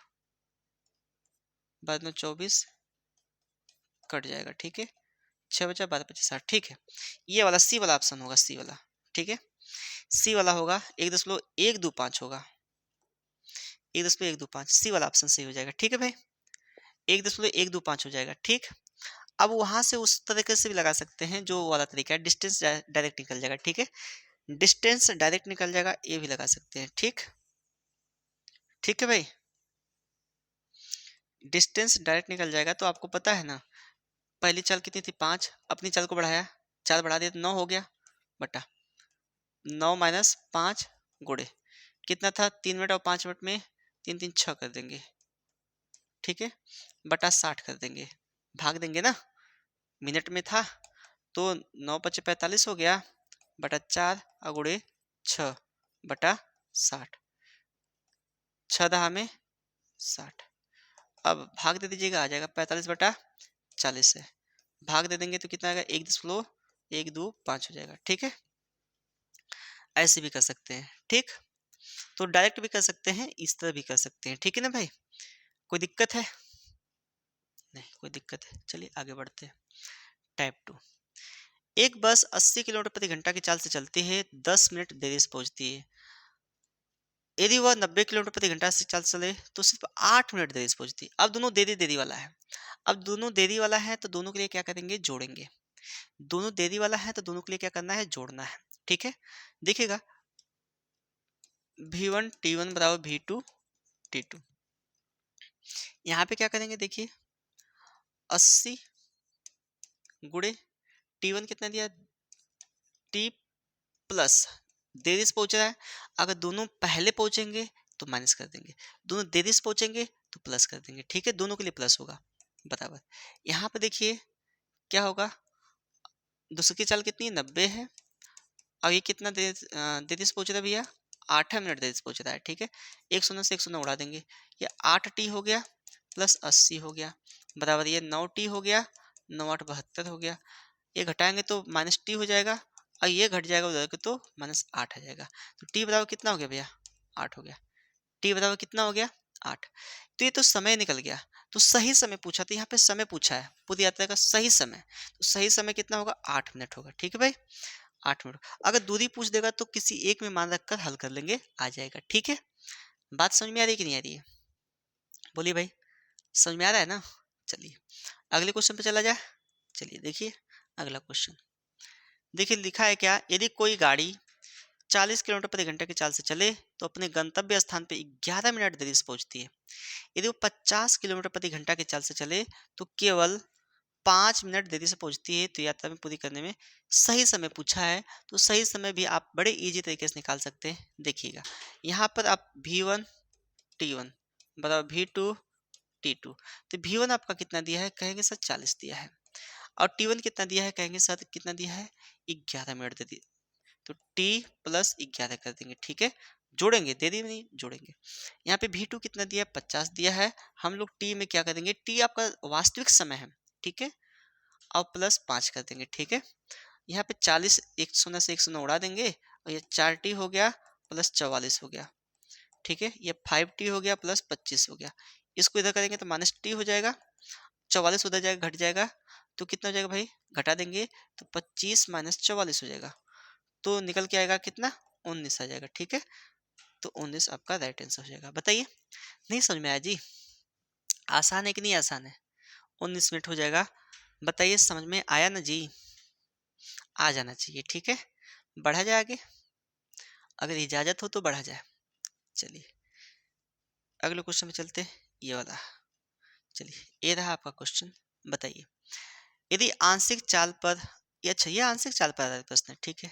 12 24 कट जाएगा। ठीक है, 6 बचा, 12 25 60। ठीक है, ये वाला सी वाला ऑप्शन होगा, सी वाला। ठीक है, सी वाला होगा, 1.125 होगा, 1.125, सी वाला ऑप्शन सही हो जाएगा। ठीक है भाई, 1.125 हो जाएगा। ठीक, अब वहां से उस तरीके से भी लगा सकते हैं, जो वाला तरीका है, डिस्टेंस डायरेक्ट निकल जाएगा। ठीक है, डिस्टेंस डायरेक्ट निकल जाएगा, ये भी लगा सकते हैं। ठीक, ठीक है भाई, डिस्टेंस डायरेक्ट निकल जाएगा। तो आपको पता है ना, पहली चाल कितनी थी? 5, अपनी चाल को बढ़ाया, 4 बढ़ा दिया तो 9 हो गया, बटा 9 - 5 गुणे कितना था 3 मिनट और 5 मिनट में 3 3 6 कर देंगे, ठीक है, बटा 60 कर देंगे, भाग देंगे ना, मिनट में था तो 9 × 5 = 45 हो गया, बटा 4 × 6 बटा 60, 6×10⁻60। अब भाग दे दीजिएगा, आ जाएगा 45/40 है, भाग दे देंगे तो कितना आएगा 1 हो जाएगा, ठीक है। ऐसे भी कर सकते हैं, ठीक, तो डायरेक्ट भी कर सकते हैं, इस तरह भी कर सकते हैं, ठीक है ना भाई, कोई दिक्कत है? नहीं कोई दिक्कत है, चलिए आगे बढ़ते हैं। टाइप 2, एक बस 80 किलोमीटर प्रति घंटा की चाल से चलती है, 10 मिनट देरी से पहुंचती है। यदि वह 90 किलोमीटर प्रति घंटा से चाल चले तो सिर्फ 8 मिनट देरी से पहुंचती है। अब दोनों देरी देरी वाला है, अब दोनों देरी वाला है तो दोनों के लिए क्या करेंगे, जोड़ेंगे। दोनों देरी वाला है तो दोनों के लिए क्या करना है, जोड़ना है, ठीक है। देखिएगा V1 T1 बराबर V2 T2, यहाँ पे क्या करेंगे, देखिए 80 गुणे T1 कितना दिया, T प्लस देरी से पहुंच रहा है, अगर दोनों पहले पहुंचेंगे तो माइनस कर देंगे, दोनों देरी से पहुंचेंगे तो प्लस कर देंगे, ठीक है, दोनों के लिए प्लस होगा बराबर। यहाँ पे देखिए क्या होगा, दूसरे की चाल कितनी 90 है, और ये कितना देरी से पहुंच रहा है भैया, 8 मिनट देरी से पहुंच रहा है, ठीक है, एक शून्य से एक शून्य उड़ा देंगे, ये 8T हो गया प्लस 80 हो गया बराबर, ये 9T हो गया, 9×8 = 72 हो गया, ये घटाएंगे तो -T हो जाएगा, और ये घट जाएगा उधर के तो -8 आ जाएगा, तो T बराबर कितना हो गया भैया, 8 हो गया, T बराबर कितना हो गया, 8। तो ये तो समय निकल गया, तो सही समय पूछा, तो यहाँ पे समय पूछा है पूरी यात्रा का सही समय, तो सही समय कितना होगा, 8 मिनट होगा, ठीक है भाई, 8 मिनट। अगर दूरी पूछ देगा तो किसी एक में मान रखकर हल कर लेंगे, आ जाएगा, ठीक है। बात समझ में आ रही है कि नहीं आ रही है, बोलिए भाई, समझ में आ रहा है ना। चलिए अगले क्वेश्चन पे चला जाए, चलिए देखिए अगला क्वेश्चन, देखिए लिखा है क्या, यदि कोई गाड़ी 40 किलोमीटर प्रति घंटे की चाल से चले तो अपने गंतव्य स्थान पे 11 मिनट देरी से पहुंचती है। यदि वो 50 किलोमीटर प्रति घंटा की चाल से चले तो केवल 5 मिनट देरी से पहुंचती है, तो यात्रा में पूरी करने में सही समय पूछा है, तो सही समय भी आप बड़े इजी तरीके से निकाल सकते हैं। देखिएगा यहाँ पर आप V1 T1 बराबर V2 T2, तो V1 आपका कितना दिया है, कहेंगे सर 40 दिया है, और T1 कितना दिया है, कहेंगे सर कितना दिया है, 11 मिनट दे दी, तो T प्लस 11 कर देंगे, ठीक है, जोड़ेंगे, देरी में नहीं जोड़ेंगे। यहाँ पे V2 कितना दिया है, 50 दिया है, हम लोग T में क्या करेंगे, T आपका वास्तविक समय है, ठीक है, और प्लस 5 कर देंगे, ठीक है। यहाँ पे 40 एक शून्य से एक शून्य उड़ा देंगे, और ये 4T हो गया प्लस 44 हो गया, ठीक है, ये 5T हो गया प्लस 25 हो गया, इसको इधर करेंगे तो -T हो जाएगा, 44 उधर जाएगा घट जाएगा, तो कितना हो जाएगा भाई, घटा देंगे तो 25 - 44 हो जाएगा, तो निकल के आएगा कितना, 19 आ जाएगा, ठीक है, तो 19 आपका राइट आंसर हो जाएगा। बताइए नहीं समझ में आया जी, आसान है कि नहीं आसान है, 19 मिनट हो जाएगा, बताइए समझ में आया ना जी, आ जाना चाहिए, ठीक है, बढ़ा जाए आगे, अगर इजाजत हो तो बढ़ा जाए। चलिए अगले क्वेश्चन में चलते हैं, ये वाला, चलिए ये रहा आपका क्वेश्चन। बताइए यदि आंशिक चाल पर, ये अच्छा ये आंशिक चाल पर आधारित प्रश्न है, ठीक है,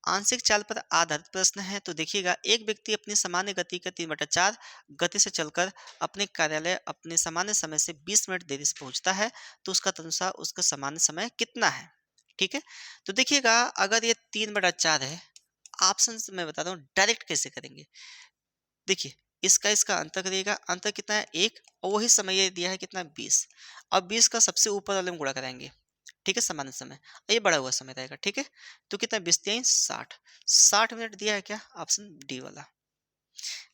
आंशिक चाल पर आधारित प्रश्न है, तो देखिएगा एक व्यक्ति अपनी सामान्य गति का 3/4 गति से चलकर अपने कार्यालय अपने सामान्य समय से 20 मिनट देरी से पहुंचता है, तो उसका तदनुसार उसका सामान्य समय कितना है, ठीक है। तो देखिएगा अगर ये 3/4 है, ऑप्शन से मैं बता रहा हूँ डायरेक्ट कैसे करेंगे, देखिए इसका इसका अंतर करिएगा, अंतर कितना है 1, और वही समय ये दिया है कितना 20, और 20 का सबसे ऊपर वाले में गुणा कराएंगे, ठीक है, सामान्य समय, और ये बढ़ा हुआ समय रहेगा, ठीक है, तो कितना 20×3 = 60, 60 मिनट दिया है क्या, ऑप्शन डी वाला।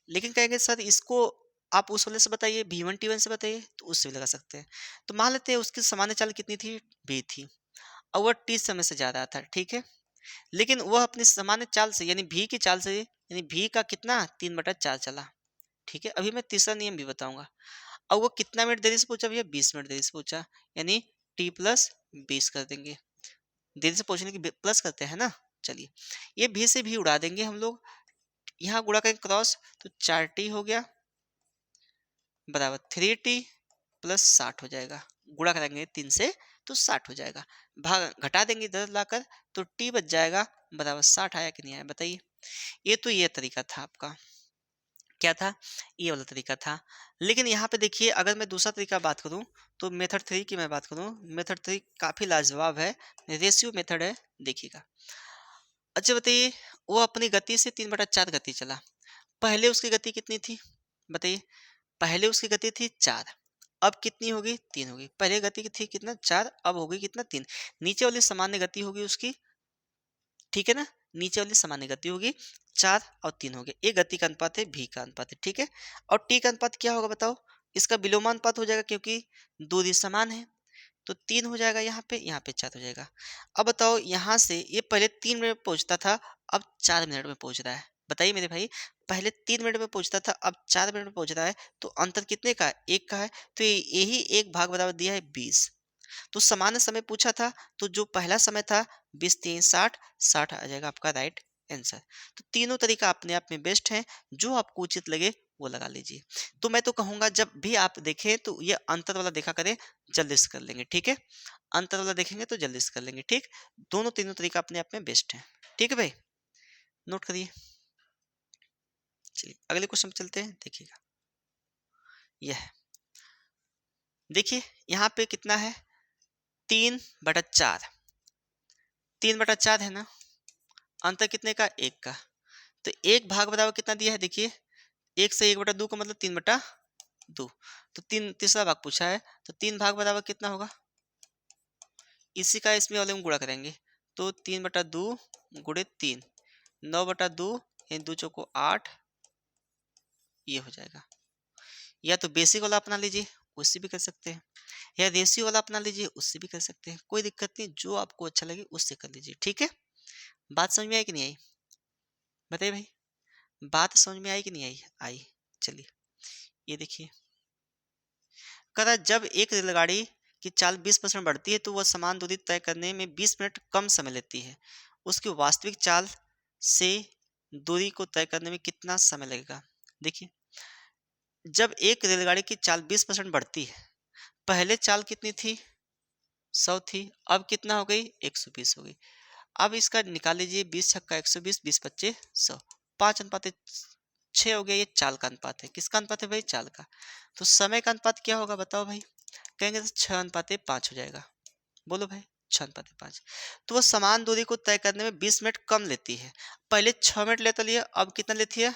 लेकिन कहेंगे सर इसको आप उस वाले से बताइए, V1 T1 से बताइए, तो उससे भी लगा सकते हैं। तो मान लेते हैं उसकी सामान्य चाल कितनी थी, B थी, और वह T समय से जा रहा था, ठीक है, लेकिन वह अपनी सामान्य चाल से यानी V की चाल से, यानी V का कितना 3/4 चला, ठीक है। अभी मैं तीसरा नियम भी बताऊंगा, और वो कितना मिनट देरी से पहुंचा भैया, 20 मिनट देरी से पहुंचा, यानी T प्लस 20 कर देंगे, देरी से पहुंचने की प्लस करते हैं ना। चलिए ये भी से भी उड़ा देंगे हम लोग, यहाँ गुणा करेंगे क्रॉस, तो 4T हो गया बराबर 3T प्लस 60 हो जाएगा, गुणा करेंगे 3 से तो 60 हो जाएगा, भाग घटा देंगे इधर लाकर, तो T बच जाएगा बराबर 60, आया कि नहीं आया बताइए। ये तरीका था आपका, क्या था? ये वाला तरीका था। लेकिन यहाँ पे देखिए, अगर मैं दूसरा तरीका बात करूँ, तो मेथड 3 की मैं बात करूँ, मेथड 3 काफ़ी लाजवाब है, रेशियो मेथड है, देखिएगा। अच्छा बताइए, वो अपनी गति से 3/4 गति चला। पहले उसकी गति कितनी थी? बताइए। पहले उसकी गति थी 4, अब कितनी होगी? 3 होगी। पहले गति की थी कितना? 4, अब होगी कितना? 3। नीचे वाली सामान्य गति होगी उसकी, ठीक है ना? नीचे वाली सामान्य गति होगी, 4 और 3 हो गए। ये गति का अनुपात है, v का अनुपात है, ठीक है? और t का अनुपात क्या होगा बताओ? इसका विलोमानुपात हो जाएगा, क्योंकि दूरी समान है। तो 3 हो जाएगा यहाँ पे 4 हो जाएगा। अब बताओ, यहाँ से ये पहले 3 मिनट में पहुँचता था, अब 4 मिनट में पहुँच रहा है। बताइए मेरे भाई, पहले 3 मिनट में पहुँचता था, अब 4 मिनट में पहुँच रहा है, तो अंतर कितने का है? 1 का है। तो यही 1 भाग बराबर दिया है 20। तो सामान्य समय पूछा था, तो जो पहला समय था 20 3 60, 60 आ जाएगा आपका राइट आंसर। तो तीनों तरीका अपने आप में बेस्ट है, जो आपको उचित लगे वो लगा लीजिए। तो मैं तो कहूँगा, जब भी आप देखें तो ये अंतर वाला देखा करें, जल्दी से कर लेंगे, ठीक है? अंतर वाला देखेंगे तो जल्दी से कर लेंगे, ठीक? दोनों तीनों तरीका अपने आप में बेस्ट है, ठीक है भाई? नोट करिए। चलिए अगले क्वेश्चन पे चलते हैं, देखिएगा। यह है, देखिए यहाँ पे कितना है? 3/4, 3/4 है ना? अंतर कितने का? 1 का। तो 1 भाग बराबर कितना दिया है? देखिए, 1 से 1/2 का मतलब 3/2। तो 3 तीसरा भाग पूछा है, तो 3 भाग बराबर कितना होगा? इसी का इसमें वाले में गुणा करेंगे, तो 3/2 गुणे 3, 9/2, यानी 2 चौको 8, ये हो जाएगा। या तो बेसिक वाला अपना लीजिए, उससे भी कर सकते हैं, या रेशियो वाला अपना लीजिए, उससे भी कर सकते हैं, कोई दिक्कत नहीं, जो आपको अच्छा लगे उससे कर लीजिए, ठीक है? बात समझ में आई कि नहीं आई? बताइए भाई, बात समझ में आई कि नहीं आई? आई। चलिए, ये देखिए, कदा जब एक रेलगाड़ी की चाल 20% बढ़ती है, तो वह समान दूरी तय करने में 20 मिनट कम समय लेती है। उसकी वास्तविक चाल से दूरी को तय करने में कितना समय लगेगा? देखिए, जब एक रेलगाड़ी की चाल 20% बढ़ती है, पहले चाल कितनी थी? 100 थी, अब कितना हो गई? 120 हो गई। अब इसका निकाल लीजिए, 20 छक्का 120, 20 पच्चे 100, 5:6 हो गया। ये चाल का अनुपात है, किसका अनुपात है भाई? चाल का। तो समय का अनुपात क्या होगा बताओ भाई? कहेंगे तो 6:5 हो जाएगा। बोलो भाई, 6:5। तो वो समान दूरी को तय करने में 20 मिनट कम लेती है। पहले 6 मिनट लेता लिया, अब कितना लेती है?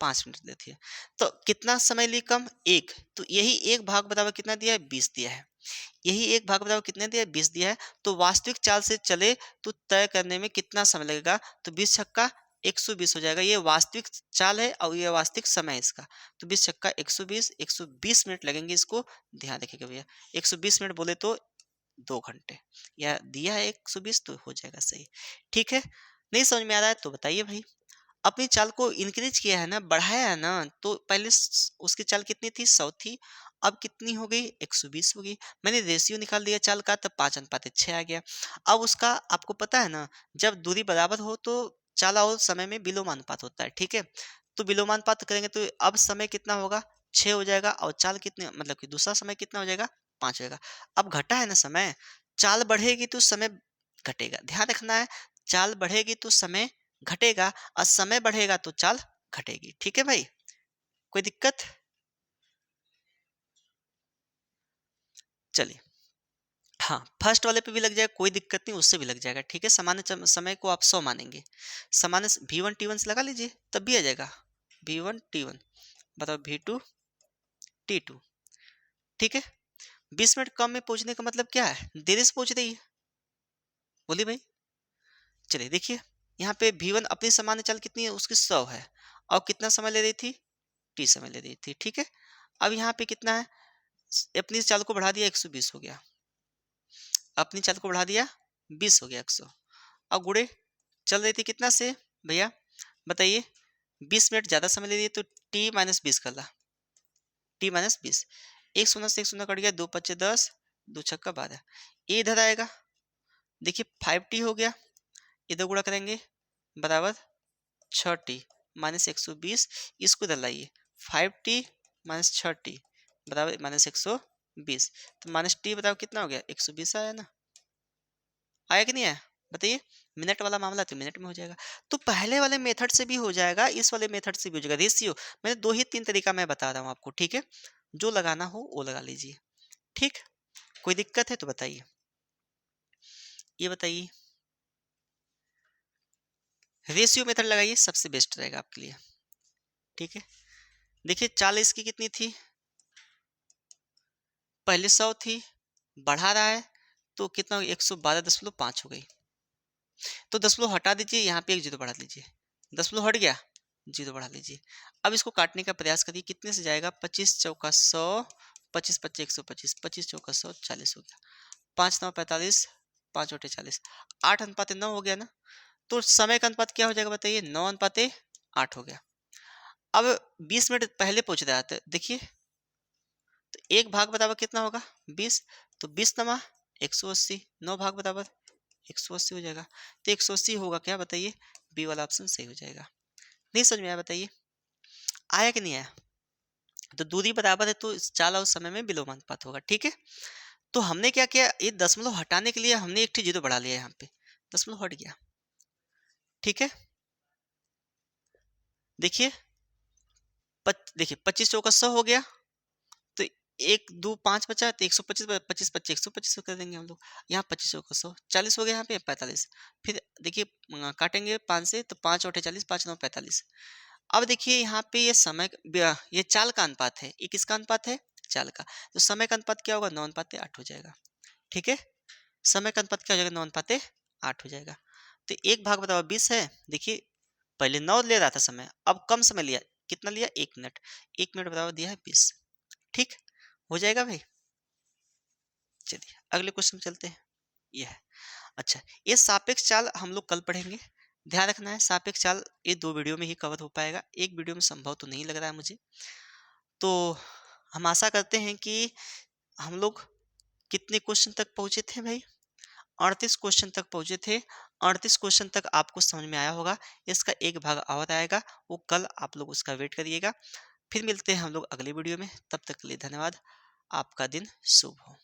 5 मिनट लेती है। तो कितना समय ली कम? 1। तो यही 1 भाग बराबर कितना दिया है? 20 दिया है। यही 1 भाग बराबर कितने दिया है? 20 दिया है। तो वास्तविक चाल से चले तो तय करने में कितना समय लगेगा? तो 20 छक्का 120 हो जाएगा। ये वास्तविक चाल है और ये वास्तविक समय है इसका। तो 20 छक्का 120, 120 मिनट लगेंगे इसको, ध्यान रखिएगा भैया। 120 मिनट बोले तो 2 घंटे, या दिया है 120 तो हो जाएगा सही, ठीक है? नहीं समझ में आ रहा है तो बताइए भाई। अपनी चाल को इंक्रीज किया है ना, बढ़ाया है ना। तो पहले उसकी चाल कितनी थी? 100 थी, अब कितनी हो गई? 120 हो गई। मैंने रेशियो निकाल दिया चाल का, तब 5:6 आ गया। अब उसका आपको पता है ना, जब दूरी बराबर हो तो चाल और समय में विलोमानुपात होता है, ठीक है? तो विलोमानुपात करेंगे तो अब समय कितना होगा? 6 हो जाएगा, और चाल कितने, मतलब कि दूसरा समय कितना हो जाएगा? 5 हो जाएगा। अब घटा है ना समय, चाल बढ़ेगी तो समय घटेगा, ध्यान रखना है। चाल बढ़ेगी तो समय घटेगा, और समय बढ़ेगा तो चाल घटेगी, ठीक है भाई? कोई दिक्कत? चलिए, हाँ, फर्स्ट वाले पे भी लग जाएगा, कोई दिक्कत नहीं, उससे भी लग जाएगा, ठीक है? सामान्य समय को आप 100 मानेंगे। सामान्य V1 T1 से लगा लीजिए, तब भी आ जाएगा। V1 T1 बताओ, V2 T2, ठीक है? 20 मिनट कम में पहुंचने का मतलब क्या है? देरी से पहुंच रही है। बोलिए भाई। चलिए देखिए, यहाँ पे V1 अपनी सामान्य चाल कितनी है? उसकी 100 है, और कितना समय ले रही थी? T समय ले रही थी, ठीक है? अब यहाँ पे कितना है? अपनी चाल को बढ़ा दिया, 120 हो गया। अपनी चाल को बढ़ा दिया, 20 हो गया, 100। अब गुड़े चल रही थी कितना से भैया? बताइए। 20 मिनट ज़्यादा समय ले रही है, तो T-20 कर ला। T-20, एक शून्य से एक शून्य कट गया, 2 पच्चे 10, 2 छक्का 12। ये इधर आएगा, देखिए 5T हो गया, इधर गुणा करेंगे बराबर 6T माइनस 120, इसको इधर लाइए, 5T माइनस 6T बराबर माइनस 120। तो माइनस टी बताओ कितना हो गया? 120 आया ना? आया कि नहीं आया? बताइए, मिनट वाला मामला तो मिनट में हो जाएगा। तो पहले वाले मेथड से भी हो जाएगा, इस वाले मेथड से भी हो जाएगा। रेशियो मैंने 2 ही 3 तरीका मैं बता रहा हूँ आपको, ठीक है? जो लगाना हो वो लगा लीजिए, ठीक? कोई दिक्कत है तो बताइए। ये बताइए, रेशियो मेथड लगाइए, सबसे बेस्ट रहेगा आपके लिए, ठीक है? देखिए चाल इसकी कितनी थी? पहले 100 थी, बढ़ा रहा है तो कितना 112.5 हो गई। तो दशमलव हटा दीजिए, यहाँ पे एक जीरो बढ़ा लीजिए। दशमलव हट गया, जीरो बढ़ा लीजिए। अब इसको काटने का प्रयास करिए, कितने से जाएगा? 25 चौका 100, 25 पच्चे 125, 25 चौका 100, 40 हो गया। 5 9 45, 5 बटे 40, 8:9 हो गया ना। तो समय का अनुपात क्या हो जाएगा बताइए? 9:8 हो गया। अब 20 मिनट पहले पूछ रहा था, देखिए तो एक भाग बराबर कितना होगा? 20। तो 20 नमा 180, 9 भाग बराबर 180 हो जाएगा। तो 180 होगा क्या बताइए? बी वाला ऑप्शन सही हो जाएगा। नहीं समझ में आया बताइए? आया कि नहीं आया? तो दूरी बराबर है तो इस चाल और समय में विलोम अनुपात होगा, ठीक है? तो हमने क्या किया, ये दशमलव हटाने के लिए हमने एक जीरो बढ़ा लिया यहाँ पे, दशमलव हट गया, ठीक है? देखिए देखिए 25 चौका 100 हो गया, तो एक दो पाँच बचा, तो 125 25 पच्चीस 125 कर देंगे हम लोग। यहाँ 25 चौका 100, 40 हो गया, यहाँ पे 45। फिर देखिए काटेंगे 5 से, तो 5 और 40, 5 9 45। अब देखिए यहाँ पे ये ये चाल का अनुपात है, ये किसका अनुपात है? चाल का। तो समय का अनुपात क्या होगा? 9:8 हो जाएगा, ठीक है? समय का अनुपात क्या हो जाएगा? 9:8 हो जाएगा। तो एक भाग बताओ 20 है, देखिए पहले 9 ले रहा था समय, अब कम समय लिया, कितना लिया? 1 मिनट। 1 मिनट बराबर दिया है 20, ठीक हो जाएगा भाई। चलिए अगले क्वेश्चन चलते हैं। ये है, अच्छा ये सापेक्ष चाल हम लोग कल पढ़ेंगे। ध्यान रखना है, सापेक्ष चाल ये 2 वीडियो में ही कवर हो पाएगा, एक वीडियो में संभव तो नहीं लग रहा है मुझे। तो हम आशा करते हैं कि हम लोग कितने क्वेश्चन तक पहुंचे थे भाई? 38 क्वेश्चन तक पहुंचे थे। 38 क्वेश्चन तक आपको समझ में आया होगा। इसका एक भाग और आएगा, वो कल आप लोग उसका वेट करिएगा। फिर मिलते हैं हम लोग अगले वीडियो में, तब तक के लिए धन्यवाद। आपका दिन शुभ हो।